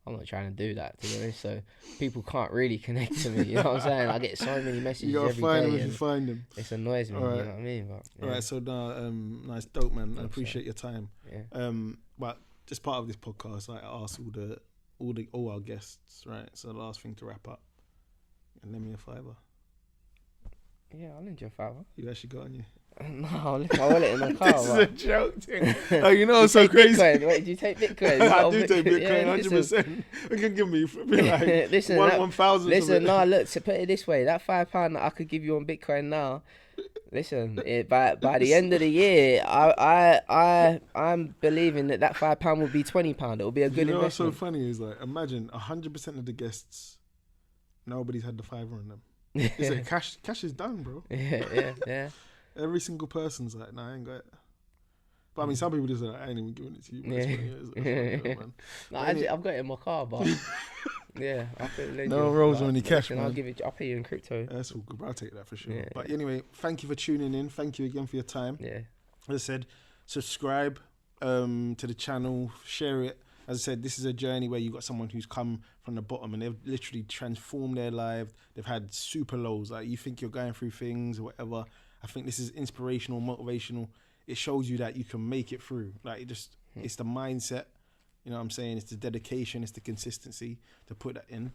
not trying to do that, to be honest. So people can't really connect to me. You know what I'm saying? I get so many messages every day. You gotta find them if you find them. It annoys me. Right. You know what I mean? But, yeah. All right. So nice, dope, man. I appreciate your time. Yeah. But just part of this podcast, I ask all our guests, right? So the last thing to wrap up, and lend me a $5. Yeah, I'll lend you a $5. You actually got on you? No, I'll leave my wallet in the car. This is a joke thing. Oh, you know, it's so crazy. Bitcoin. Wait, do you take Bitcoin? I do take Bitcoin, 100%. You can give me like listen, 1,000. Listen, no, look, to put it this way, that £5 that I could give you on Bitcoin now, listen, by the end of the year, I'm believing that £5 will be £20. It will be a good investment. What's so funny is imagine 100% of the guests, nobody's had the $5 on them. It's like cash is done, bro. Yeah. Every single person's like, nah, I ain't got it. But I mean, some people just like, I ain't even giving it to you. I've got it in my car, but yeah, I could lend no rolls on any cash, man. I'll pay you in crypto. That's all good, bro. I'll take that for sure. Yeah, but anyway, thank you for tuning in. Thank you again for your time. Yeah. As I said, subscribe to the channel, share it. As I said, this is a journey where you've got someone who's come from the bottom and they've literally transformed their life. They've had super lows. Like, you think you're going through things or whatever. I think this is inspirational, motivational. It shows you that you can make it through. Like, it's the mindset. You know what I'm saying? It's the dedication. It's the consistency to put that in.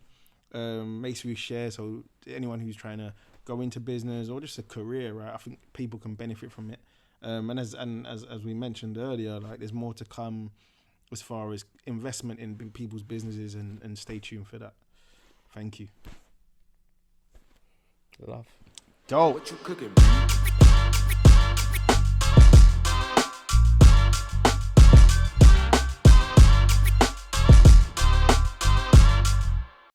Make sure you share. So anyone who's trying to go into business or just a career, right? I think people can benefit from it. And as we mentioned earlier, like, there's more to come as far as investment in people's businesses, and stay tuned for that. Thank you. Love. Dope. What you cooking?